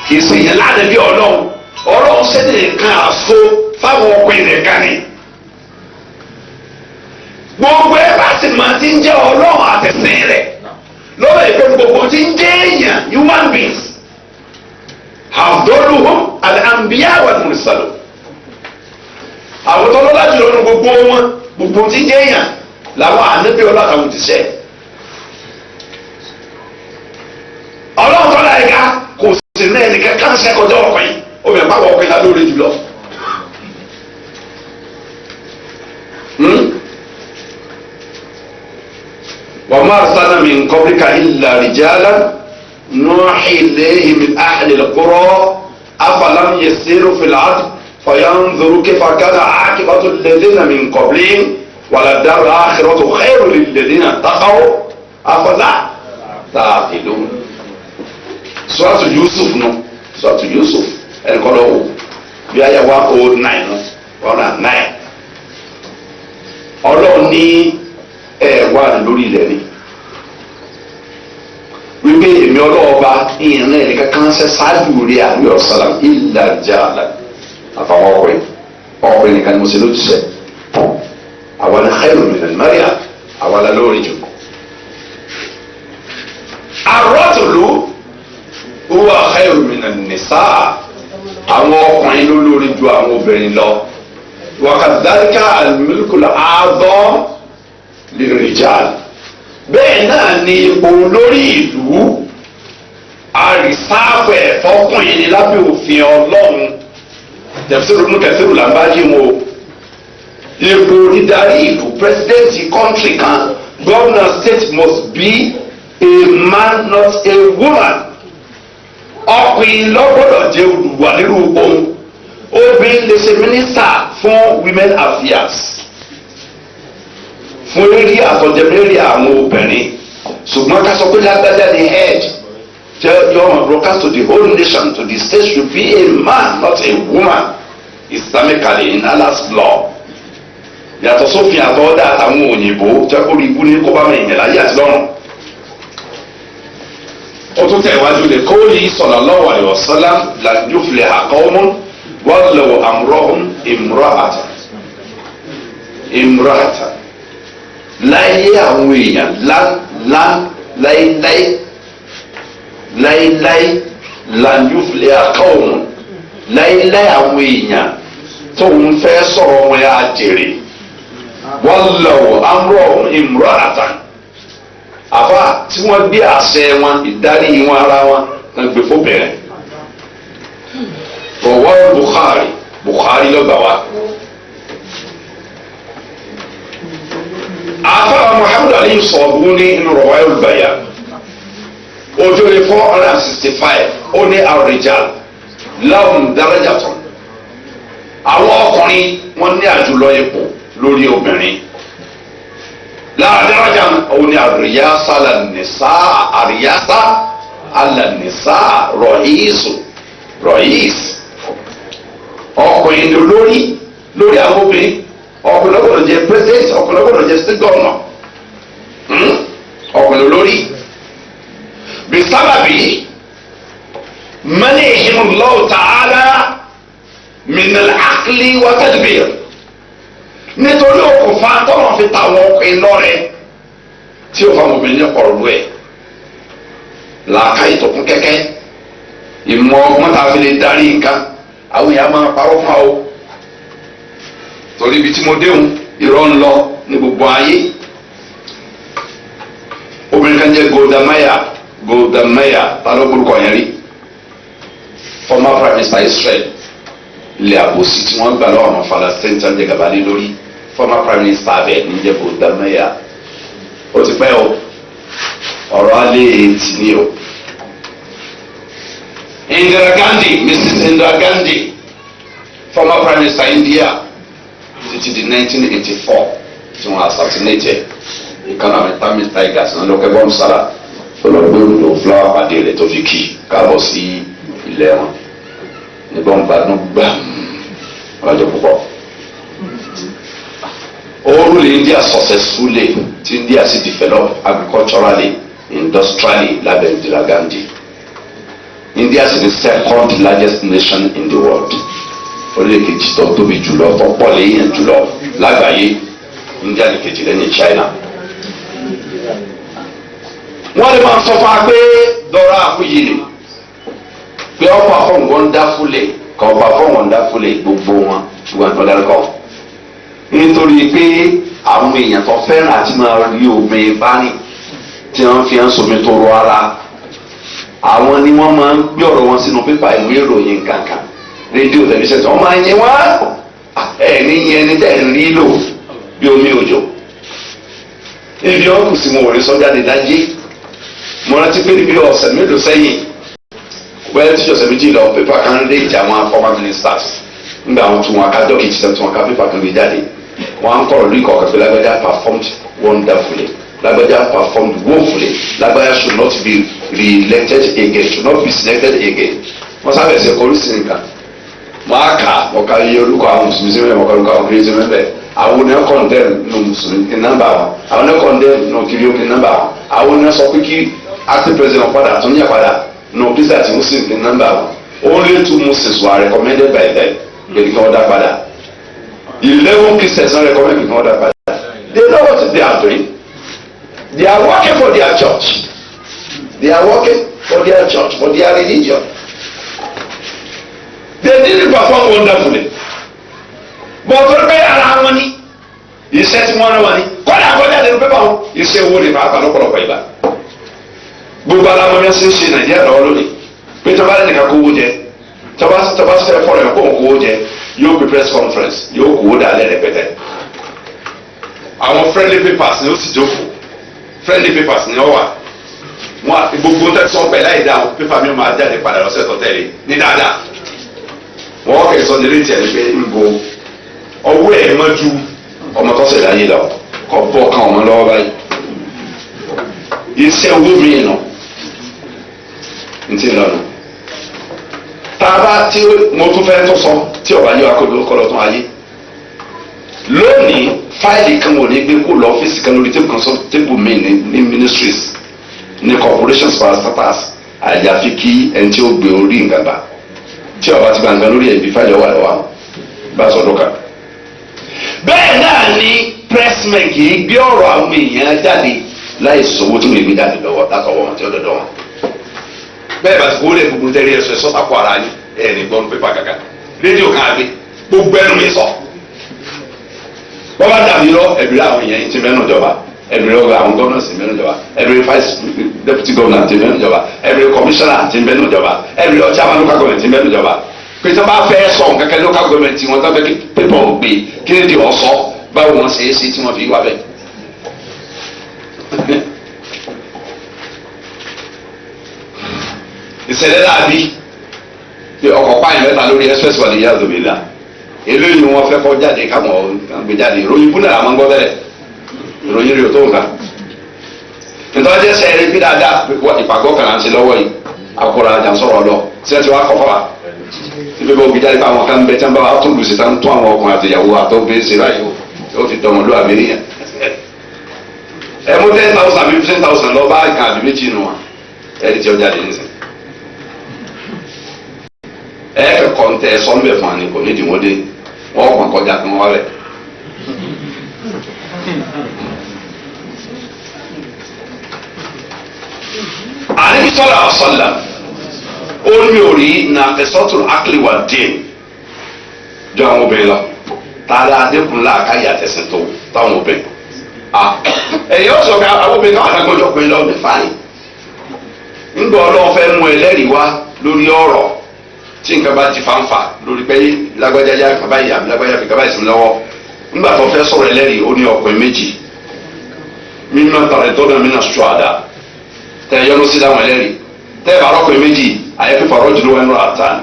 ìsìnyẹn ládàá bí ọlọ́run sẹ́ni nǹkan àṣọ fáwọn ọkùnrin nìkan ni gbogbo ẹ bá sì máa ti ń jẹ́ ọlọ́run àtẹ̀sìn rẹ̀ lọ́wọ́ ìpè gbogbo ti ń jẹ́ èèyàn human beings afdaluhum al-anbiya wal-mursalun àwọn tó lọ́lá jùlọ ní gbogbo ti ń jẹ́ èèyàn làwọn ànábì ọlọ́run ti ṣẹ́ ọlọ́run tó láyé ká kò sì ní ẹnìkan kan sẹ́kọ̀ọ́dọ̀ ọkùnrin obìnrin pàwọ̀ ọkùnrin la lóore jùlọ. wa ma arsalna min qablika illa rijalan nuhi ilayhim min ahli al-qura afalam yasiru fil ard fayanzuru kayfa kana aqibatu alladhina min qablihim wala-d-daru al-akhiratu khayrun lil-ladhina taqaw afala ta'qilun. Suratu Yusuf nù Suratu Yusuf ẹnìkan lọ wò bí ayé 109 nù 109 ọlọ́run ní wà lórí ilẹ̀ ni wípé èmi ọlọ́ọ̀ba ìrìn ẹ̀nìkan kan ṣe ṣáájú rí àmì ọ̀sálàm ìlà jàlá àfàwọn ọkùnrin nìkan ni mo ṣe lójúṣe àwọn ní khayrun minal mariya àwọn alálórí jù àrọ́tòlú huwa khayrun minan nisa àwọn ọkùnrin ló lórí ju àwọn obìnrin lọ wa kadhalika al-mulku al-a'zam lirijal bẹ́ẹ̀ náà ni òun lórí ìlú àrísáfẹ̀ fọkùnrin ní lábẹ́ òfin ọlọ́run tẹ̀síìrù mú tẹ̀síìrù là ń bá yí wọn o ipò dídarí ìlú pírẹsidẹ́ǹtì kọ́ńtì kan governor state must be a man not a woman ọkùnrin lọ́gbọ́dọ̀ jẹ́ olùwà nínú ohun obìnrin lè ṣe mínísítà fún women affairs fún eré àtọ̀jẹ̀mẹ́rì àwọn obìnrin ṣùgbọ́n ká sọ pé lágbájá ni head tell your broadcast to the whole nation to the state should be a man not a woman islamically in Allah's law yàtọ̀ sófin àtọ̀ọ́dá àtàwọn òyìnbó jẹ́ kó rí ibú ní kó bá mi ìyẹn láyé àti lọ́rùn. ó tún tẹ̀wájú lè qawli sallallahu alaihi wasallam lan yufliha qawmun wallaw amrahum imra'atan láyé àwọn èèyàn láíláí lànjúfilẹ̀ àkọ́ọ̀mù láíláí àwọn èèyàn tó ń fẹ́ sọ̀rọ̀ wọn á jèrè wọ́n lọ́wọ́ amúrọ̀ ìmúrọ̀ àtàn àfa tí wọ́n gbé àṣẹ wọn ìdarí wọn ara wọn náà gbé fóbìnrin rọwọ́ Bukhari lọ́gbà wa. àfa Muhammad Ali Sabuni inú Rawā'il Bayan ojú ní 465 ó ní ar-rijāl lahum darajatun àwọn ọkùnrin wọn ní àjùlọ ipò lórí obìnrin láàdáradà òun ni àríyásá alànìsá rọ̀hís ọkùnrin lórí àwọn obìnrin ọkùnrin lọ́gbọ̀dọ̀ jẹ́ president ọkùnrin lọ́gbọ̀dọ̀ jẹ́ state governor ọkùnrin lórí bisábàbí manihimullahu ta'ala minal aqli wa tadbir nítorí okùnfà tọ́lọ̀ fi ta àwọn ọkùnrin lọ́rẹ̀ tí ó fa ọmọbìnrin ọ̀rọ̀ lu ẹ̀ làákà ìtọ̀kùn kẹ́kẹ́ ìmọ̀ ọgbọ́n tá a fi lè darí nǹkan àwọn èèyàn máa parọ́ fún ọ torí ibi tí mo déhùn irọ́ ń lọ ní gbogbo ayé obìnrin kan jẹ́ Golda Meir ta ló gbórúkọ yẹn rí former prime minister Israel ilé àbòsí tí wọ́n gbà lọ́wọ́ àwọn Palestine tí wọ́n jẹ gàba lé lórí former prime minister abẹ níjẹ́ Golda Meir ó ti pẹ́ o ọ̀rọ̀ alẹ́ ètì ni o. Indira Gandhi Mrs. Indira Gandhi former prime minister India títí di 1984 tí wọ́n assassinate ìkànnì àwọn tamil tigers náà lọ́kẹ́ bọ́m sára tó lọ gbé òdòdó flower pàdé rẹ̀ tó fi kì í káàbọ̀ sí ilẹ̀ wọn ní bọ́ǹbàdún gbàm ọjọ́ púpọ̀. All India successfully tí India sì develop agriculturally industrially lábẹ́ Indira Gandhi. India is the second largest nation in the world. Orílẹ̀ kejì tó tóbi jùlọ tó pọ̀ léyìn jùlọ lágbàáyé India ní kejì lẹ́yìn China. Wọ́n lè máa sọ fún wa pé Dora Akuyili pé ó perform wonderfully kò perform wonderfully gbogbo wọn ṣùgbọ́n tó dárúkọ. Nítorí pé àwọn èèyàn tó fẹ́ràn àti máa rí omi bá rìn tí wọ́n fi ń somi tó rọ ara àwọn ni wọ́n máa ń gbé ọ̀rọ̀ wọn sínú pépà ìwé ìròyìn kankan rédíò tẹlifíṣàn tí wọ́n máa ń yẹ wá ẹni yẹn ní tẹ̀ ń rí lò bí omi òjò ibi ọkùn sí mo wò ní sọ́jà ní dájí mo rántí pé níbi ọ̀sẹ̀ mélòó sẹ́yìn wẹ́ẹ́ tí ọ̀sẹ̀ méjì lọ pépà kan lé ìjà àwọn former ministers nígbà wọn tún wọn ká dọ́kìtì tẹ̀ tún wọn ká pépà kan lè jáde wọn á ń kọ̀rọ̀ lórí kọ̀ọ̀kan pé lágbájá performed wonderfully lágbájá performed woefully lágbájá should not be re-elected again should not be selected again wọ́n sábẹ̀ ṣe kọrí sí nǹkan wọ́n á kà ọ̀ka iye orúkọ àwọn mùsùlùmí sí mẹ́rin ọ̀ka orúkọ àwọn kiri sí mẹ́rin àwọn oníyàn kọ̀ǹdẹ́m nù mùsùlùmí kí nọ́mbà wọn àwọn oníyàn kọ̀ǹdẹ́m nù kiri ó kí nọ́mbà wọn àwọn oníyàn sọ pé kí acting president padà tún yẹ padà nù kristian àti muslim kí nọ́mbà wọn only 2 Muslims were recommended by them kí wọ́n dá padà 11 Christians were recommended kí wọ́n dá padà they know what they are doing they are working for their church they are working for their church for their religion. They didn't perform wonderfully. But for pé ara wọn ni iṣẹ́ tí wọ́n rán wọn ni kọ́dà kọ́dà lẹ́nu pépà wọn iṣẹ́ owó ni pàápàá lọ́pọ̀lọpọ̀ ìgbà. Gbogbo alamọ́ni ṣe ń ṣe Nàìjíríà lọ́wọ́ lónìí pé tọ́ba lẹ́nu ká kówó jẹ tọ́ba fẹ́ fọ́ọ̀rọ̀ ẹ̀ kó òun kówó jẹ yóò pe press conference yóò kówó dálẹ̀ rẹpẹtẹ. Àwọn friendly papers ni ó sì jókòó friendly papers ni ó wà wọn gbogbo tẹ̀sán pẹ̀ láì dáhùn pépà mi máa jáde padà lọ́sẹ̀ tó tẹ̀lé ní dáadáa. Wọ́n kẹ́ sọ nílé tiẹ̀ ní pé nbo ọwọ́ ẹ̀ mọ́ ju ọmọ tó ṣẹlẹ̀ ayé lọ kọ́ bọ́ kan ọmọ lọ́wọ́ báyìí iṣẹ́ owó mi nà ntí lọ́nà tába tí mo tún fẹ́ tó sọ tí ọba yóò akọ́dọ̀ kọ́lọ́ tún ayé lónìí fáìlì kan wò ní gbé kó lọ ọ́fíìsì kan lórí tébù kan sọ tébù mi ní ministries ní corporations parastatals àyàfi kí ẹni tí ó gbé orí nǹkan bá tí ọba ti gbàngàn lórí ẹbí fáìlì ọwà lọ́wọ́ bá sọdọ kan. bẹ́ẹ̀ náà ni pressman kì í gbé ọ̀rọ̀ àwọn èèyàn jáde láì sọwọ́ tí wọ́n gbé jáde lọ́wọ́ látọwọ́ wọn tí ó dọ̀dọ̀ wọn. bẹ́ẹ̀ bá ti kó lè gbogbo tẹ́lẹ̀ ẹ̀sọ́ ẹ̀sọ́ tako ara yín ẹ̀ ní gbọ́n pépà kàkà rédíò kan àgbẹ̀ gbogbo ẹnu mi sọ. wọ́n bá dàbí lọ ẹ̀bìrì àwọn èèyàn ti mẹ́nu ìjọba ẹ̀bìrì ọgá àwọn gómìnà ti mẹ́nu ìjọba ẹ̀bìrì vice deputy governor ti mẹ́nu ìjọba ẹ̀bìrì commissioner ti mẹ́nu ìjọba ẹ̀bìrì chairman local government ti mẹ́nu ìjọba pé tí wọ́n bá fẹ́ sọ kẹ́kẹ́ local government wọn tó fẹ́ kí pépà ò gbé kí ni di ọ̀sọ́ báwo wọn ṣe é sí tí wọ́n fi wá bẹ́ẹ̀. ìṣẹ̀lẹ̀ dàbí ọkọ̀ pààyàn mẹ́ta lórí express wà ní yàtọ̀ bìlà eléyìí wọn fẹ́ kọ́ jáde káwọn gbé jáde ìròyìn búnà àwọn máa ń gbọ́ bẹ́ẹ̀ ìròyìn rẹ̀ tó nǹkan nítorí ẹsẹ̀ eré bí dáadáa ìpàgọ́ kan láti lọ́wọ́ yìí àkọ́rọ̀ àjà ń sọ̀rọ̀ lọ tí wọ́n ti wá kọ́ fọ́ra ibi bó gbé jáde pa àwọn kan bẹ tí wọ́n bá wà tó lù sí tán tó àwọn ọkùnrin àtìyàwó àtọ́gbé ṣe báyìí ó fi dọ̀mọ̀ ló àbí nìyẹn ẹ mú 10,000 àbí 15,000 lọ bá ìkan àbí méjì nù wọn ẹ ti ọjà dé nísìn ẹ kẹ́kọ̀ọ́ ń tẹ ẹ sọ́nbẹ̀ fún àní kò ní ìdìwọ́dé wọ́n kàn kọjá kí wọ́n wá rẹ̀. àníbi sọ́lá ọ̀sọ́lá ó ní orí na ẹ̀sọ́tún akíliwà dín jọ àwọn obìnrin lọ tààrà adékun láàkáyà àtẹ̀sìn tó táwọn obìnrin ẹ̀yẹ́ ọ̀sọ̀ ká àwọn obìnrin káwọn àtàgbọ́jọ́ pé lọ́ọ́ ní fáyìn ńgbọ́ ọlọ́wọ́ fẹ́ mú ẹlẹ́rìí wá lórí ọ̀rọ̀ tí nǹkan bá ti fanfa lórí pé lágbájá yá kaba yìí àbí lágbájá fi kaba ìsinmi lọ́wọ́ nígbà tó fẹ́ sọ̀rọ̀ ẹlẹ́rìí ó ní ọkùnrin méjì mímọ́ tàrẹ tó náà mìíràn sọ àdá tẹ yọnu sí dáwọn ẹlẹ́rìí tẹ́ bá rọ́kùnrin méjì ayẹ́pẹ́fà rọ́jùlọ ẹnu àtàn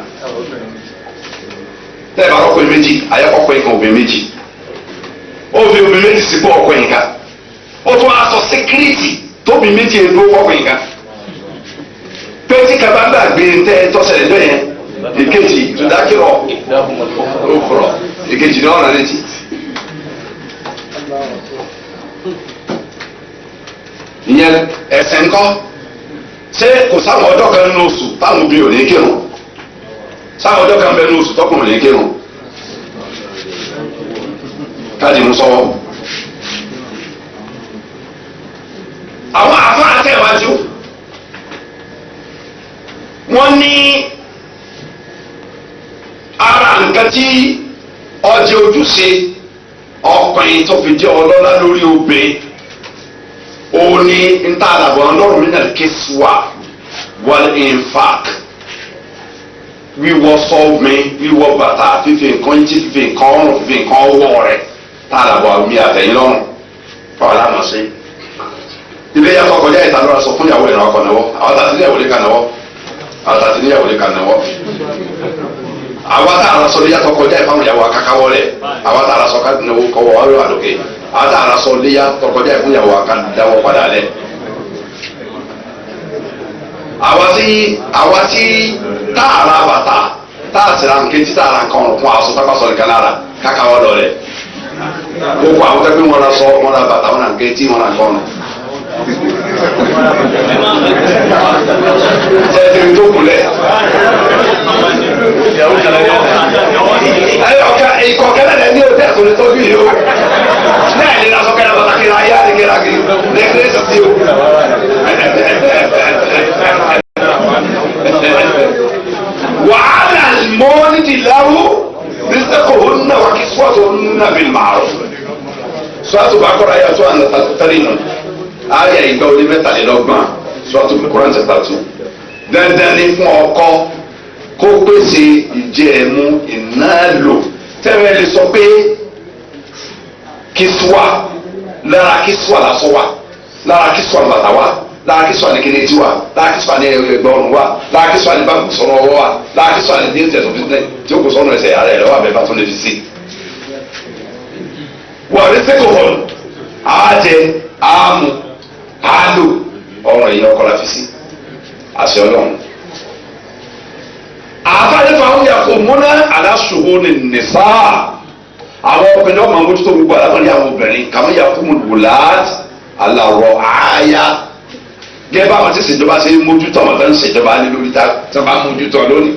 tẹ́ bá rọ́kùnrin méjì ayẹ́kọ̀ọ́kùnrin kan obìnrin méjì ó fi obìnrin méjì sípò ọkùnrin kan ó tún aṣọ síkírìtì tóbi méjì èdè ọkùnrin kan pé tí kaba gbàgbé tẹ tọ́sẹ̀lẹ̀ lẹ́yìn ìkejì ìdákìrọ̀ òkúrọ̀ ìkejì ní ọ̀nà létí. ìyẹn ẹ̀sẹ̀ ńkọ́ ṣé kò sáwọn ọjọ́ kan nínú oṣù táwọn obìnrin ò ní kírun sáwọn ọjọ́ kan bẹ nínú oṣù tọkùnrin ò ní kírun káàdì mú sọ́wọ́. àwọn àfáà tẹ̀wájú wọ́n ní ara nǹkan tí ọjọ́ ojúṣe ọkùnrin tó fi jẹ́ ọlọ́lá lórí obìnrin òun ni ntàdàbọ̀ ọlọ́run nínú kéṣùwà wal infaq wíwọ sọ́ọ̀mìn wíwọ bàtà fífi nǹkan jí fífi nǹkan ọrùn fífi nǹkan ọwọ́ rẹ̀ tàdàbọ̀ àmì àtẹ̀yìn lọ́rùn fáwọn àmọ̀ sí. ilé yàtọ̀ kọjá ìta lọ́ra sọ fún ìyàwó ìrìn ọkọ̀ náwó àwọn tàbí níyàwó lè ka náwó àwọn tàbí níyàwó lè ka náwó àwọn tá a lọ sọ léyàtọ̀ kọjá ìfáwọn ìyàwó akákáwọ́ rẹ̀ àwọn tá a lọ sọ ká náwó kọ́wọ́ wá lóra lókè àwọn tá a lọ sọ léyàtọ̀ kọjá ìfún ìyàwó akádáwọ́ padà lẹ̀. àwa tí tá a ra bàtà tá a sira nké tí tá a ra nǹkan ọ̀rùn fún aṣọ pápá sọ nìkan lára kákáwọ́ lọ rẹ̀ gbogbo àwọn tẹ́gbẹ́ wọn ra sọ wọn ra bàtà wọn ra nké tí wọn ra nǹkan ọ̀rùn. ẹ̀ẹ́dẹ̀rẹ̀ tó kulẹ̀. ìkọ̀kẹ́lẹ̀ rẹ̀ ní òtẹ́ àtúntò tó bí yìí o náà ní lásán kẹ́lẹ́ bàtà kí n ayé àdìgẹ́rẹ́ àgìrì lẹ́gbẹ̀ẹ́ sọ̀tì o. wàhálà mọ́ni ti láwù rizqo hunna wa kiswatu hunna bil ma'ruf. sọ́tù bá kọ́ra yà tó àná tàrí nù. ayé ìgbà oní mẹ́tàlélọ́gbọ̀n sọ́tù Kùránì chapter 2. dandan ni fún ọkọ kó pèsè ìjẹ̀mú ìnáàlò tẹ́lẹ̀ lè sọ pé kíṣùwà lára kíṣùwà lásán wà lára kíṣùwà bàtà wà lára kíṣùwà ní kéde tí wà lára kíṣùwà ní ẹgbẹ́ ọ̀run wà lára kíṣùwà ní báńkì sọ̀rọ̀ ọwọ́ wà lára kíṣùwà ní bí tẹ̀sán fi sílẹ̀ tí ó kò sọ̀rọ̀ ẹsẹ̀ ààrẹ rẹ̀ wà bẹ́ẹ̀ bá tún lè fi sí. wà ní sẹ́kọ̀ọ́ àjẹ àmú àlò ọ̀rọ̀ èèyàn ọkọ̀ la fi sí àṣẹ Ọlọ́run. àfáàní fún yàtọ̀ múná aláṣùwò ní nìfà àwọn obìnrin ọmọ mójútó gbogbo alábàárí àwọn obìnrin kàmú yàtọ̀ múlùláàt alàrọ̀ àáyá gẹ́gẹ́ bá àwọn tí ìṣèjọba ṣe mójútó àwọn tó ń ṣèjọba ní lórí tá a bá mójútó lónìí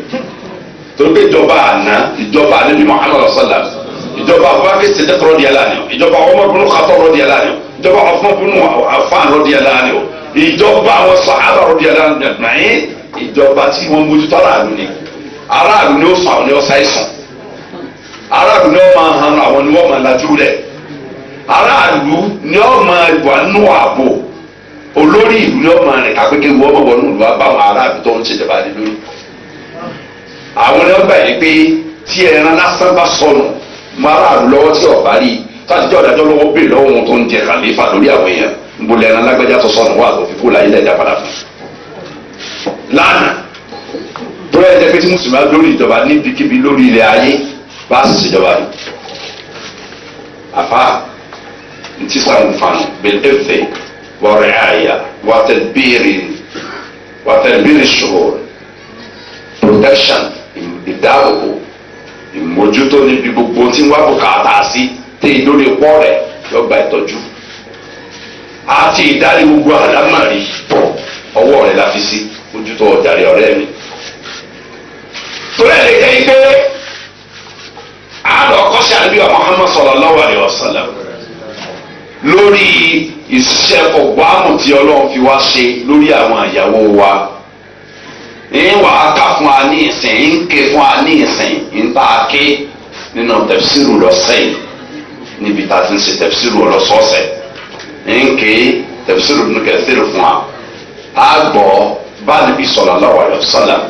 torí pé ìjọba àná ìjọba ànábì Muhammad sallam ìjọba Abubakar Siddiq radiyallahu anhu ìjọba Umar bin Khattab radiyallahu anhu ìjọba Uthman ibn Affan radiyallahu anhu ìjọba àwọn sàhábà radiyallahu anhum ajma'in ìjọba tí wọ́n mójútó aráàlú ni aráàlú ni ó sọ àwọn ni ó ṣàìsàn aráàlú ni ó máa hàn àwọn ni wọ́n máa lajú rẹ̀ aráàlú ni ó máa wà nù ààbò olórí ìlú ni ó máa rìn kápẹ́kẹ́ wọ́n máa wọnú ìlú àbáwọn aráàlú tó ń ṣèjọba lé lórí àwọn ni wọ́n gbà yìí pé tí ẹran lásán bá sọnù mọ aráàlú lọ́wọ́ tí ọ̀bá rí tàbíjọ́ ìdájọ́ lọ́wọ́ bèèrè lọ́wọ́ wọn tó ń jẹ kàlífà lórí àwọn èèyàn ń bolẹ̀ ẹran lágbájá tó sọnù wà tó fi kó láyé lẹ́jà padà fún. lánàá tó yẹ jẹ́ pé tí mùsùlùmí lórí ìjọba níbikíbi lórí ilẹ̀ ayé bá sì ṣèjọba rí. àfa ntí sáwọn fanu bẹ́ẹ̀ ẹ̀fẹ̀ wọ́ọ̀rẹ́ àyà wàtẹ̀bìrì ṣòro protection ìdáàbòbò ìmójútó níbi gbogbo tí wọ́n bùkátà sí téyí lórí pọ́ rẹ̀ yọgbà ìtọ́jú àti ìdarí gbogbo àlámàrí ọwọ́ rẹ̀ la fi sí mójútó ọ̀jàre ọ̀rẹ́ mi. torí ẹ̀ lè jẹ́ pé àádọ́ kọ́ṣẹ́ àdúgbò Muhammad sallallahu alaihi wasallam lórí ìṣiṣẹ́ ọgbàmù tí Ọlọ́run fi wá ṣe lórí àwọn ìyàwó wa ń wà á kà fún wa ní ìsìn ń ké fún wa ní ìsìn ń tá a ké nínú tẹ̀fsíìrù lọ́sẹ̀yìn níbi tá a ti ń ṣe tẹ̀fsíìrù ọlọ́sọ̀ọ̀sẹ̀ ń ké tẹ̀fsíìrù Ibn Kathir fún wa á gbọ́ bá níbi sallallahu alaihi wasallam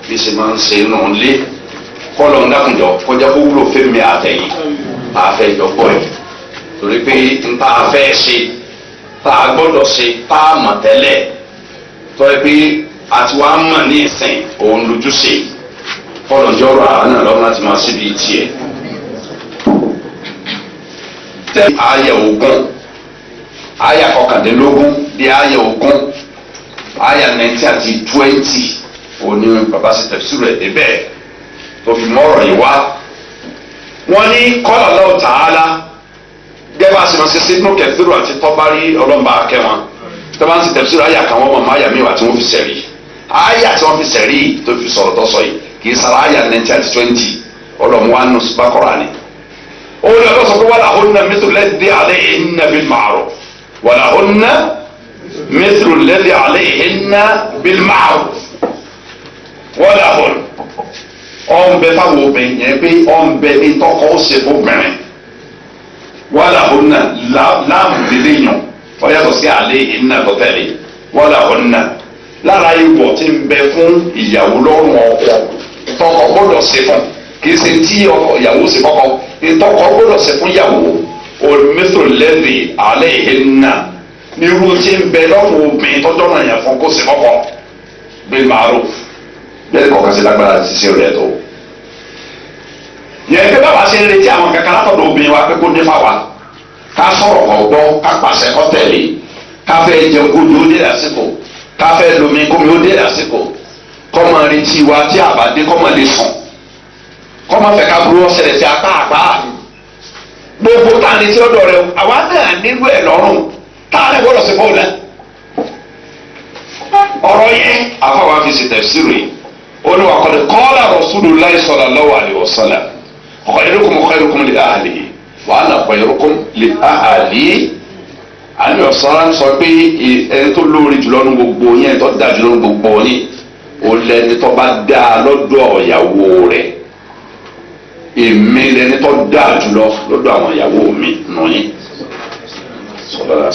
bí ṣe máa ń ṣe inú ilé kọ́lọ̀ ń dákunjọ kọjá kó wúlò fẹ́mi àtẹ̀yìn àfẹ́ ìjọpọ̀ ẹ̀ torí pé ń tá a fẹ́ ṣe tá a gbọ́dọ̀ ṣe tá a mọ̀ tẹ́lẹ̀ tọ́ ẹ pé àti wàá mọ̀ ní ìsìn òun lójúṣe fọlọ́njọ́ ọ̀rọ̀ àwọn náà lọ́wọ́ láti máa ṣe bíi tiẹ̀. tẹ́ ayẹ ogún ayẹ kọkàndínlógún di ayẹ ogún ayẹ 19 àti 20 òní bàbá ṣe tafsir ẹ̀ débẹ̀ tó fi mọ́rọ̀ yìí wá. wọ́n ní qala Allahu ta'ala gẹ́gẹ́ bá a ṣe máa ṣe sínú kẹfìrù àti tọ́bárí ọlọ́mọba akẹ́wọ̀n tó bá ń ṣe tafsir ayẹ àkàwọn ọmọ máyà mẹ́wàá tí wọ́n fi sẹ̀rí aya tí wọ́n fi sẹ̀rí tó fi sọ̀rọ̀ tó sọ yìí kì í sara aya 19 àti 20 ọlọ́mú wa nù Baqara ni. ó ní ọlọ́sọ pé walahunna mithlu alladhi alayhinna bil ma'ruf walahunna mithlu alladhi alayhinna bil ma'ruf walahunna ọ̀nbẹ fáwọn obìnrin yẹn pé ọ̀nbẹ ní tọkọ ó ṣe fún obìnrin walahunna láàmù lílé yàn ọ̀yàtọ̀ sí alayhinna tọ́tẹ̀lé walahunna lára ìwọ̀ tí ń bẹ fún ìyàwó lọ́rùn ọkọ tọkọ gbọ́dọ̀ ṣe fún kì í ṣe tí ìyàwó ṣe kọ́kọ́ ìtọkọ gbọ́dọ̀ ṣe fún ìyàwó olùmẹ́tò lẹ́dí alẹ́ ìhẹ́nà irú tí ń bẹ lọ́rùn obìnrin tọ́jọ́ náà yàn fún kó ṣe kọ́kọ́ bil ma'ruf bẹ́ẹ̀ kọ̀ọ̀kan sí lágbára ti ṣe rẹ̀ tó. yẹn pé bàbá ṣe ń retí àwọn kankan látọ̀dọ̀ obìnrin wa pé kó dé fáwa ká sọ̀rọ̀ kọ̀ gbọ́ ká pàṣẹ kọ́ tẹ̀lé ká fẹ́ jẹun kó ní ó dé lásìkò káfẹ́ lomi kómi ó dé lásìkò kọ́mọ retí wa tí àbádé kọ́mọ lè sùn kọ́mọ fẹ́ ká burú ọ̀sẹ̀lẹ̀ sí apá àpá gbogbo tá à ní tí ó dọ̀ rẹ àwa náà nílò ẹ̀ lọ́rùn tá a lè gbọ́dọ̀ sí bọ́ọ̀lù náà. ọ̀rọ̀ yẹn afáwa fi ṣe tafsiri ó ní wa qad qala Rasulullahi sallallahu alaihi wasallam khayrukum khayrukum li ahlihi wa ana khayrukum li ahli. àmì ọ̀sán sọ pé ẹni tó lóore jùlọ ní gbogbo yín ẹni tó dáa jùlọ ní gbogbo yín ó lẹni tó bá dáa lọ́dọ̀ ìyàwó rẹ̀ èmi lẹni tó dáa jùlọ lọ́dọ̀ àwọn ìyàwó mi nù yín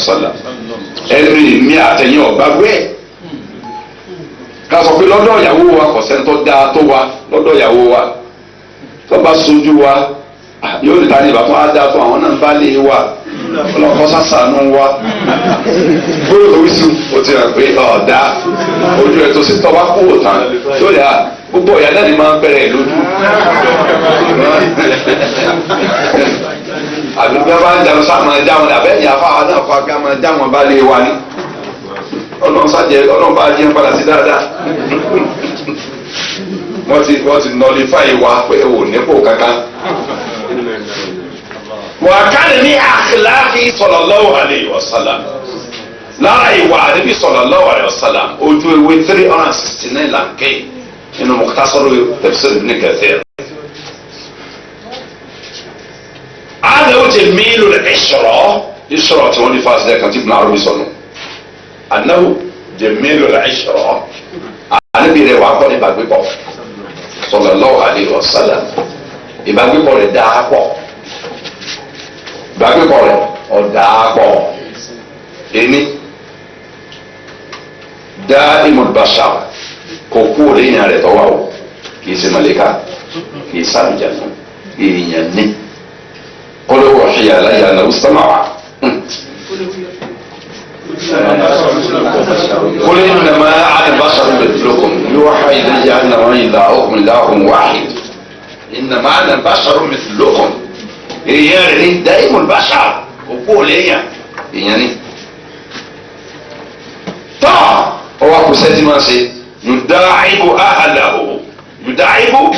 sọlá ẹni mi àtẹ̀yìn ọ̀gbàgbé ká sọ pé lọ́dọ̀ ìyàwó wa kò sẹ́ni tó dáa tó wa lọ́dọ̀ ìyàwó wa tó bá sojú wa yóò lè ta ní ìbátan á dáa tó àwọn náà bá lè wa ọlọ́kọ́ sàṣàánú wa gbọ́dọ̀ tó wíṣù ó ti rẹ̀ pé ọ̀dà ojú ẹ̀ tó sì tọ́ wá kú òtán tó lè à gbogbo ọ̀yà náà ni máa ń bẹ̀rẹ̀ lójú. àdúgbò bá ń jẹun sáà máa já wọn àbẹ́yìn afáwa náà fa ká máa já wọn bá lè wa ní ọlọ́run bá jẹun padà sí dáadáa wọ́n ti nọlifáì wa pé ò nípò kankan. وكان من أخلاقه صلى الله عليه وسلم lára ìwà Ànábì sallallahu alaihi wasallam ojú ewé 369 là ń ké nínú Mukhtasar Tafsir Ibn Kathir. هذا جميل العشرة ìṣòro tí wọ́n ní fásitì lẹ́ẹ̀kan tí ibùdó àrùbí sọnù anáwó jẹ̀mẹ́lò la ìṣòro àníbi rẹ̀ wà pọ̀ ní ìbágbépọ̀ sallallahu alaihi wasallam ìbágbépọ̀ rẹ̀ dáa pọ̀ ìbágbépọ̀ rẹ̀ ọ̀dáa pọ̀ ẹni daimul bashar kò kú òléyìn rẹ̀ tọ́wọ́ o kì í ṣe màlẹ́kà kì í sàbìjànú èèyàn ní kọ́lọ́wọ́ ṣe yàrá yàrá ustamawa. قل إنما أنا بشر مثلكم يوحى إلي أنما إلهكم إله واحد إنما أنا بشر مثلكم يعني دائم البشر وقول يعني طا هو كسيتي ما سي يداعب أهله يداعب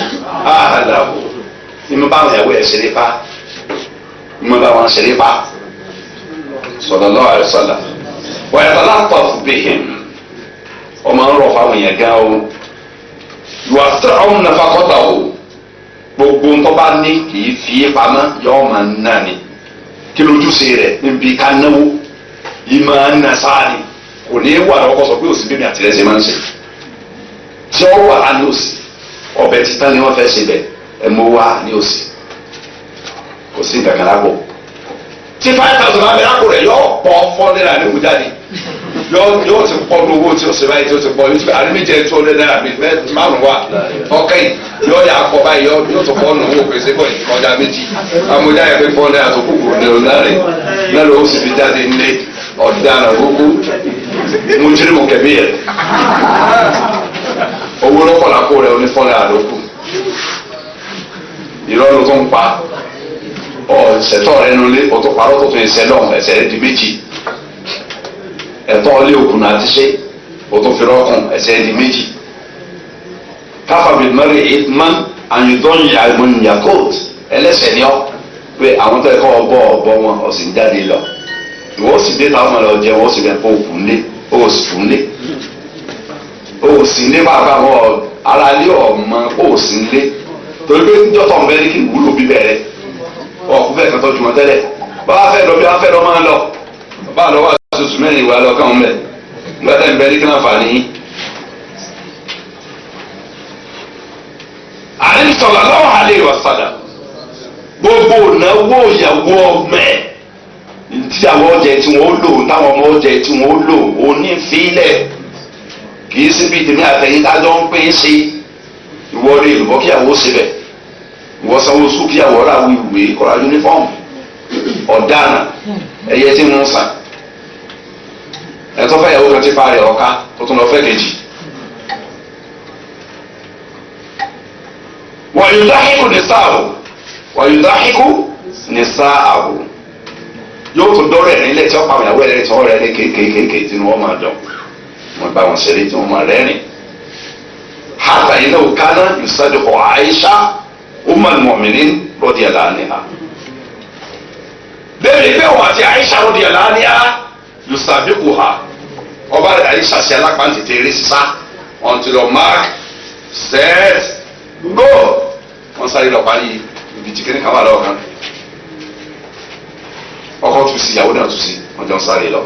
أهله إما بعض هؤلاء سريفا إما بعض سريفا صلى الله عليه وسلم ويتلطف بهم ومن رفع من يجاو يوسعهم نفقته gbogbo ntọ́ bá ní kì í fi pamọ́ yọọ máa ń nà ní kí lójúṣe rẹ̀ níbi ká náwó yìí máa ń nà sáàni kò ní wà lọ́kọ́ sọ pé òsì bíbí àtìlẹ́sẹ̀ máa ń ṣe tí ó wà á ní òsì ọbẹ̀ títà ni wọ́n fẹ́ ṣe bẹ̀ ẹ̀ mọ́ wá ní òsì kò sí nǹkan kan lápò tí 5,000 bá bẹ̀rẹ̀ àpò rẹ̀ yóò pọ̀ 400 naira ní ìwújáde yóò ti pọ̀ ní owó tí o ṣe báyìí tí o ti pọ̀ yóò ti bẹ̀rẹ̀ àdúgbò jẹ́ 200 naira márùn wá ọ̀kẹ́ yóò yà pọ̀ báyìí yóò tó pọ̀ nù owó pèsè bọ̀ ìkọjá méjì amújá yẹ pé 400 naira tó kúkú ní olùdarí náà ló sì fi jáde nílé ọ̀daràn gbogbo mo jírí mo kẹ̀mí yẹ owó lọ́pọ̀ lápò rẹ̀ oní 400 naira ló kù ìrọ́lù tó ń pa ṣẹtọ rẹ nulẹ ọtọ parọ tó tó ẹsẹ lọ ẹsẹ rẹ di méjì ẹ̀tọ́ ilé òkun àti ṣe ọtọ fẹrẹ ọkàn ẹsẹ rẹ di méjì káfà bíi mẹrin ìtman àyùdọ́nyì àìmọ̀nyàkóòt ẹlẹ́sẹ̀ ni ọ pé àwọn tó ẹ̀kọ́ ọbọ̀ wọn ọ̀sìn jáde lọ ìwọ sì dé táwọn ọmọ rẹ ọjẹ wọn sì bẹ kó òkun lé ó sì fún lé ó sì lé bàbá wọn ara lé ọmọ ó sì lé torí pé jọ́tọ̀ mẹ́rin kì í wúlò bíbẹ̀ rẹ ọkùnrin fẹ́ẹ́ kan tọ́jú wọn tẹ́lẹ̀ bá fẹ́ lọ bí wọ́n fẹ́ lọ máa lọ bá lọ wá oṣù mẹ́rin ìwà lọ káwọn mẹ́ nígbà tẹ́ ń bẹ ní kí náà fà ní. àní sallallahu alaihi wasallam gbogbo ìnáwó ìyàwó ọmọ ẹ̀ tíyàwó ọjẹ tí wọ́n lò táwọn ọmọ ọjẹ tí wọ́n lò onífilẹ̀ kì í síbi tèmi àtẹ̀yìn tájọ́ ń pín sí ìwọ́rí ìlúbọ́ kíyàwó síbẹ̀ wọ́n sanwó sukù kí àwọ̀ ọ̀rọ̀ ìwé kọ́ra yunifọ́ọ̀mù ọ̀daràn ẹ̀yẹ tí ń sàn ẹ̀tọ́ fẹ́ yàwó kan ti pa rẹ̀ ọ̀ka tó tún lọ fẹ́ kejì. wàyùdáhìkù ní sáàbù yóò tún dọ́rọ̀ ẹ̀ nílẹ̀ tí wọ́n pa àwọn ìyàwó ẹ̀ tí wọ́n rẹ̀ ní kéékèèké tí wọ́n máa dọ̀ wọ́n bá wọn ṣeré tí wọ́n máa rẹ́rìn. hàtà yìí náà kánà yusaddiqu Aisha Ummul Mu'minin radiyallahu anha bẹ́ẹ̀ni pé wọ́n àti Aisha radiyallahu anha yusaddiquha ọba Aisha ṣe alápáǹtì eré sísá until the mark set go wọ́n sáré lọ parí ibi tí kìnnìkan wà lọ́ọ̀kan ọkọ̀ tù sí ìyàwó náà tù sí wọ́n jọ ń sáré lọ.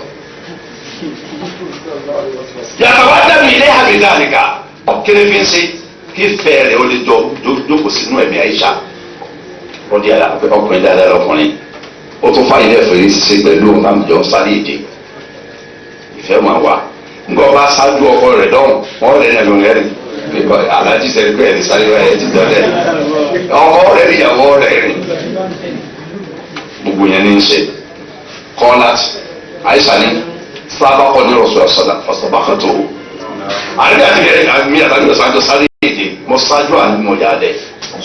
yàtọ̀ wá dẹ́mi ilé àgbègbè àríkà kéré fi ń ṣe kí fẹ́ẹ̀rẹ̀ ó lè jọ jókòó sínú ẹ̀mí Àìṣà rọ́dí ọkùnrin dáadáa lọkùnrin ó tún fà ilé ẹ̀fọ́ yìí ṣiṣẹ́ pẹ̀lú òun láti jọ sáré èdè ìfẹ́ máa wà nǹkan ọba ṣáájú ọkọ rẹ̀ dọ́hùn wọ́n rẹ̀ ẹ̀rọ rẹ̀ rìn alájí sẹ́ni pé ẹ̀rí sáré rẹ̀ ti dọ́lẹ̀ ọkọ rẹ̀ ìyàwó rẹ̀ rìn gbogbo yẹn ní í ṣe kọ́ láti Àìṣà ní sábà kọ́ ní rọ̀ṣọ́ ọ̀sọ̀dà ọ̀sọ̀bà kan tó àrídà ti rẹ̀ àmì àtàlẹ́ ọ̀sán sáré èdè mo ṣáájú àlùmọ̀ yá dẹ̀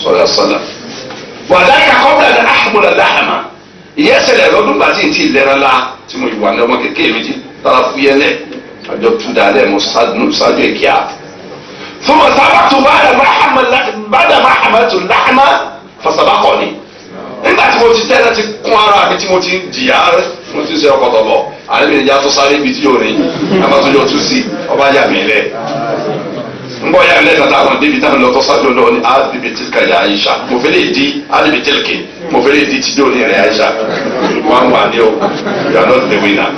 sọ̀rọ̀ sọ̀lá. wàdáyà kọ́bílà ní àhàmúlà láhàmà ìyẹn ṣẹlẹ̀ lọ́dún gbà tí n ti lẹ́ra la tí mo wà ní ọmọ kékeré mi ti tara fúyẹ́ lẹ̀ àjọ tún dalẹ̀ mo ṣáájú ìkíá. fún mi sábà tó bàdà máhàmà tó láhàmà fasabà kọ́ ni. nígbà tí mo ti tẹ́lẹ̀ ti kún ara mi tí mo ti jìyà mo ti ṣe ọkọ̀ tọ̀bọ̀ àlẹ́ mi ìyá tó sáré ibi tí yóò rìn àbátúndì ọtún sí ọba yà mí lẹ̀ nbọ ya lẹ tata àwọn débi táwọn lọtọ sájọ lọ ní adibi tilka ya Aisha mo fẹ́ lè di adibi tilki mo fẹ́ lè di ti dóni rẹ Aisha 1-1 ni o you are not the winner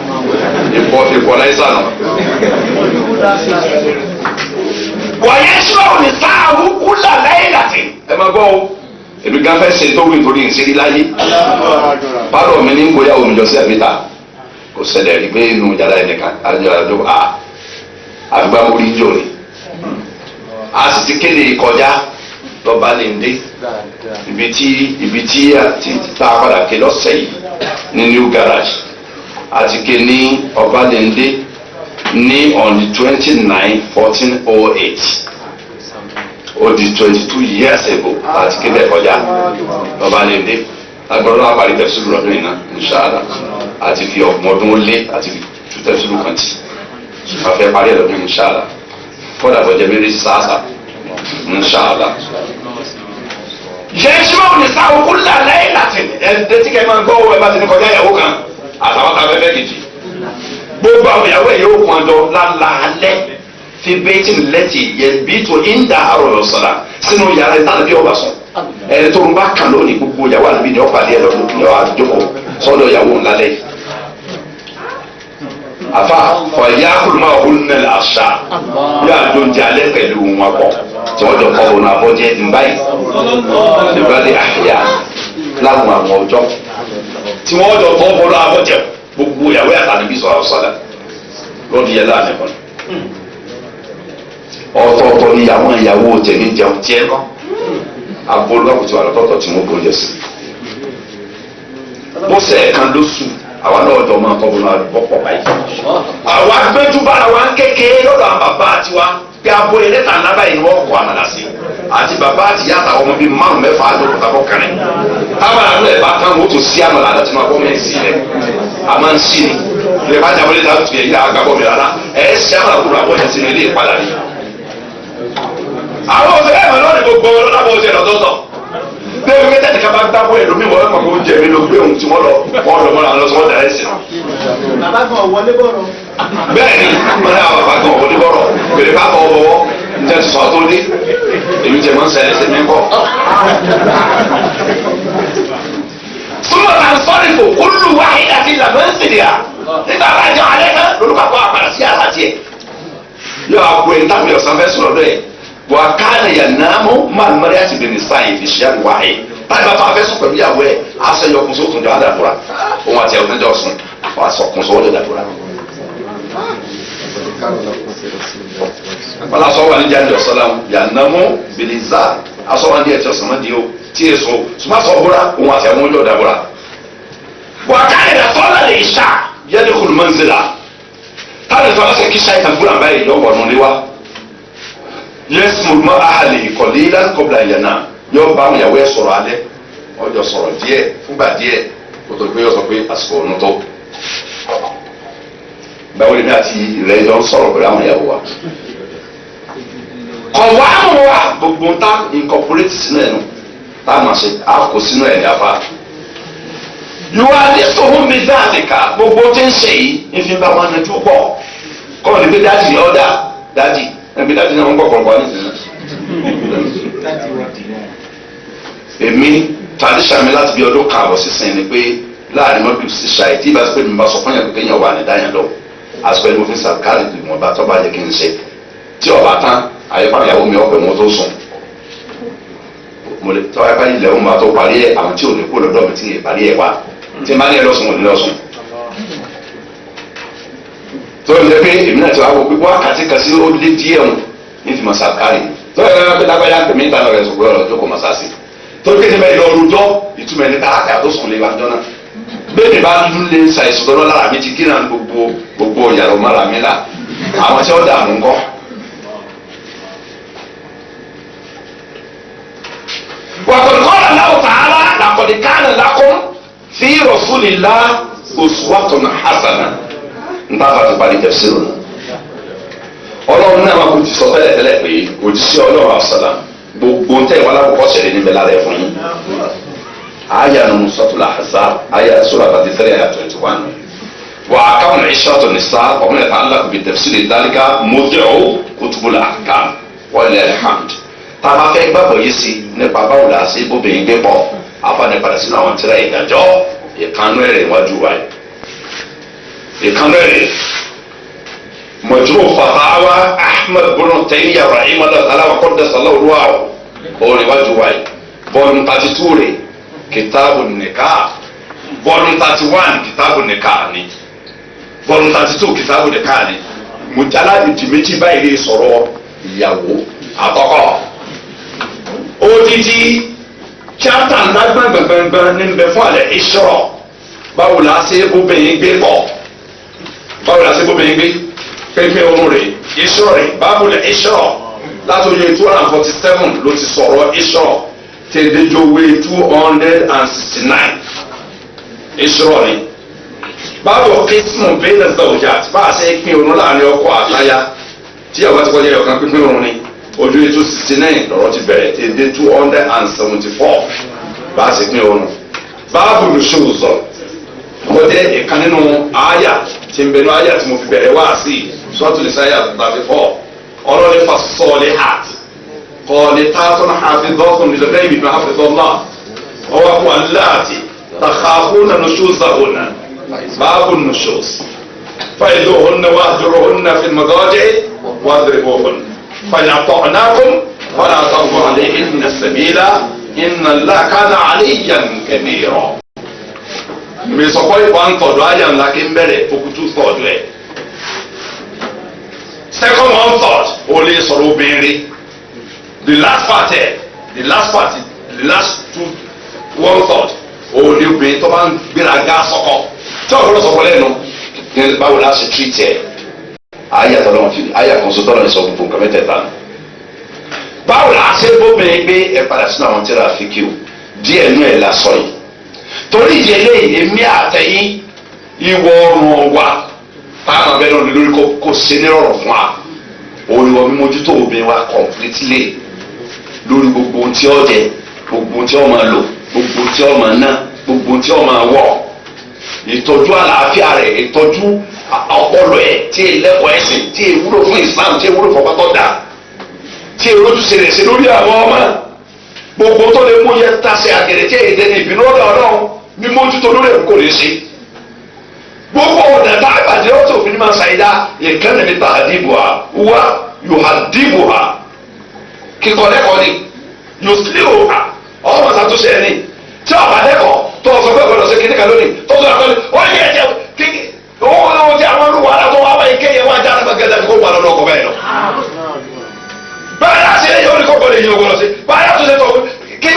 equalizer nù. wọ̀nyẹn sọ̀rọ̀ ní sáà wúkú là lẹ́yìn láti ẹ máa gbọ́ o èmi gan fẹ́ ṣe tó wí nítorí ìṣeré láyé báwo mi ní gbóyà omi jọ sí àbíta kò ṣẹlẹ̀ rí pé inú yàrá ẹnìkan àjọ àgbà mórí jò ní a sì ti kéde kọjá lọ́ba lè ń dé ibi tí tá a padà ké lọ́sẹ̀ yìí ní new garage àti ké ní ọba lè ń dé ní on the 29/14/08 ó di 22 years ago àti ké bẹ́ẹ̀ kọjá lọ́ba lè ń dé agbọ́dọ̀ náà parí tẹ̀sílù lọ́dún yìí náà inṣàlá àti fi ọgbọ̀n ọdún lé àti fi tẹ̀sílù kan tì a fẹ́ parí ẹ̀ lọ́dún inṣàlá fọ́dà tó jẹ́ méjì sáàsà inṣàlá. yẹ́sùmọ́ ní sáwọn kúlà lẹ́yìn láti ẹ̀ tí kẹ́ máa gbọ́ owó ẹ̀ bá ti ní kọjá ìyàwó kan àtàwọn kan fẹ́fẹ́ kejì gbogbo àwọn ìyàwó ẹ̀ yóò kún ọjọ́ lálẹ́ fi bẹ́ẹ̀tì lẹ́tì yẹn bí tó ń da àrò lọ sọ̀rọ̀ sínú yàrá ìtàn bí ọba sùn ẹni tó ń bá kàn lónìí gbogbo ìyàwó àlùbí ni ó pàdé ẹ̀ lọ́dún ní àjọkò sọ́dọ̀ ìyàwó ńlá lẹ́yìn. afa fọyà kúlùmọ́ ọ̀hún nílẹ̀ àṣà yóò àjọ ń jẹ alẹ́ pẹ̀lú wọn pọ̀ tí wọ́n jọ kọ́ ọ̀nà àbọ̀jẹ́ nbáyìí ìbálẹ̀ àyà láwọn àwọn ọjọ́ tí wọ́n jọ kọ́ ọ̀nà àbọ̀jẹ́ gbogbo ìyàwó àtàlùbí sọ̀rọ̀ sọ̀rọ̀ lọ́dún yẹn láàmì kan ọ̀tọ̀ọ̀tọ̀ ni àwọn ìyàwó tẹ̀mí jẹun tiẹ̀ kan abolúwàkùn tí wà lọ́tọ̀ọ̀tọ̀ tí wọ́n gbóúnjẹ sí mo sẹ̀ kan lóṣù àwa náà jọ máa tọ́jú náà bọ́pọ̀ báyìí àwa gbẹ́jú bára wa ń kékeré lọ́dọ̀ àwọn bàbá àti wa bí abo ẹlẹ́ta ńlá báyìí ni wọ́n kọ́ àmàlà sí àti bàbá àti ìyá àtàwọn ọmọ bíi 5-6 àjọpọ̀ tàbọ̀ kẹrin táwọn àlọ́ ẹ̀ bá tán wọ́n tún sí àmàlà àti máa bọ́ mẹ́rin sí rẹ̀ a máa ń sí ni ilé bá jábọ́lé dáhùn tó yẹ yíyá àgbàbọ̀ mi rárá ẹ̀ sí àmàlà kúrò àbọ̀ yẹn sínú ilé ìpadà ni. àwọn òṣèré ẹ̀mọ́ lọ́ọ̀dì gbogbo ọlọ́dàbọ̀ òṣèré lọ́tọ̀ọ̀tọ̀ bẹ́ẹ̀ wípé tẹ́tí ká bá dábọ̀ ẹ̀ lómi wọ́n mọ̀ kó jẹ́ mi ló gbé ohun tí wọ́n lọ mọ́ra lọ sí wọ́n dàrẹ́ sí. bàbá kan wọlé bọ̀rọ̀. bẹ́ẹ̀ ni wọ́n ní àwọn bàbá kan wọlé bọ̀rọ̀ pèrè bá kọ́ bọ̀wọ́ n tẹ́ sọ tó dé èmi tẹ́ mọ́ sẹ́lẹ̀ sí mi kọ́. súnmọ́ ta sọ́ọ̀rì kò kúlù wáhídà ti làbẹ́ ń sèdè à nígbà bá jọ alẹ́ náà lórúkọ àpàdà sí àṣà tiẹ̀. yóò àgbo ẹ̀ tàbí ọ̀sán fẹ́ sọ̀rọ̀ bẹ́ẹ̀ وكان ينام مع المرأة بالنساء في شيء واحد táyà bá fẹ́ sùn pẹ̀lú ìyàwó ẹ̀ aṣọ ìyọkùn sókùn jọ àdàbọ̀ra òun àti ẹ̀wọ̀n jọ sùn wà á sọkùn sọ́wọ́ lè dàbọ̀ra. wọ́n lásán wà ní jáde ọ̀sọ́lá yànnàmú bìlìzà aṣọ wọn ní ẹ̀tì ọ̀sán mọ́ di o tí è so sùmọ́sọ̀ búra òun àti ẹ̀wọ̀n jọ dàbọ̀ra. wà á káyọ̀ dà sọ́lá lè ṣá yẹ́nì kùlùmọ́nzìlá táyà tó ọ̀sẹ̀ kí ṣáìtà búra báyìí yọ wọ̀nù níwá yẹ́sùn mọ́ àhàlẹ̀ ìkọ̀lẹ́ ìlànà kọ́bìlà ìyànà yóò bá àwọn ìyàwó ẹ̀ sọ̀rọ̀ alẹ́ wọ́n jọ sọ̀rọ̀ díẹ̀ fúngbà díẹ̀ kó tó pé yóò sọ pé àsìkò ọ̀nà tó. báwo ni bí àti ìrẹ́ jọ ń sọ̀rọ̀ pẹ̀lú àwọn ìyàwó wa. kọ̀wá àwọn wa gbogbo ń ta incorporate sínú ẹ̀ nù tá a máa ṣe àkó sínú ẹ̀ ní afa. yòówá ní sòhún mi dáàdìkà gbogbo tí ń ṣe yìí ń fi bá wọn ní tó pọ̀ kọ́ ní pé dáàdì ọ̀dà dáàdì ẹbí dájú náà ń gbọ́ kọ̀ọ̀kan ní ìsinmi. èmi tradition mi láti bí ọdún kan àbọ̀ sísìn ni pé láàrin mọ́bí ṣíṣà ẹ̀ tí ìbá sí pé mi bá sọ fún yàn pé kéèyàn wà ní dáyàn lọ àsìkò ẹni mo fi sàkárì ìgbìmọ̀ ọba tó bá yẹ kí n ṣe tí ọba tán àyẹ̀pá ìyàwó mi ọ̀pẹ̀ wọn tó sùn mo lè tọ́ ẹ̀pá ilẹ̀ òun bá tó parí ẹ̀ àwọn tí ò ní kó lọ́dọ̀ mi tí ì parí ẹ̀ wá tí má ní ẹ lọ́sùn ò ní lọ́sùn tó yẹ pé èmi náà ti wá wọ pé wákàtí kan sí ó lé díẹ̀ òun ní ti mọ̀sá kárì tó yẹ pé lágbájá ń pèmí ìtàn rẹ̀ sọ̀gbọ́n ọ̀rọ̀ jókòó mọ̀sá sí tó kéde bẹ́ẹ̀ lọ rújọ́ ìtumọ̀ ẹni káàkiri àtó sùn lé wa jọ náà bẹ́ẹ̀ ni bá lé ṣàìsùn tó lọ́la mi ti kí náà gbogbo yàrá mọ́ra mi là àwọn tí wọ́n dààmú ńkọ́. wàkọ̀dùkọ́lá náà tààrà làkọ̀dìkánà lakum fi rasulillah uswatun hasana ntafa ti parí tẹ̀síìrù náà ọlọ́run náà máa kó ti sọ tẹ́lẹ̀tẹ́lẹ̀ pé òjíṣẹ́ ọlọ́run àṣàlám gbogbo ń tẹ̀wé alákọ̀ọ́kọ́ ṣẹlẹ̀ níbẹ̀ lára ẹ̀ fún yín àyà nínú suratul ahzab àyà sura 33 àyà 21 wà á káwọn ìṣàtò nìsa ọmọ ẹ̀ta alákùnbí tafsiri dhalika mawdi'u kutubul ahkam walillahi alhamd tá a bá fẹ́ gbàgbọ́ yìí sí nípa báwo la ṣe bóbìnrin gbé pọ̀ àfààní padà sínú àwọn tírà ìdájọ́ ìkànnú ẹ̀rẹ̀ wájú wáyé ìkànnú ẹ̀rẹ̀ Majmu' Fatawa Ahmad bin Taymiyyah rahimahullah ta'ala wa qaddasallahu ruhahu òní wájú wáyé volume 32 rẹ̀ Kitabun Nikah volume 31 Kitabun Nikah ni volume 32 Kitabun Nikah ni mujalladi di méjì báyìí lè sọ̀rọ̀ ìyàwó àkọ́kọ́ odidi tíátà ńlá gbẹngbẹngbẹngbẹn ní bẹ fún àlẹ ìṣòro báwo la ṣe bóbìnrin gbé pọ̀ báwo la ṣe bóbìnrin gbé pépé ohun rẹ̀ ìṣòro rẹ̀ báwo lẹ ìṣòro látòye 247 ló ti sọ̀rọ̀ ìṣòro tẹ̀lédéjọ́wé 269 ìṣòro ni báwo kírísìmù bẹ́ẹ̀ lọ́jà bá a ṣe pín ohun láàrin ọkọ àtaya tí àwọn ti kọjá ọ̀kan pínpín ohun ni ojú 269 lọ́rọ̀ ti bẹ̀rẹ̀ tẹ̀lé 274 bá a ṣe pín ohun báàbù nùṣòwòsọ wọ́n jẹ́ ìkan nínú àyà tí ń bẹnu àyà tí mo fi bẹ̀rẹ̀ wá sí sọ́tún ní sáyà 34 ọlọ́ni fasọ́ọ̀lì hàt kọ́ọ̀lì tààtún hafidhatun lil ghaibi bima hafidhallah ọwọ́ kún aláàtì takhafuna nushuzahunna báàbù nùṣòwòs فإذوهن واهجروهن في المضاجع واضربوهن فإن أطعناكم فلا تبغوا عليهن السبيل إن الله كان عليا كبيرا mi sọ pé one third ayé ńlá kí n bẹ̀rẹ̀ okutu third rẹ̀ second one third o lè sọ̀rọ̀ obìnrin the last part the last two one third o lè obìnrin tó bá ń gbéra gá sọ́kọ̀ tí wọ́n gbọ́dọ̀ sọ̀kọ̀ lẹ́nu ní báwo la ṣe treat ẹ̀ ayé àtọ̀lọ́wọ́n fi ayé àkànṣe tọ́lọ́ ní sọ fún nǹkan mẹ́tẹ̀ẹ̀ta báwo la ṣe bóbìnrin gbé ẹ padà sínú àwọn tíra àfikì o díẹ̀ nú ẹ̀ la sọ yìí torí ìdí eléyìí èmi àtẹ̀yìn ìwọ ọrùn wa táwọn abẹ́rẹ́ òní lórí kò ṣe nírọ̀rùn fún wa òun ni wọ́n mímójútó obìnrin wa completely lórí gbogbo ohun tí ó jẹ gbogbo ohun tí ó máa lò gbogbo ohun tí ó máa ná gbogbo ohun tí ó máa wọ̀ ìtọ́jú àlàáfíà rẹ̀ ìtọ́jú ọpọlọ ẹ̀ tí ẹlẹ́kọ̀ọ́ ẹ̀sìn tí èwúrò fún Islam tí èwúrò fún pátọ́ dà tí èròjú ṣe lè ṣe lórí àwọn ọmọ gbogbo tó lè mú yẹ tasẹ̀ àgẹ̀rẹ̀ tí èdè ní ìbínú ọ̀dọ̀ Ọlọ́run ní mójútó lórí ẹ̀kọ́ kò lè ṣe gbogbo ọ̀nà tá a bàjẹ́ ọ̀tọ̀ òfin máa ṣàyídá ìkànnì nípa àdìbò ha wá yóò ha dìbò ha kíkọ́ lẹ́kọ̀ọ́ ni yóò sílẹ̀ o ha ọmọ ṣàtúnṣe ẹni tí ọ̀bà lẹ́kọ̀ọ́ tó ọ̀sọ̀ pé ọ̀gbọ̀dọ̀ ṣe kíníkà lónìí tó sọ àtọ́lẹ̀ ó yẹ ẹ̀jẹ̀ kíkì owó tí àwọn olùwà tó wá wáyé kéye wọn ajá àgbàgẹ́dẹ́ kó wà lọ́dọ̀ ọkọ̀ bẹ́ẹ̀ lọ. báyà ṣe yóò ní kọ́kọ́ lè yí ọgbọ́dọ̀ sí báyà tó ṣe tọ́ kí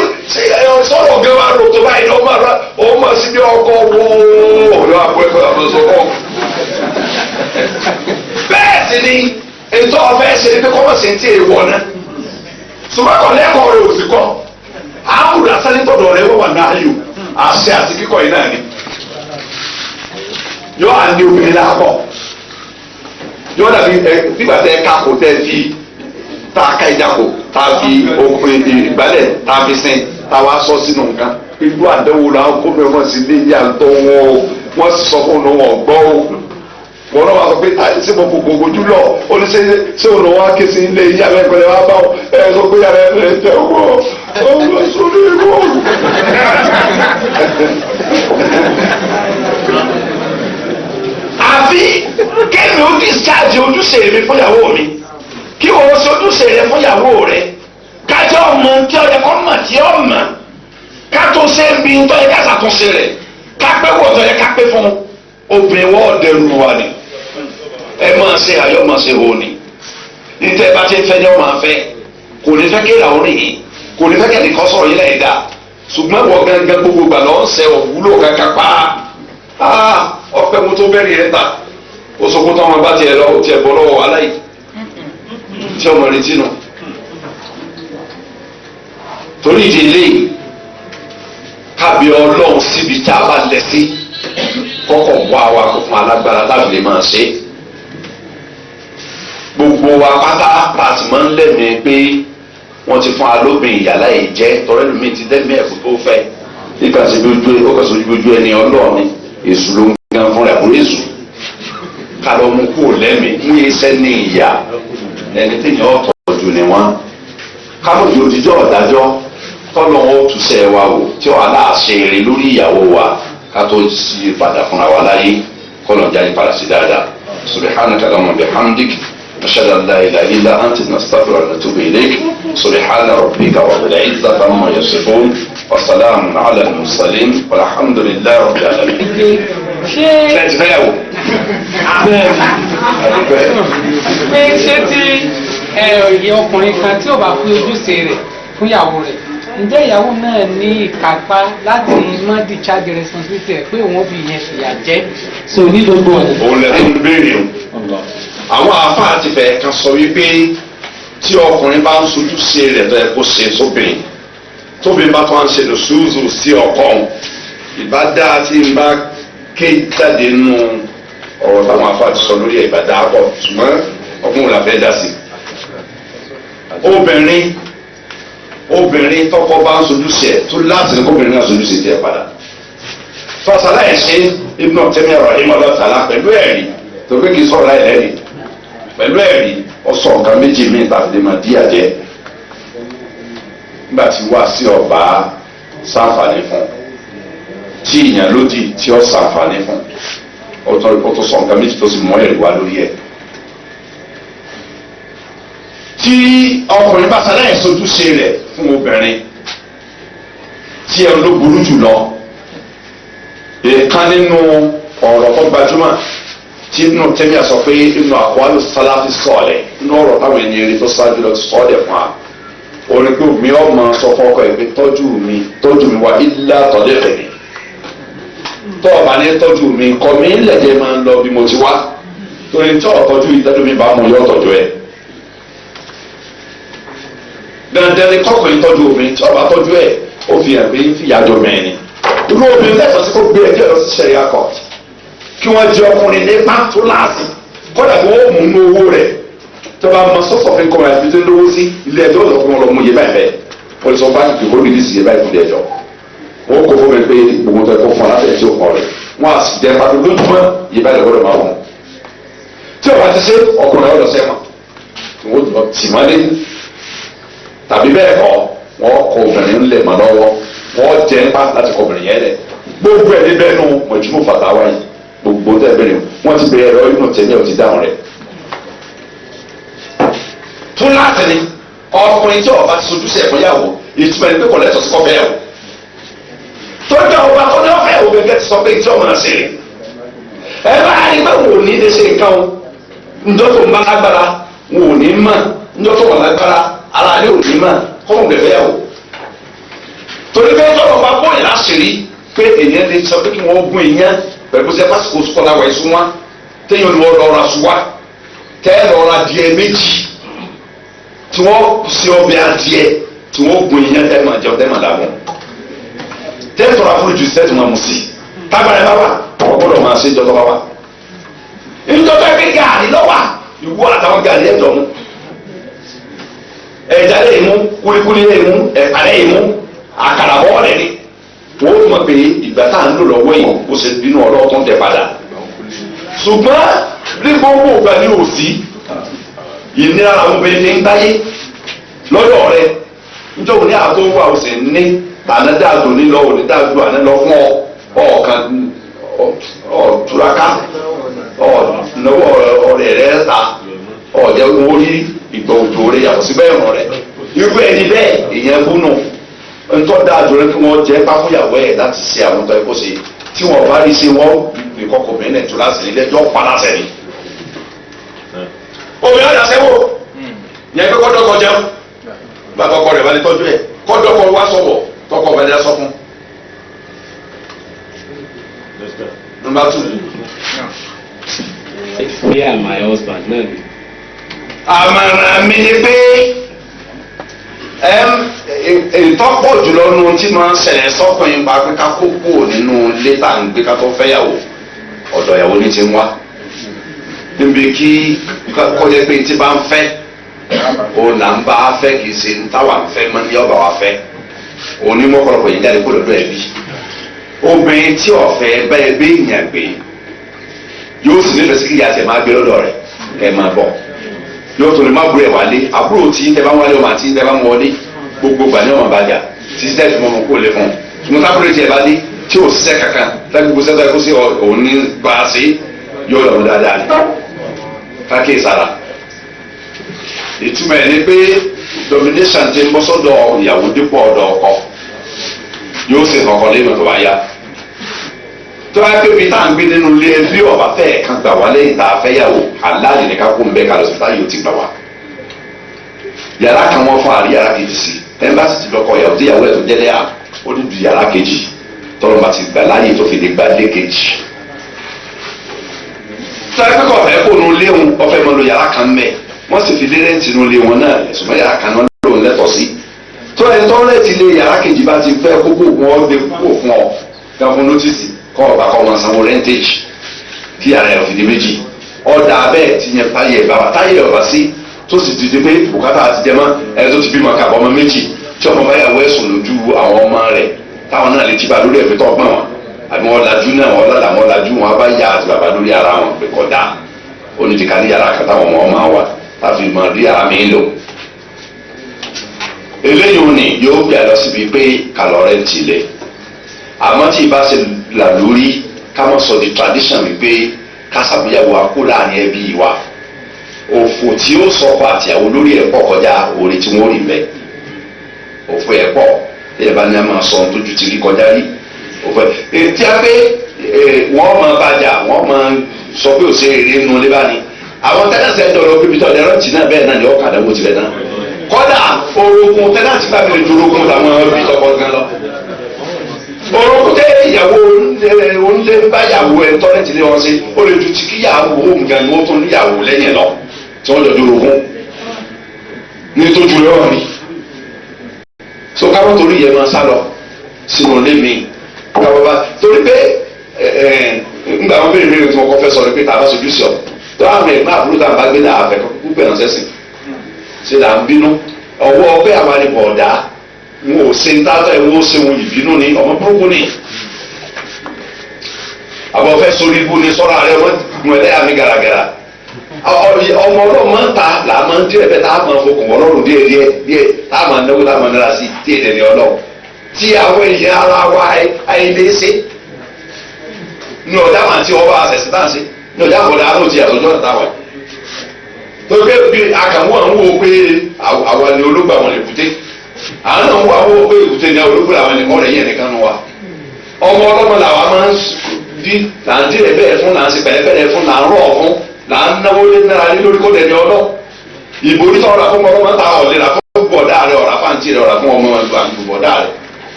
sọ̀rọ̀ ọ̀gẹ́ wa rò tó báyìí lọ́ máa ra òun máa sí bí ọkọ̀ wọ́ọ́ ọ̀dọ́ àpò ẹ̀kọ́ ọ̀dọ́ sọ̀kọ́. bẹ́ẹ̀ sì ni ètò ọ̀fẹ́ ṣe pé kọ́mọ̀sí ti èèwọ̀ náà ṣùgbọ́n kọ́ lẹ́kọ̀ọ́ rẹ̀ òsì kọ́ àbúrò asánítọ̀dọ̀ rẹ̀ wọ́n wà náà yò àṣẹ àti kíkọ́ yìí náà ni yóò à ní obìnrin láàbọ̀ yóò dàbí nígbà tẹ ká kò tẹ fi tá a ká ìjàkó tá a fi òpin ìgbálẹ̀ tá a fi sìn tá a wá sọ sínú nǹkan irú àdánwò la kó mi wọn sì lé yà tó wọn sì sọ fún un wọn gbọ́ o wọn náà wá sọ pé ṣé mo kò gbójú lọ ó ní ṣé òun wá ké sí ilé ìyá rẹ pẹ̀lẹ́ wá bá ọ ẹ sọ pé yàrá ẹ tẹ owó ọwọ́ sórí ìwọ. àfi kéèmì ó discharge ojúṣe mi fún ìyàwó mi kí wọ́n ṣe ojúṣe rẹ fún ìyàwó rẹ kájọ́ ọmọ tí ọ̀yẹ́ kọ́ mọ̀ tí ó mọ̀ ká tó ṣe ń bí tó yẹ ká ṣàtúnṣe rẹ̀ ká pé wọ̀ tó yẹ ká pé fún obìnrin wọ́n dẹrù wa ni ẹ máa ṣe àyọ̀ máa ṣe hó ni níta ẹ bá ti ń fẹ́ ní ọmọ afẹ́ kò ní fẹ́ kéèrà ó nìyí kò ní fẹ́ kẹ́ni kọ́ sọ̀rọ̀ yìí lẹ́yìn dá ṣùgbọ́n wọ́n gangan gbogbo gbà lọ́ ń ṣe òwúlò kankan pa ọpẹ́ mu tó bẹ̀rẹ̀ yẹn ta ó sọ fún táwọn bá tiẹ̀ lọ tiẹ̀ bọ́ lọ́wọ́ aláì tí ọmọ rẹ tì nù torí ìdílé kábí Ọlọ́run síbi tá a bá lẹ̀ sí kọ́kọ́ wá wa kó fún alágbára láti lè máa ṣe gbogbo wa pátá láti máa ń lẹ́mìí pé wọ́n ti fún alóbìn ìyàlá yìí jẹ́ tọ́rẹ́ lómi ti dẹ́mìí ẹ̀kú tó fẹ́ nígbà tí ojú ẹni ọlọ́ọ̀ni èṣù ló ń gan fún rẹ̀ fún èṣù kálọ̀ mú kúrò lẹ́mìí mú iṣẹ́ ní ìyá ẹni tí yẹn ọ̀tọ̀ọ̀jù ni wọ́n kálọ̀ yóò dijọ́ ọ̀dájọ́ tọ́lọ́ wọn ó túṣẹ́ wa wò tí wọ́n aláàṣẹ rẹ̀ lórí ìyàwó wa ká tó sí padà fúnra wa láyé kọ́nà jáde padà sí dáadáa subhanaka allahumma bihamdik nashhadu an la ilaha illa anta nastaghfiruka wa natubu ilayk subhana rabbika rabbil izzati amma yasifun wa salamun ala al-mursalin walhamdulillahi rabbil alamin. ṣé ti fẹ́ yàwó. ṣé tí ọkùnrin kan tí ò bá pé ojúṣe rẹ̀ fún ìyàwó rẹ̀ ǹjẹ́ ìyàwó náà ní ìkápá láti má discharge responsibility rẹ̀ pé òun fi ìyẹn fìyà jẹ so ní gbogbo ọ̀nà. òun lè tún béèrè o àwọn àáfàá ti fẹ́ kan sọ wípé tí ọkùnrin bá ń sojú ṣe rẹ̀ tó yẹ kó ṣe sóbìnrin tóbi bá tó ń ṣe lòṣùṣù sí ọkọ ìbá dáa tí n bá ké jáde nínú ọ̀rọ̀ táwọn àáfàá ti sọ lórí ẹ̀ ìbá dáa pọ̀ ṣùgbọ́n ọkùnrin la fẹ́ dá sí obìnrin tọkọ bá ń sojú ṣe tó láti ní kóbìnrin náà sojú ṣe tiẹ̀ padà fọsàlà ẹ̀ ṣe Ibn Taymiyyah rahimahullah ta'ala pẹ̀lú ẹ̀rí tó pé kì í sọ̀rọ̀ láì lẹ́rìí pẹ̀lú ẹ̀rí ọ̀sọ̀ nǹkan méjì míì tàbí lè máa díyà jẹ nígbà tí wá sí ọba ṣàǹfààní fún tí ìyàn lódì tí ó ṣàǹfààní fún ó tó sọ nǹkan méjì tó sì mọ ẹ̀rí wá lórí ẹ̀. tí ọkùnrin bá ṣàlàyé sojúṣe rẹ̀ fún obìnrin tí ẹ ló burú jùlọ èèkan nínú ọ̀rọ̀ tó gbajúmọ̀ tí Ibn Taymiyyah sọ pé inú aqwalu salafi sọ̀lẹ̀ inú ọ̀rọ̀ táwọn ènìyàn rí tó ṣáájú lọ sọ̀lẹ̀ fún wa orin pé mi ọmọ sọ fọkọ ẹ pé tọ́jú mi wá illa taliqni tó o bá ní tọ́jú mi kọ́ mi lẹ́jẹ̀ máa ń lọ bí mo ti wá torí tí ọ̀ tọ́jú ìtọ́jú mi bá mú yọ tọ́jú ẹ̀ dandan ni kọkùnrin tọ́jú obìnrin tí ọba tọ́jú ẹ̀ ó fi hàn pé ń fi ìyájọ́ mẹ́rin irú obìnrin lẹ́sọ̀ sí kó gbé ẹjọ́ lọ sí sẹ́ríà court kí wọ́n jẹ ọkùnrin nípa tó láàsì kọ́dà kí wọ́n mú inú owó rẹ̀ tó bá mọ sọ́sọ̀ fún kọ́mọ àti tó lówó sí ilé ẹjọ́ lọ fún wọn lọ mú iye báyìí bẹ́ẹ̀ pọlisọ bá ti dìbò rìlíìsì iye báyìí fún ẹjọ́ wọ́n kó fún mi pé gbogbo tó ẹ̀kọ́ fún aláfẹ́ tí ó kọ́ rẹ̀ wọ́n á sì jẹ́ pàtó lójúmọ́ iye báyìí lọ́wọ́ máa wọ̀n tí ọba ti ṣe ọkùnrin ọ̀dọ̀ sẹ́wọ̀n tí wọ́n lọ tì mọ́lé tàbí bẹ́ẹ̀ kọ́ wọ́n kọ obìnrin lè mọ̀ lọ́wọ́ wọ́n jẹ́ ń pa láti kọ obìnrin yẹn lẹ̀ gbogbo ẹ̀ níbẹ̀ nù mọ̀júmọ̀ fàtàwá yìí gbogbo tẹ́ bẹ̀rẹ̀ wọ́n ti bẹ̀rẹ̀ ẹ̀rọ Ibn Taymiyyah ti dáhùn rẹ̀. tún láti ní ọkùnrin tí ọba ti sojú sí ẹ̀kọ́ yàwó ìtumọ̀ ẹni pé kò lẹ́tọ̀ọ́ sí kọ́ bẹ́ẹ̀ o tọ́jú àwọn ọba kọ́ni ọ̀fẹ́ òwe gẹ́ ti sọ pé tí ọmọ náà ṣe rè ẹ bá rí pé wò ní lè ṣe nǹkan o njọ́ tó ń bá lágbára wò ní mọ̀ njọ́ tó wà lágbára ara ní òní mà kọ́mọ̀ bẹ̀rẹ̀ yà wò torí pé tọ́lọ̀ bá bọ́ ìlà ṣèrí pé èèyàn lè sọ pé kí wọ́n gún èèyàn pẹ̀lú sẹ́ pásítọ̀ sùkọ́lá wà ẹ̀sùn wa téèyàn lọ lọ́ra sùwà tẹ́ lọ́ra díẹ̀ méjì tí wọ́n ṣe ọbẹ̀ adìẹ tí wọ́n gún èèyàn tẹ́ máa jẹun tẹ́ máa dàgbọ́n tẹ́ tọ́ra fún ìjù tẹ́ tó máa mú sí tágbára ẹ bá wà àwọn gbọ́dọ̀ máa ṣe ìjọ tó bá wà ìjọba ẹgbẹ́ gàrí lọ́wà ìwọ àtàwọn gàrí ẹ̀ dọ̀mú ẹja lè mú kulikuli lè mú ẹ̀pà lè mú àkàrà bọ́ lè ní. wọ́n mọ̀ pé ìgbà tá à ń lò lọ́wọ́ yìí kó ṣe bínú ọlọ́wọ́ tó ń tẹ̀ padà. ṣùgbọ́n ní gbogbo ìgbà ní òsì ìnira làwọn obìnrin ti ń gbáyé lọ́dọ̀ rẹ̀ níjọ́ òní àtó wà ó sì ní ànádáàdò nílọ òní dáàdò àná lọ fún ọ̀kan ọ̀túraká ọ̀nàwó ọ̀rẹ́ rẹ̀ ta ọ̀jẹ̀ owó rí ìgbà òjò rẹ̀ yàtọ̀ sí bẹ́ẹ̀ ràn rẹ̀ irú ẹni bẹ́ẹ̀ èèyàn búnú ntọ́ da àjò rẹ̀ kí wọ́n jẹ́ pápáyàwó ẹ̀ láti ṣe àwọn tó ẹ kó ṣe tí wọ́n bá rí ṣe wọ́n fi kọ́kọ́ bẹ́ẹ̀ náà tó láti nílẹ̀ jọ́ pa láṣẹ ni. obìnrin ọ̀dà sẹ́wọ̀ yẹn pé kọ́dọ́kọ jẹun bàbá ọkọ rẹ̀ bá lè tọ́jú ẹ̀ kọ́dọ́kọ wá sọ̀wọ̀ tọkọ bá lè sọ fún. Number 2. Yeah, my husband náà ni. àmàrà mi ni pé ìtọ́pọ̀ jùlọ nu tí máa ń ṣẹlẹ̀ sọ́kùnrin pa pé ká kó kúrò nínú ilé tá à ń gbé ká tó fẹ́ yàwó ọ̀dọ̀ ìyàwó ní ti ń wá níbi kí kọ́jẹ́ pé tí bá ń fẹ́ òun là ń bá a fẹ́ kì í ṣe táwa ń fẹ́ mọ́ ní ọba wa fẹ́ òun ní mọ́kànlọ́pọ̀ yìí jáde kó lọ́dọ̀ ẹbí obìnrin tí ọ̀fẹ́ bẹ́ẹ̀ gbé ìyàn gbé yóò sì nífẹ̀ẹ́ sí kí ìyá tẹ̀ máa gbé lọ́dọ̀ rẹ̀ kẹ́ máa bọ̀ yóò tó lè má bu ẹ̀ wálé àbúrò tí tẹ bá wálé ọmọ àti tẹ bá wọlé gbogbo gbà ní ọmọ bàjá títí tẹ fi mọ kó lè fún un ṣùgbọ́n tábìlì tí ẹ bá dé tí ò ṣiṣẹ́ kankan láti gbogbo sẹ́tọ̀ ẹ̀kọ́ sí òun ní gbàásì yóò lọ́wọ́ dáadáa ni káàkiri sára. ìtumọ̀ ẹ̀ ni pé domination ti ń bọ́ sọ́dọ̀ ìyàwó dípò ọ̀dọ̀ ọkọ yóò sì kọ̀kọ́ lé ìmọ̀ tó bá yá. tó bá pé bí táà ń gbé nínú ilé ẹbí ọ̀bá fẹ́ẹ̀ kan gbà wá lẹ́yìn tá a fẹ́ yàwó aláàdì ní ká kó ń bẹ́ ká lọ sí táyà yóò ti gbà wá. yàrá kan wọ́n fún àrí yàrá kejì sí ẹ̀ńbàsì ti lọ́kọ̀ ìyàwó tí ìyàwó ẹ̀ tó jẹ́lẹ́ à ó dúdú yàrá kejì tọ́lọ́ bá ti gbà láàyè tó fi lè gbà lé kejì. sáré pé kọ̀ọ̀fẹ́ kó nu léwu ọ̀fẹ́ mọ́ lo yàrá kan mẹ́ wọ́n sì fi lé rẹ́ǹtì nu lé wọn náà ṣùgbọ́n yàrá kan náà lòun lẹ́tọ̀ọ́ sí. tó ẹni tó rẹ́ǹtì lé yàrá kejì bá ti fẹ́ kókó wọn gbé kókó fún ọ gan fún nọ́tìsì kọ́ ọ̀bà kọ́ wọn sanwó rẹ́ǹtèjì kí yàrá ẹ̀ fi di méjì ọ̀dà abẹ́ ti yẹn táyẹ̀ bàbá táyẹ̀ ọ̀bà sí tó sì ti di pé bùkátà àti jẹmọ́ ẹni tó ti bímọ kàbọ̀ ọmọ méjì tí ọmọ báyàwó ẹ̀sùn lójú àwọn ọmọ rẹ̀ táwọn náà lè ti bá lórí ẹ̀fẹ́ tó gbọ́n wọn àbí wọn lajú náà wọn lọ́la wọn lajú wọn bá yà àti bàbá lórí ara wọn pé kọ́ da onídìíkà ní yàrá kan táwọn ọmọ máa wà láti mọ rí ara mi lò. eléyìí ò ní yóò bí àlọ́ síbi pé kàlọ́ rẹ̀ ti lẹ̀ àmọ́ tí ìbá ṣe là lórí ká mọ̀ sọ di tradition wípé kásàbíyàwó akó láàrin ẹbí wa òfò tí ó sọkọ àtìyàwó lórí ẹ̀ pọ̀ kọjá orí tí wọ́n rí bẹ́ẹ̀ òfò ẹ̀ pọ̀ tí ẹ bá ní a máa sọ ohun tójú ti rí kọjá rí òfò ẹ̀ tí a pé wọ́n máa bàjá wọ́n máa sọ pé òsè èrè nù lé báni àwọn tẹ́lẹ̀tì ẹ̀ dọ̀rọ̀ pé bitọ́ ẹ̀rọ tì náà bẹ́ẹ̀ náà ni ọkàn àdàbò tirẹ̀ náà kọ́dà orogún tẹ́lẹ̀tì bá mi dorogún làwọn bitọ́ kọ́ gan lọ orogún tẹ́ ìyàwó oúnjẹ báyàwó ẹ̀ tọ́lẹ̀tì lé wọn sí ó lè ju ti kíyàwó òun gan ni ó tún níyàwó lẹ́yìn lọ tí wọ́n jọ dorogún ní tójú lọ́rọ̀ rí so káwọn torí yẹn máa sá lọ sínú ilé mi káwọn bá torí pé ńgbà wọn béèrè béèrè tí wọn kọ́ fẹ́ sọ ni pé tàbá sojú sí ọ tó àwọn ẹ̀gbọ́n àbúrò tá a bá gbé náà àfẹ́ kúkú bẹ̀rẹ̀ sẹ́sìn ṣe là ń bínú ọwọ́ ọbẹ̀ àwọn àlebọ̀ ọ̀dà wọn ò ṣe ń tátọ̀ ẹ̀ wọ́n ó ṣe wọn ìbínú ni ọmọ burúkú ni àbọ̀ fẹ́ sórí ibú ni sọ́ra rẹ̀ wọ́n gun ẹlẹ́yà mi gàràgàrà ọmọ ọlọ́run máa ń ta là máa ń díẹ̀ bẹ́ẹ̀ tá a máa fokùn ọlọ́run díẹ̀ tá a máa náwó tá a máa nára sí díẹ̀ dẹ̀ ní ọlọ́run tí àwọn èèyàn ara wa àìlè ṣe ní ọ̀dà máa ti ọba àṣẹ̀ṣẹ̀ tá à ń ṣe ní ọ̀dà àbọ̀dà àánú ti àtọ́jọ́ ọ̀dà táwọn ẹ̀ tó gbé bí akàwọ́ àwọn wo pé àwa ni olóògbé àwọn èkúté àwọn náà ń wá owó pé èkúté ni olóògbé àwọn ẹni mọ́rẹ̀ yẹn nìkan nu wa ọmọ ọlọ́mọ làwa máa ń di là ń dìrẹ̀ bẹ́ẹ̀ fún là ń ṣe pẹ̀lẹ́pẹ̀lẹ́ fún là ń rọ̀ fún là ń náwó lé nára lé lórí kó dẹ̀ ní ọlọ́ ìbò orí tọ́ra fún ọmọ ta ọ̀lẹ́ra fún bọ̀dá rẹ̀ ọ̀rá fáǹtì rẹ̀ ọ̀rá fún ọmọ àgbègbè bọ̀dá rẹ̀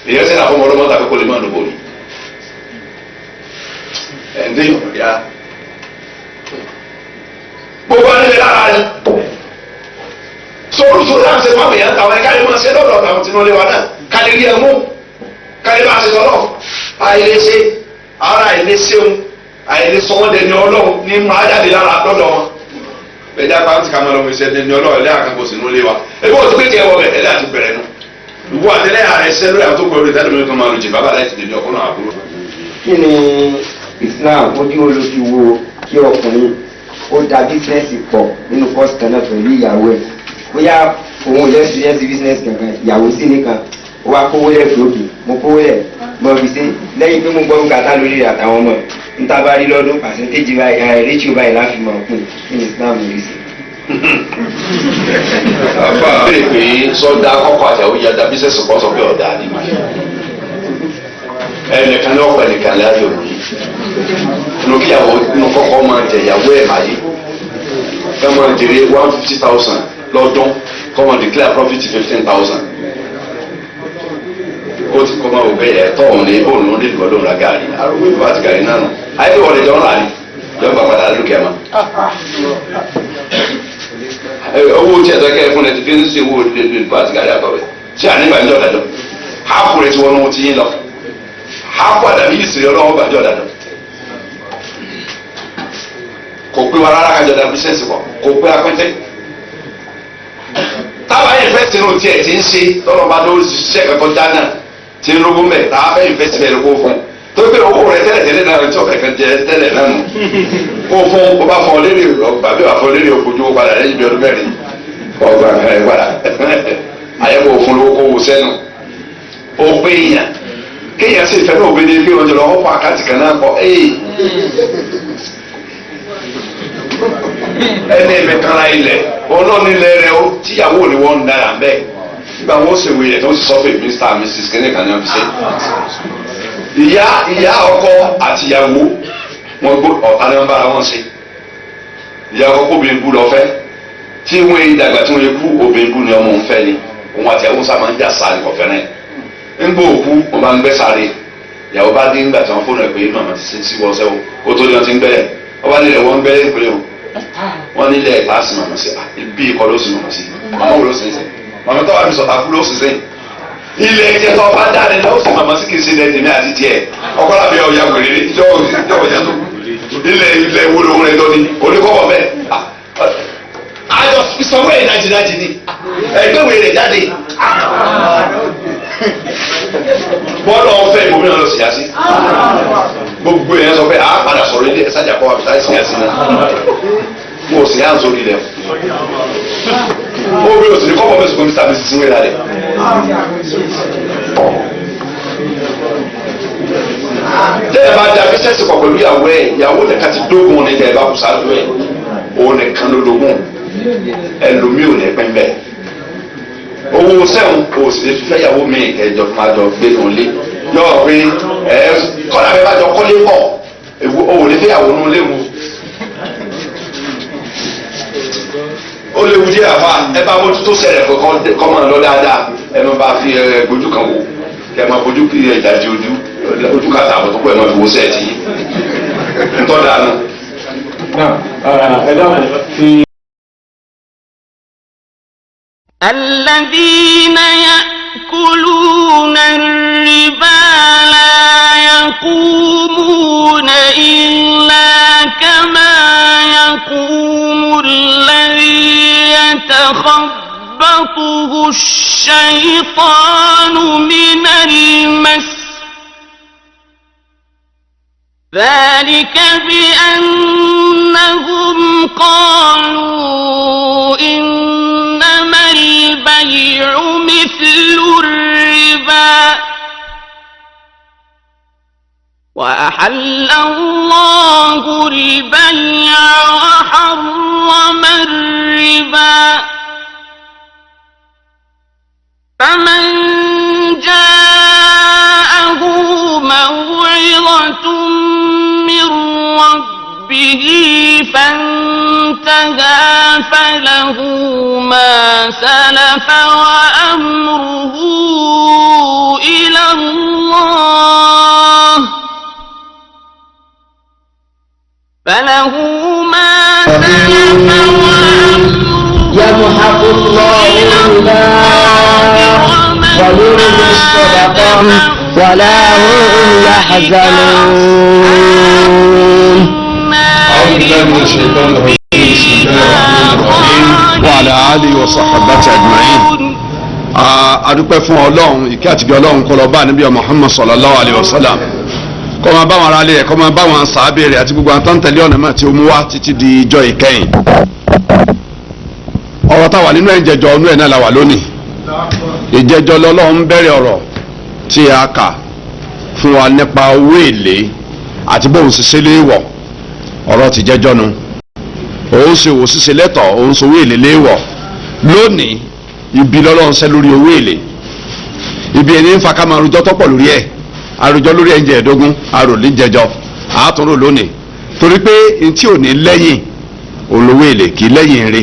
èyí ṣe là fún ọmọ ta kó lè má lóbo ni ẹ̀ǹdé yọ̀ọ̀yà gbogbo ẹni lára rẹ̀ sórúsó náà ṣe máa bẹ̀yà táwọn ẹ̀ka lè máa ṣe lọ́dọ̀ àwọn tinú lé wa náà ká lè rí ẹmú ká lè bá ṣe sọ́lọ́ àìlèṣe ara àìlèṣeun àìlèṣọwọ́dẹ ní ọlọ́run ní máa jáde lára lọ́dọ̀ wọn bẹ̀dá pàǹtí ká máa lọ fi ṣẹ́ni ní ọlọ́run ẹlẹ́yà kan kò sínú lé wa ebi wọ́n ti pé kí ẹ wọ bẹ̀ ẹlẹ́yà ti bẹ̀rẹ̀ nù ìwọ àtẹlẹ́yà rẹ̀ ṣẹ́ lórí àwọn tó kọ orí tẹ́lẹ̀ tó máa lu jì bàbá láti dèbí ọkùnrin àbúrò. kí ni Islam ojú olófi wo kí ọkùnrin ó da bísínẹ́sì pọ̀ nínú kọ́ọ̀sì kan náà pẹ̀lú ìyàwó ẹ̀ bóyá òun yẹn ti yẹn ti bísínẹ́sì kankan ìyàwó sí nìkan ó wá kówó lẹ̀ fúlókì mo kówó lẹ̀ mo fi ṣe lẹ́yìn pé mo gbọ́ bùkátà lórí rẹ̀ àtàwọn ọmọ níta bá rí lọ́dún pàṣẹ́ntéèjì báyìí rétíò báyìí láfi mọ̀ kún kí ni Islam rí sí. àbá béèrè pé sọdá kọ́kọ́ àtẹ̀wé yẹn dá bísínẹ́sì kọ́ sọ pé ọ̀dà ni ẹnìkan ní ọ̀pọ̀ ẹnìkan láyé òní inú kíyàwó inú kọ́kọ́ máa jẹ ìyàwó ẹ̀ máa yé ẹ máa jèrè 150,000 lọ́dún kọ́ máa declare profit 15,000 ó ti kọ́ máa wò pé ẹ̀tọ́ òun ní bóun ló ń dìbò lóun ra gàrí àrùn ìbò àti gàrí náà nù ayé wọlé jọ ń rà ní lọ́gbà padà lókè ma owó tí ẹ̀tọ́ kẹ́ fún ẹ ti fi ń ṣe owó ìbò àti gàrí àtọ̀wẹ̀ tí àníbà ń jọ dájọ́ háàpù rẹ̀ tí wọ́n mú ti yín lọ háàpù àdàbí ìsìn ọlọ́wọ́ bàjọ́ dájọ́ kò pé wa rárá kájọ da bísíǹsì pọ̀ kò pé apẹ́tẹ́ táwa ìfẹ́sì nù tiẹ̀ ti ń ṣe tọ́lọ́ bá ló ṣiṣẹ́ kankan dáná ti ń rógún mẹ́ táwa fẹ́ ìfẹ́sì bẹ́ẹ̀ lóko fún tó pé owó rẹ tẹ́lẹ̀ náà tí ọ̀kẹ́ kan jẹ tẹ́lẹ̀ náà nù kó fún o bá fún ọ lérí bàbí wà fún ọ lérí òkojú ó padà lẹ́yìn bí ọdún mẹ́rin ọgbà ẹ̀ padà àyẹ̀wò òfin lówó kó wò sẹ́nu ó pé èèyàn kéèyàn sì fẹ́ náà obìnrin pé wọ́n jọ lọ ọ́pọ̀ àkáǹtì kan náà kọ́ ẹni ìmẹ̀kára ilẹ̀ ọlọ́nilẹ̀ rẹ̀ ó tíyàwó ni wọ́n ń dára bẹ́ẹ̀ nígbà wọ́n sì wí rẹ̀ tó sì sọ pé Mr. and Mrs. kẹ́nìkan ní ọ́fíìsì ìyá ọkọ àti ìyàwó wọn gbó ọ̀tá ní wọn bára wọn ṣe ìyá ọkọ kó obìnrin kú lọ fẹ́ tí wọn yé dàgbà tí wọn yé kú obìnrin kú ni ọmọ òun fẹ́ ni òun àti ìyàwó sábà ń jà sáré kọfẹ́ náà ńgbò òkú wọn bá ń gbẹ́ sáré ìyàwó bá dé ńgbà tí wọn fóònù ẹ̀ pé màmá ti sí wọ́n sẹ́wọ́ kó tó ní wọn ti ń gbẹ́ wọn bá nílẹ̀ wọn ń gbẹ́ ìpínlẹ̀ o wọn nílẹ̀ ìpàsì màmá sí ibi ìkọ́ ló sì màmá sí màmá wò ló sì ń sẹ́ màmá tó wà ní sọ̀tà kú ló sì sẹ́yìn ilé ẹ̀jẹ̀ tó bá dáre lọ́wọ́ sí màmá sí kì í ṣe ilẹ̀ tèmi àti tiẹ̀ ọkọ làbẹ́ ọ̀ya wèrè ìjọ ọ̀ya tó ilẹ̀ wo lóhun rẹ̀ lọ́ni oníkọ́wọ́ bẹ́ẹ̀ àjọ ìsanwó ẹ̀ dájìdájì ni ẹgbẹ́ wèrè jáde bọ́ọ̀lù ọ̀fẹ́ ìbòmíràn lọ síyá sí gbogbo yẹn sọ pé àá padà sọ̀rọ̀ ilé ẹ̀sájà kọ́ àbísá síyá sí náà mo sì yá ń sórí ilẹ̀ ó bí òsì ní kọ́kọ́ fẹ́ sùkúrú Mr. Mrs. wéra rẹ̀ tẹ́ ẹ bá da bísẹ́sì pọ̀ pẹ̀lú ìyàwó nìkan ti dógún ní tẹ́ ẹ bá kù sáájú ẹ̀ òun nìkan ló dógún ẹlòmíì ò ní pín bẹ́ẹ̀ owó sẹ́wọ̀n kò sì lè fẹ́ ìyàwó mi kẹjọ máa jọ gbé kan lé yọ̀ọ́ pé kọ́lá bẹ́ẹ̀ bá jọ kọ́lé pọ̀ òun lè fẹ́ ìyàwó nù léwu ó léwu díẹ̀ àfa ẹ bá mójútó sẹ̀rẹ̀ kọ́ máa lọ dáadáa ẹ máa bá fi gbójú kan wò kẹ máa bójú kí ìdajì ojú kàtà àbọ̀tún pọ̀ ẹ máa fi wo sẹ́ẹ̀tì yìí ntọ́ dànù. الذين يأكلون الربا لا يقومون إلا كما يقوم الذي يتخبطه الشيطان من المس ذلك بأنهم قالوا إنما البيع مثل الربا وأحل الله البيع وحرم الربا فمن جاءه موعظة من ربه فانتهى فله ما سلف وأمره إلى الله فله ما سلف وأمره يمحق الله الربا ويربي الصدقات ولا هم يحزنون. أعوذ بالله من الشيطان الرجيم بسم الله الرحمن الرحيم وعلى آله وصحبه أجمعين. adúpẹ́ fún Ọlọ́run ìkẹ́ àtìgẹ́ Ọlọ́run kó lọ bá Ànábì Muhammad sallallahu alayhi wa sallam kó máa bá wọn ará ilé rẹ̀ kó máa bá wọn sàábẹ̀ rẹ̀ àti gbogbo àwọn tó ń tẹ̀lé ọ̀nà náà tí ó mú wá títí di ijọ́ ìkẹyìn. ọ̀rọ̀ tá a wà nínú ìjẹjọ́ ọ̀nú ẹ̀ náà la wà lónìí. ìjẹjọ́ lọ́lọ́run bẹ̀rẹ̀ ọ̀rọ̀ tí a kà fún wa nípa owó èlé àti bóun ṣiṣẹ́ léèwọ̀ ọ̀rọ̀ ti jẹ́jọ́ nu òun ṣe wò ṣiṣẹ́ lẹ́tọ̀ òun ṣe owó èlé léèwọ̀ lónìí ibi lọ́lọ́run ṣẹ́ lórí owó èlé ibi ẹni ń fa ká máa rojọ́ tọ́pọ̀ lórí ẹ̀ àròjọ́ lórí ẹ̀ ń jẹ́ ẹ̀ẹ́dógún àròlé jẹjọ́ àátúnrò lónìí torí pé ntí ò ní lẹ́yìn olówó èlé kì í lẹ́yìn rí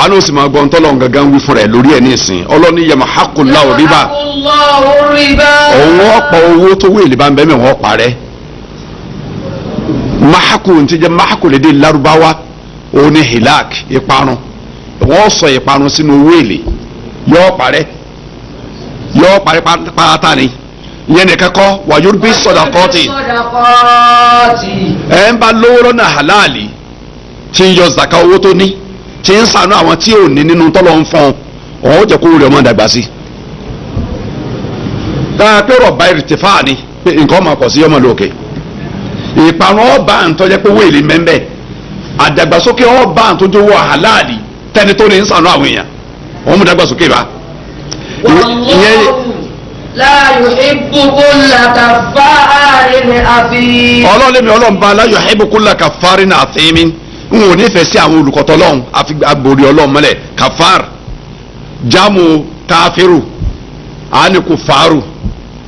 àwọn sì máa gbọ́n tọ́lọ́ gangan wí fún rẹ̀ lórí ẹ̀ ní ìsìn ọlọ́ni yamhaqullahu riba òun ọ̀pọ̀ owó tó wé èlé bá ń bẹ́ẹ̀ mẹ́ wọ́n parẹ́ mahaku ntí jẹ́ mahaku lédè Lárúbáwá òun ni hilak ìparun wọ́n sọ ìparun sínú owó èlé yóò parẹ́ pátá ni ìyẹn nìkan kọ́ wà yurbi sadaqati ẹ̀ ń bá lówó lọ́nà halali tí ń yọ zaka owó tó ní tí ń ṣàánú àwọn tí ò ní nínú tọ́lọ́ ń fọ́n ọ̀hún jẹ́ kó rẹ̀ ọmọ dàgbà sí. dáa pé rọ̀bà ìrìtìfà ni pé nǹkan ọmọ pọ̀ sí ọmọ lókè ìparun ọba àǹtọ́jẹ́ pé wéèlì mẹ́mbẹ́ àdàgbàsókè ọba àǹtọ́jọ́ wọ àhàláàdì tẹni tó ní ń ṣàánú àwọn èèyàn wọ́n mú dàgbàsókè bá. لا يحب كل كفار أثيم. ọlọ́run lèmi ọlọ́run bá la yuhibbu kulla kaffarin athimin n ò nífẹ̀ẹ́ sí àwọn olùkọ́tọ̀ ọlọ́run àfi agbórí ọlọ́run mọ́lẹ̀ kafar jamu káfíru àní kufaru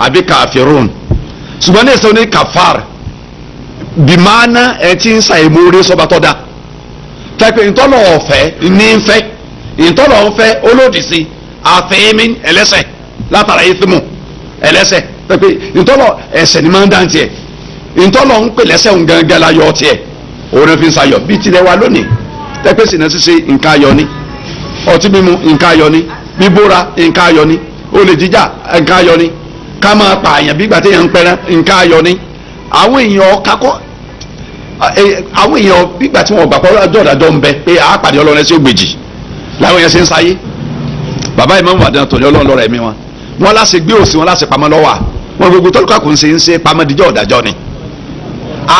àbí káfírun ṣùgbọ́n ní ìsọ ní kafar bimaana ẹ̀ tí ń sa ìmúre sọba tọ́ da tẹ́pẹ́ ìtọ́lọ̀ ọ̀fẹ́ ní ń fẹ́ ìtọ́lọ̀ ọ̀fẹ́ olódì sí àfẹ́mí ẹlẹ́sẹ̀ látara ìfimù ẹlẹ́sẹ̀ tẹ́pẹ́ ìtọ́lọ̀ ẹsẹ̀ ni máa ń dáńtì ẹ̀ ìtọ́lọ̀ ń pè lẹ́sẹ̀ ń gangan la yọ tiẹ̀ òun fi ń sayọ̀ bí tilẹ̀ wa lónìí tẹ́pẹ́ sì náà ṣiṣẹ́ nǹkan ayọ̀ ni ọtí mímu nǹkan ayọ̀ ni bíbóra nǹkan ayọ̀ ni olè jíjà nǹkan ayọ̀ ni ká máa pààyàn bí gbàtẹ́ yẹn ń pẹ́rẹ́ nǹkan ayọ̀ ni àwọn èèyàn kakọ́ àwọn èèyàn bí gbà tí wọ́n gbà pọ̀ dọ̀dàdọ̀ ń bẹ pé àápàdé ọlọ́run ẹsẹ̀ ògbèjì làwọn èèyàn ṣe ń sáyé bàbá ìmọ̀ ìwádìí tòní ọlọ́run lọ́rọ̀ ẹ̀mí wọn láṣẹ gbé òsì wọn láṣẹ pamọ́ lọ́wọ́ wọn gbogbo tọ́lùkà kò ń ṣe pamọ́ díjọ́ ọ̀dàjọ́ ni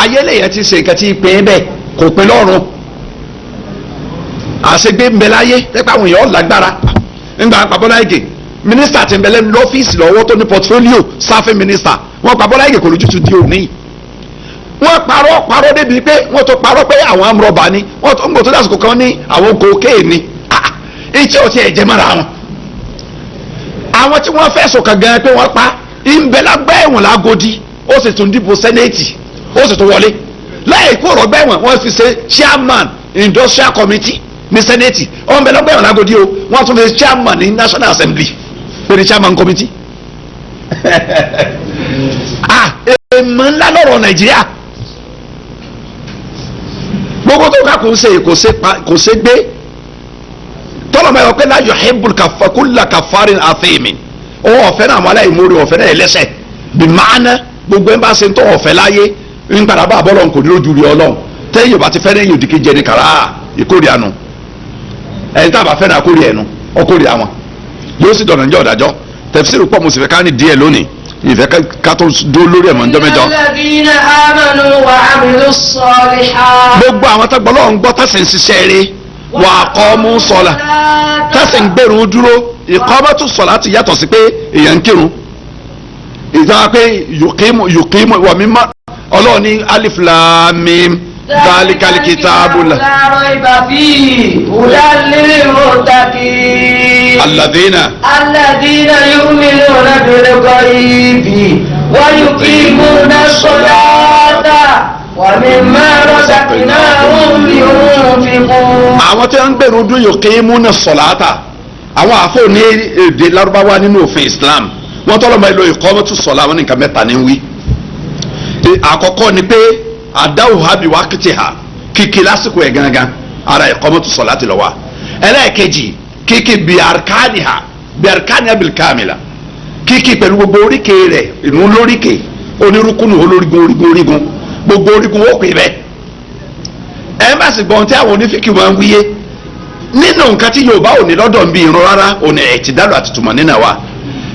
ayé lèyàn ti ṣe nǹkan tí ì pé bẹ́ẹ̀ kò pé lọ́run àṣegbé ń bẹ láyé tẹ́pẹ́ àwọn èèyàn lágbára ńgbà pàbọ́lá ìgè mínísítà ti ń bẹ lẹ́nu lọ́fíìsì lọ́wọ́ tó ní pọtifólíò sáfẹ́ mínísítà wọn pàbọ́lá ìgè kò lójútu di òní wọ́n parọ́ débi pé wọ́n tó parọ́ pé àwọn amúrọ̀bà ni wọ́n tó ń gbò tó dásìkò kan ní àwọn kokéènì ìtí ọtí ẹ̀jẹ̀ mọ́ra wọn àwọn tí wọ́n fẹ̀sùn kàn gan pé wọ́n pa ìbẹ̀lágbẹ́ ẹ̀wọ̀n lágodi ó sì tún dìbò sẹ́nẹ̀tì ó sì tún wọlé láì kó ọ̀rọ̀ gbẹ̀wọ̀n wọ́n fi ṣe chairman industrial committee ní sẹ́nẹ̀tì ọ̀nbẹ̀lágbẹ́ ẹ̀wọ̀n lágodi o wọ́n tún fi chairman ní national assembly pé chairman committee èèmọ̀ ńlá lọ́rọ̀ nàìjíríà gbogbo tó ká kò ṣe gbé tọ́lọ̀mọ́ ẹ̀rọ pé la yuhibbul kulla kaffarin athimin òun ọ̀fẹ́ náà àwọn aláìmoore ọ̀fẹ́ náà ẹlẹ́sẹ̀ bí máàná gbogbo ẹ̀ bá ṣe ń tọ́ ọ̀fẹ́ láyé ń padà bá àbọ̀lọ̀ kò ní lójú rí ọlọ́run tẹ́yìn yorùbá ti fẹ́ lẹ́yìn òdìkejì jẹ ní kàrá ìkórè àánú ẹ̀yìn tá a bá fẹ́ náà kórè ẹ̀nu ọkórè àwọn yóò sì dọ̀nà ǹjẹ́ ọ̀dájọ́ tafsiru pọ̀ mo sì fẹ́ ká ní díẹ̀ lónìí ìfẹ́ ká tó dúró lórí ẹ̀mọ́ ǹjọ́ mẹ́jọ. alladhina amanu wa amilus salihat. gbogbo àwọn tó gbọ́ lọ́wọ́ ń gbọ́ tẹ̀sí ń ṣiṣẹ́ rí wà á kọ́ mú sọ́la tẹ̀sí ń gbèrú dúró ìkọ́mọ́tò sọ̀lá ti yàtọ̀ sí pé èèyàn ń kírun ìjọba pé yòókìmù wà mí má ọlọ́run ní alif lam mim dhalikal kitabu la rayba fihi hudan lil muttaqin. alladhina yu'minuna bil ghaibi wa yuqimuna as-salata wa mimma razaqnahum yunfiqun. àwọn tí wọ́n ń gbèrú dúró yuqimuna as-salata àwọn àfọ ní èdè Lárúbáwá nínú òfin Islam wọ́n tọ́lọ́ máa lo ìkọ́mọ́tò sọ̀lá àwọn nǹkan mẹ́ta ní wí. àkọ́kọ́ ni pé àdáwò ha bí wákìtì ha kíkì lásìkò ẹ̀ gangan ara ìkọ́mọ́tò sọ̀lá ti lọ wá. ẹlẹ́ẹ̀kejì kíkì bí arkani ha bil kamila kíkì pẹ̀lú gbogbo oríkèé rẹ̀ inú lóríkèé onírúkúnù orígun gbogbo orígun ó pè bẹ́ẹ̀. ẹ má sì gbọ́n tí àwọn onífíkì wọn wíyé nínú nǹkan tí Yorùbá ò ní lọ́dọ̀ ń bí irun rárá òní ẹ̀tìdálù àti tùmọ̀ nínà wa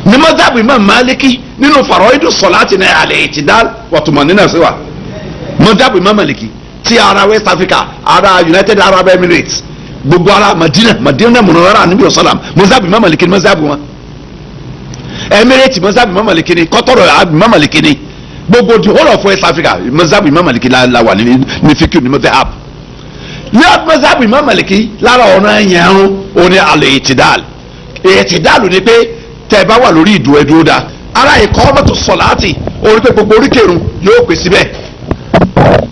ní mọ́tàbù Imam Maliki nínú faraidu sọ̀láàtì ní alẹ́ ẹ̀tìdálù wà tùmọ̀ nínà sí wa mọ́tàbù Imam Maliki ti ara West Africa ara United Arab Emirates gbogbo ara Madina munawara níbi ọ̀sálàm mọ́tàbù Imam Maliki ní mọ́tàbù wọn Emirates mọ́tàbù Imam Maliki ní kọ́tọ́rọ̀ Imam Maliki ní gbogbo the whole of West Africa mọ́tàbù Imam Maliki la wà ní fíkì ní mọ́tàbù ní ọdúnmọ́sáàbù Imam Maliki lára ọ̀nà ẹ̀yẹ̀rún òní alẹ́ ìtìdálù ni pé tẹ́ ẹ bá wà lórí ìdúró ẹdúró dá ara ìkọ́mọ́tò sọ̀láàtì orí pé gbogbo oríkèrún yóò pè síbẹ̀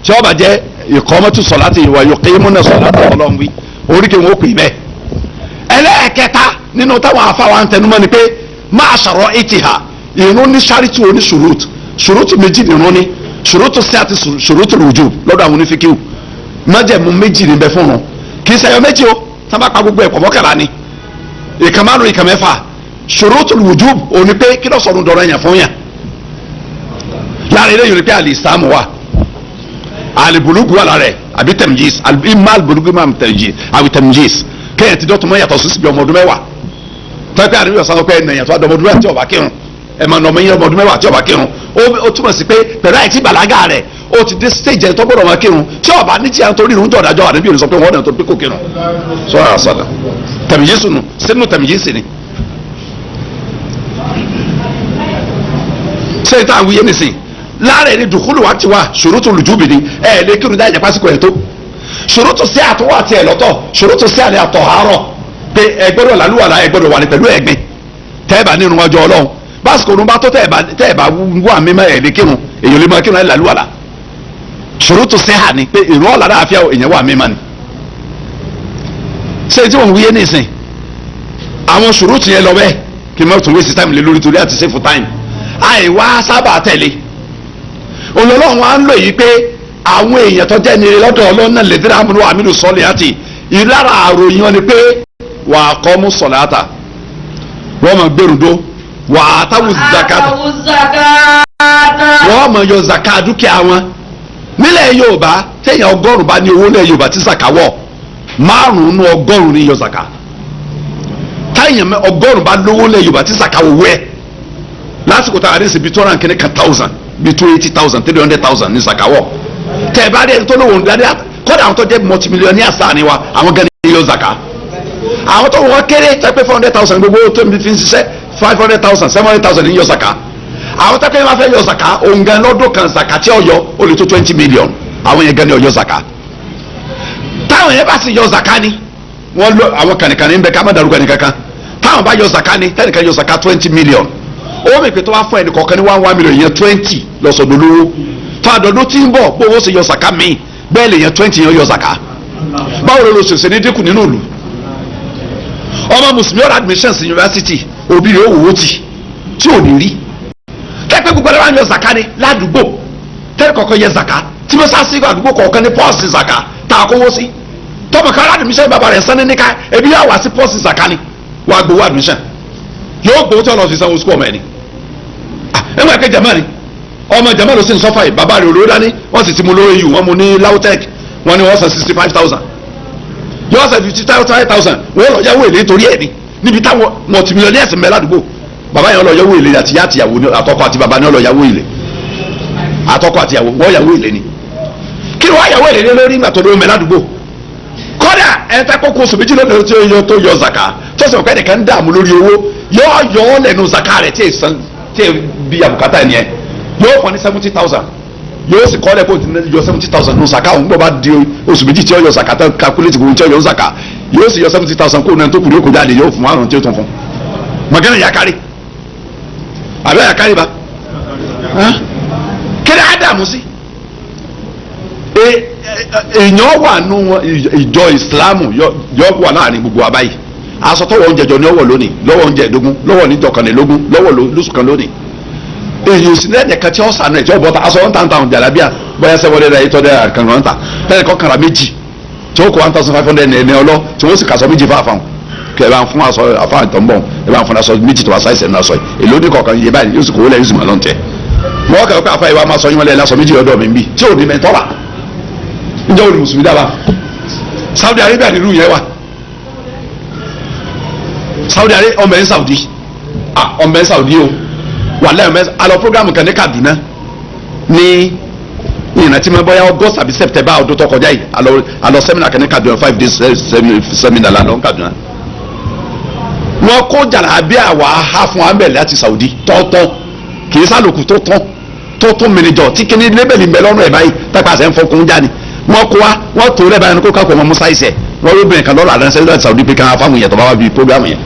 tí ó bá jẹ́ ìkọ́mọ́tò sọ̀láàtì ìwà yuqimuna sọ̀láàtì ọlọ́run wí oríkèrún ó pè bẹ́ẹ̀. ẹlẹ́ẹ̀kẹta nínú táwọn afáwa ń tẹnumọ́ ni pé máa ṣàrọ̀ ìtìhà ìrún ní sáríìtì oní ṣùrùtù méjì ìrún ní ṣùrùtù sí àti ṣùrùtù wujub lọ́dọ̀ àwọn onífíkíw májẹ̀mú méjì níbẹ̀ fún un kì í ṣẹyọ méjì o sábà pa gbogbo ẹ̀kọ́ mọ́kànlá ni ìkan márùn ìkan mẹ́fà ṣurutul wujub òní pé kí ló sọ̀rọ̀ dọ̀rọ̀ yẹn fún yàn lára ilé yorùbá àlè ìsàmù wa àlèbùlùgù wà lára ẹ̀ àbí tẹ̀mjíìs ìmọ̀ àlèbùlùgù máa àbí tẹ̀mjíìs kéèyàn ti dọ́tun mọ́ yàtọ̀ síbi ọmọ ọdún mẹ́wàá tọ́pẹ́ àdébíyọ̀ sáwọn pé ẹnìyàn tó ọmọ ọdún mẹ́wàá tí ó bá kírun ẹ̀ máa nà ọmọ yẹn ọmọ ọdún mẹ́wàá tí ó bá kírun ó túmọ̀ sí pé pẹ̀lú àìtí bàlágà rẹ̀ ó ti dé stage ẹ̀ tó gbọ́dọ̀ máa kírun tí ọba ní tí a ń torí ìrún jọ̀dájọ́ àdébí òní sọ pé wọ́n dẹ̀ tó pé kò kírun sọ́ra àṣàdà tẹ̀míyèsù nù sínú tẹ̀míyèsù ni. ṣé ìta àwùyé nìsín láàrin ní dùkúlù wa ti wá ṣòrótò lùjúbì ni lè kírun dáìjà pásíkò ẹ̀ tó ṣòrótò sí àtọwọ́ àti ẹ̀ lọ́tọ̀ ṣòrótò sí àlẹ́ àtọ̀ àárọ̀ pé ẹ gbọ́dọ̀ làlúwàlá ẹ gbọ́dọ̀ wà ní pẹ̀lú ẹ̀gbin tẹ́ẹ̀bà nínú wájú ọlọ́run básìkò òun bá tó tẹ́ẹ̀bà wà mímọ́ ẹ̀ lè kírun èyàn lè máa kírun ẹ̀ làlúwàlá ṣòrótò sí hà ni pé ìrún ọ̀làdá àfíà èyàn wà mímọ́ ni ṣé tí wọ́n wúyé nìsín àwọn ṣòrótò yẹn lọ bẹ́ẹ̀ kí n má tún waste time lé lórí torí àti save time àìwá sábà tẹ̀lé olólùwọ́n wa ń lò yìí pé àwọn èèyàn tó jẹ́ nire lọ́dọ̀ ọlọ́nà lẹ́dẹ̀rẹ́ àmúlò àmìlò sọ́ọ̀lì àti ìlara àròyìn wọn ni pé wà á kọ́ mú sọ̀lẹ̀ àtà wọ́n mọ̀ gbèrúdó wà á táwù zakata wọ́n mọ̀ yọ zaka dúkìá wọn nílẹ̀ Yorùbá téèyàn 100 bá ní owó nílẹ̀ Yorùbá tí zaka wọ̀ 5 nínú 100 ní yọ zaka táyàn 100 bá lówó nílẹ̀ Yorùbá tí zaka wọ̀ wẹ́ lásìkò tá a rí sí bí 200,000 bí 280,000 300,000 ní zakawọ tẹ bá dé tó lówó ndé kódà àwọn tó jẹ multimillionaires sáà ni wa àwọn gan ni yóò zaka àwọn tó wọ́n kéré tẹ pé 400,000 gbogbo tó ń fi ń ṣiṣẹ́ 500,000 700,000 ní yóò zaka àwọn tẹ pé wọ́n fẹ́ yọ zaka òun gan lọ́dún kan zaka tí ó yọ ó lè tó 20 million àwọn yẹn gan ni ó yọ zaka táwọn yẹn bá sì yọ zaka ni wọ́n lọ àwọn kànìkànì ń bẹ ká má darúgbó ẹnì kankan táwọn bá yọ zaka ni tẹnìkan yọ zaka 20 million ó mi pé tó bá fún ẹnì kọ̀ọ̀kan ní 1 million yẹn 20 lọ́sọ̀dọ̀ lówó tó àdọ̀dọ̀ tí ń bọ̀ bó owó ṣe yọ zaka míì bẹ́ẹ̀ lè yẹn 20 yẹn yọ zaka báwo ló ṣèṣe ní dínkù nínú ìlú ọmọ mùsùlùmí ọ̀rọ̀ admissions university òbí rẹ̀ ó wò ó tì tí ò ní rí kẹ́pẹ́ gbogbo ẹ̀rọ wa ń yọ zaka ni ládùúgbò tẹ́lẹ̀ kọ̀ọ̀kan yẹ zaka tí mo sá sí àdúgbò kọ̀ọ̀kan ní pọ́ọ̀sì zaka tá a kówó sí tọmọ kan admission bàbá rẹ̀ sanni níka ebi yà wá sí pọ́ọ̀sì zaka ni wàá gbowó admission yóò gbowó tí wọn lọ fi sanwó sukú ọmọ ẹni ẹgbẹ́ ẹ̀kẹ́ jama ni ọmọ jama ló sì ń sọ́fà yìí bàbá rẹ̀ olówó dání wọ́n sì ti mú lórí yìí wọ́n mú ní lautech wọ́n ní wọ́n san 65,000 yóò san 55,000 wọ́n lọ yáwó èlé torí ẹ̀ ni níbi táwọn multimillionaires mẹ́ ládùúgbò bàbá yẹn lọ yáwó èlé àti yàtìyàwó àtọkọ àti bàbá ni wọ́n lọ yáwó èlé àtọkọ àti yàwó wọ́n yáwó èlé ni kí wọ́n yáwó èlé lórí ìgbà tó lówó mẹ́ ládùúgbò kọ́dà ẹ̀ tẹ́ kókó oṣù méjì lónìí tó yọ zaka tó sì ọ̀pẹ́ nìkan ń dààmú lórí owó yóò yọ ọ́ lẹ́nu zaka rẹ̀ tí ì bí abùkátà ẹni ẹ yóò fọ ní 70,000 yóò sì kọ́ ọ́ lẹ́kọ̀ọ́ yọ 70,000 nù zaka òun gbọ́ bá di oṣù méjì tí ó yọ zaka tán calculate gbogbo tí ó yọ zaka yóò sì yọ 70,000 kó náà tó kù ní òkú jáde yóò fún àrùn tí ó tún fún mọ̀gánà yakari àbẹ́ yakari bá kéde ádámù sí èèyàn wà nù ìjọ ìsìlámù yọ wà láàrin gbogbo àbáyé aṣọ tọwọ oúnjẹ jọ ní ọwọ́ lónìí lọ́wọ́ oúnjẹ ẹ̀dógún lọ́wọ́ níjọ kànlélógún lọ́wọ́ lóṣù kan lónìí èyí òsì lẹ́yìn ẹ̀ka tí ó sànù ẹ̀ tí ó bọ́ta aṣọ 1,000 jàlábíà bóyá sẹ́wọ́lẹ́ rẹ̀ ìtọ́ dẹ́ àkànlọ́ ń ta lẹ́yìn kọ́ kàrà méjì tí ó kó 1,500 ẹ̀ẹ́nẹ́ ọlọ́ tí wọ́n sì kàṣọ méjì fáfáwọn kí ẹ bá ń fún aṣọ àfáàn tó ń bọ̀ ẹ bá ń fún aṣọ méjì tó wá sáìsẹ̀ náà sọ yìí èlò ní kọ̀ọ̀kan yìí báyìí yóò sì kówó lẹ́yìn sì máa lọ́n tẹ̀ wọ́n kẹ́ pé àfáà ìwà máa sọ yín wọlé lásọ méjì ọ̀dọ̀ mi ń bì tí ò ní mẹ́tọ́rà ǹjẹ́ òní mùsùlùmí dábàá Saudi Arabia nínú yẹn wà Saudi Arabia ọmọ ẹ Saudi ọmọ ẹ Saudi o wàlẹ́ ọmọ ẹ alọ programu kan ní Kaduna ní ìrántí mọ́ bóyá August àbí September ọdún tó kọjá yìí alọ seminar kan ní Kaduna 5 days seminar la lọ ní Kaduna wọn kó jàlábíà wà á fún amẹ láti Saudi tọ́tọ́ kì í sálòkù tó tún mìnìjọ tí kìíní lébèlì ń bẹ lọ́rùn ẹ̀ báyìí tápàṣẹ ń fọkùn jáde wọn kó wa wọn tó rẹ báyìí ní kó kákó ọmọ musa ìṣẹ wọn ló bìnrin kan lọ́rọ̀ àdánsẹ́ láti Saudi pé káwọn afáwọn èèyàn tó bá wà bíi programu yẹn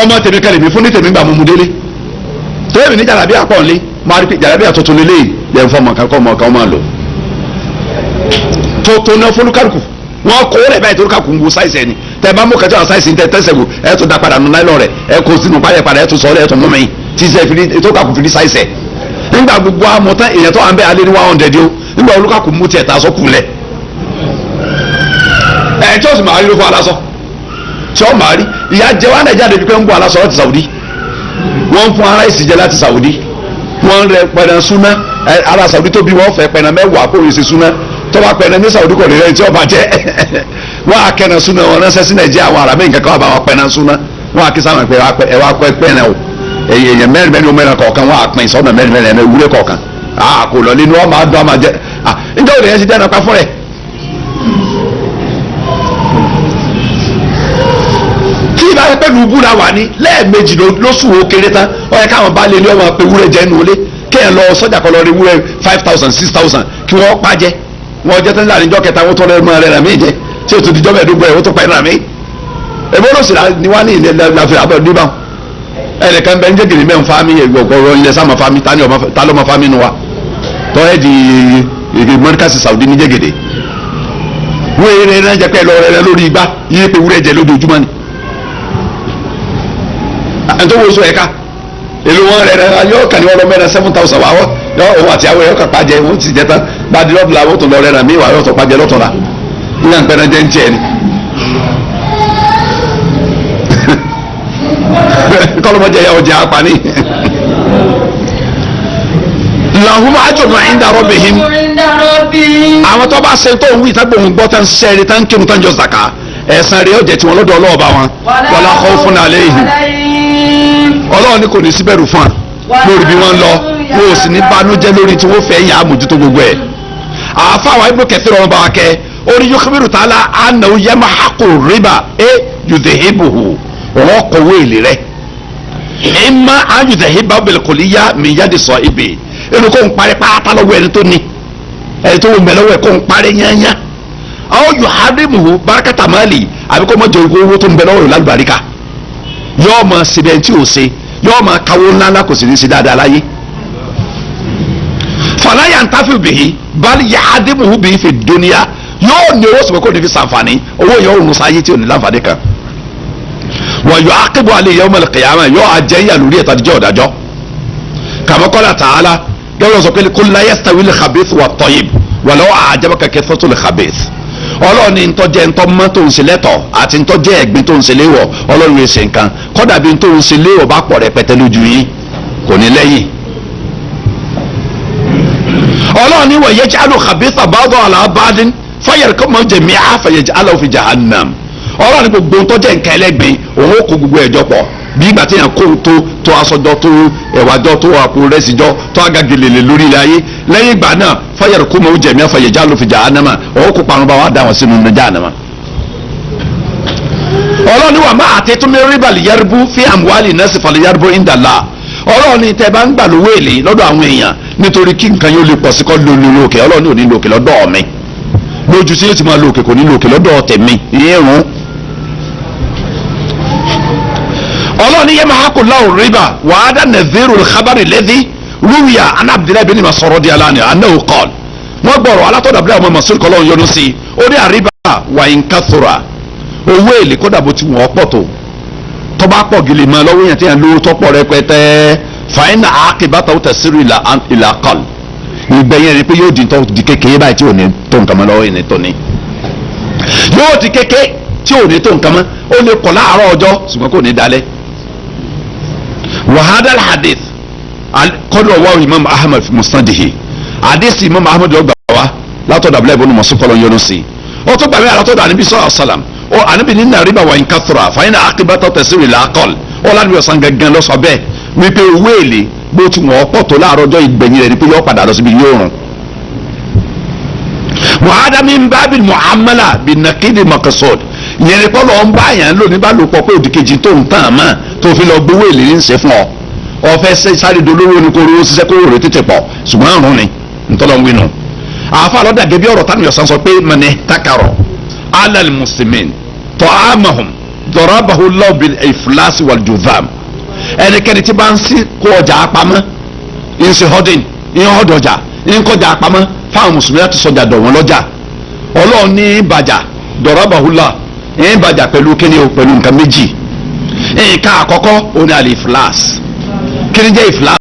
ọmọ tèmi kẹlẹ̀ mi fún ní tèmi gbà mú mu délé tèmi ní jàlábíà pọ̀ nlé máa rí pé jàlábíà tuntun lélẹ̀ yẹn fún ọmọ kan máa lò tó náà fọlùkàlùkù wọn kó rẹ báyìí tó kàkùn wo sáìsì ẹni tẹ bá mú kẹjọ àwọn sáìsì tẹ tẹsẹ̀gù ẹ tó da padà nù náírà rẹ ẹ kó sínú páyẹ padà ẹ tó sọ̀rọ̀ ẹ tó mú mi tí sẹ fi tó kàkùn fi ní sáìsì ẹ nígbà gbogbo amọ̀tán èèyàn tó à ń bẹ alẹ́ ní 100 o nígbà olùkàkùn mú tiẹ̀ tà sọ kùlẹ̀ ẹ tí ó sì máa rí ló fún aláṣọ tí ó máa rí ìyá jẹ wá nàìjíríà débi pé ń bọ aláṣọ láti Saudi wọ́n ń fún ara ìsìnjẹ láti Saudi wọ́n rẹ pẹ̀rẹ̀ súná ara Saudi tó bí wọ́n fẹ́ pẹ̀rẹ̀ mẹ́wàá kó o ṣe súná tọ́ba pẹ̀rẹ̀ ní Saudi kò lè rẹ̀ tí ọba jẹ́ wọ́n á kẹ́nà súná wọn ránṣẹ́ sí Nàìjíríà àwọn ará mẹ́rin kankan wà bá wọn pẹ̀rẹ̀ súná wọ́n á kí sáwọn ẹ wá pẹ̀rẹ̀ o èyàn mẹ́rin mẹ́rin kọ̀ọ̀kan wọ́n á pín sọ́nà mẹ́rin ewúrẹ́ kọ̀ọ̀kan kò lọ nínú ọmọ adùn ọmọ jẹ ǹjẹ́ òde yẹn ti dẹ́nu pa fún rẹ̀ tí ìbá yẹ pẹ̀lú búra wà ní lẹ́ẹ̀mejì lóṣù ó kéré tán ó yẹ káwọn bá lé ní ọmọ pé wúrẹ́ jẹ́ nulẹ̀ kéèyàn lọ sọ́jà kan lọ rí wúrẹ́ 5,000 6,000 kí wọ́n pa jẹ́ wọ́n jẹ́ tán láàrin ìjọ kẹta wọ́n tó lẹ́nu rẹ̀ rà mí jẹ́ tí o tún di jọ́bẹ̀ ẹ̀dógún ẹ̀ wọ́n tó pa ẹ̀ rà mí. èmi ló sì ni wá ní ilẹ̀ láfi àbọ̀ níbà ẹnìkan bẹ́ẹ̀ ń jẹ́ gèrè mẹ́rin fámi ọ̀gọ̀rọ̀ ilẹ̀ sáà fámi ta ló ma fámi nu wa tọ́ ẹ̀ di mọ́ríkàsì Saudi ní jẹ́gẹ̀dẹ̀ wọ́n eré rẹ̀ jẹ́ pẹ́ lọ rẹ̀ lórí igbá yíyé pé wúrẹ́ jẹ lójoojúmọ́ ni ẹ̀ńtọ́ sọ ẹ̀ka èlò wọn rẹ̀ yọ kàn ní ọ̀rọ̀ mẹ́rin 7,000 wà yọ òun àti àwọn ẹ̀yọ́ kàpá jẹ òun ti jẹ tán gbadé lọ́dún làwọn tó lọ rẹ̀ rà mí wà yọ̀ tó pàjẹ́ lọ́tọ̀ la ní à ń pẹ́rẹ́ jẹ́ ń tiẹ̀ ni kọ́lọ́mọdé yà ọjà apani lahum ajrun inda rabbihim àwọn tó bá ṣe tó ń wí tágbó ń gbọ́ tán sẹ́ẹ̀rì tán kírun tán jọ zaka ẹ̀san rẹ̀ ọ̀jẹ̀ tí wọ́n lọ́dọ̀ ọlọ́ọ̀bá wọn wala khawfun alayhim ọlọ́run ní kò ní síbẹ̀rù fún wa lórí bí wọ́n lọ wọn ò sì ní banújẹ́ lórí tí wọ́n fẹ́ yà á mójútó gbogbo ẹ̀ àfàwọn Ibn Kathir ọ̀rọ̀ bá wa kẹ́ orí yukhbiru ta'ala annahu yamhaqu riba yudhibuhu òun kọ̀wé èlé rẹ̀ imma an yudhiba bil kulliyya min yadi sahibi ẹni kò ń parí pátá lọ́wọ́ ẹni tó ní ẹni tó wọ́n mẹ́lẹ́wọ́ ẹ̀ kò ń parí yányá aw yuhadimuhu barakata mali àbí kò mọ jẹ owó tó ń bẹ lọ́wọ́ lálùbáríkà yóò máa síbẹ̀ tí ò ṣe yóò máa kawó ńláńlá kò sì ní í ṣe dáadáa láyé fala yantafi bihi bal yahadimuhu bihi fi dunya yóò ní owó sọ̀rọ̀ kó ní fi sànfàní owó yẹn ò nù sáyé tí ò ní láǹfààní kan wa yu'aqibu alayhi yawm al-qiyamah yóò àjẹyà lórí ẹ̀ta díjọ́ ọ̀dájọ́ kama qala ta'ala yóò sọ pé kul la yastawi al-khabith wa at-tayyib walau a'jabaka kathratu al-khabith ọlọ́run ní ntọ́jẹ́ ntọ́mọ́ tó ń ṣe lẹ́tọ̀ àti ntọ́jẹ́ ẹ̀gbin tó ń ṣe léwọ̀ ọlọ́run yóò ṣe nǹkan kọ́dà bí tó ń ṣe léwọ̀ bá pọ̀ rẹpẹtẹ lójú yín kò ní lẹ́yìn. ọlọ́run ní wa yaj'alu khabitha ba'dahu ala ba'din fayarkumahu jami'an fayaj'aluhu fi jahannam ọlọ́run ní gbogbo ntọ́jẹ́ nǹkan ẹlẹ́gbin òun ó kó gbogbo ẹ̀jọ́ pọ̀ bí ìgbà tí yẹn kó tó aṣọjọ tó ẹ̀wàjọ tó àpò rẹsìjọ tó agagelele lórí ilẹ̀ ayé lẹ́yìn ìgbà náà fayẹrù kó mọ̀ ó jẹ̀mí afayẹjá ló fi jahannama ọ̀hún kó parun bá wà dá wọn sínú jahannama. ọlọ́ni wà má àti tó mẹ́rin balẹ̀ yẹrìbù fi àmúwálì náà sì falẹ̀ yẹrìbù ìndàlá ọlọ́ni tẹ́ bá ń gbà lówó èlé lọ́dọ̀ àwọn èèyàn nítorí kí nǹkan yóò lè pọ̀ sí kọ́ lókè ọlọ́ni ò ní lókè lọ́dọ̀ mi lójú tí yóò ti máa lókè kò ní lókè lọ́dọ̀ tèmi ìyẹn rún. ọlọ́ni yẹ máa kó láwùn rìbá wàá dá nàzírù kábàrì lẹ́dí rúwìyà aná abdullahi bin Mas'ud di aláàni anáwó kọ́ọ̀l wọ́n gbọ́rọ̀ alátọ́dọ̀ abdullahi ọmọ Mas'ud kọ́lọ́ yọnu sí i ó ní àríbá wà ń kásòrà owó èlé kódà bó ti wọ́n pọ̀ tó tọ́ba pọ̀ gèlè máa lọ́wọ́ yẹn tí yẹn lówó tọ́pọ̀ rẹpẹtẹ fàáyínà àkèbátà ó tẹ̀sírù ìlà kọ́l ìgbẹ̀yìn rẹ pé yóò di kékeré báyìí tí ò ní tó nǹkan mọ́ lọ́wọ́ yẹn tó ní yóò di kékeré tí ò ní tó nǹkan mọ́ ó lè kọ̀ láàárọ̀ ọjọ́ ṣùgbọ́n kò ní dalẹ̀ وهذا الحديث قد رواه الإمام أحمد في مسنده حديث الإمام أحمد يقول لا تدع بلا بنو مسوق ولا ينسي أو تبع لا تدع النبي صلى الله عليه وسلم أو النبي نين ربا وإن كثر فإن عاقبته تسير إلى أقل أو لا نبي سانغ جن لو سبب wípé owó èlé bó ti wọ́n pọ̀ tó láàárọ̀ ọjọ́ ìgbẹ̀yìn rẹ̀ ni pé yóò padà lọ síbi yóò rùn. وهذا من باب المعاملة بالنقيض المقصود ìyẹn ni pọ́lọ́ ń bá yàn lónìí bá lò pọ̀ pé òdìkejì tó ń tàn mọ́ tó fi lọ gbowó èlé ní ṣe fún ọ ọ̀fẹ́ sáré dolówó ni kò rówó ṣiṣẹ́ kó rò tètè pọ̀ ṣùgbọ́n àrùn ni ntọ́lọ́ ń wínú. àáfà lọ́dà gẹ́gẹ́ bí ọ̀rọ̀ táwọn yọ̀sán sọ pé mọ̀nì takarọ̀ alal muslimin ta'amahum darabahu Allahu bil iflas wal judham ẹnikẹ́ni tí bá ń sí kó ọjà apamọ́ ń ṣe họ́dìn ń họ́dọ̀ ọjà ń kọjá apamọ́ fáwọn mùsùlùmí láti sọjà dọ̀ wọ́n lọ́jà ọlọ́run ní bàjà darabahu Allah ń bàjà pẹ̀lú kíni o pẹ̀lú nǹkan méjì nǹkan àkọ́kọ́ òní àlè iflas kíni jẹ́ iflas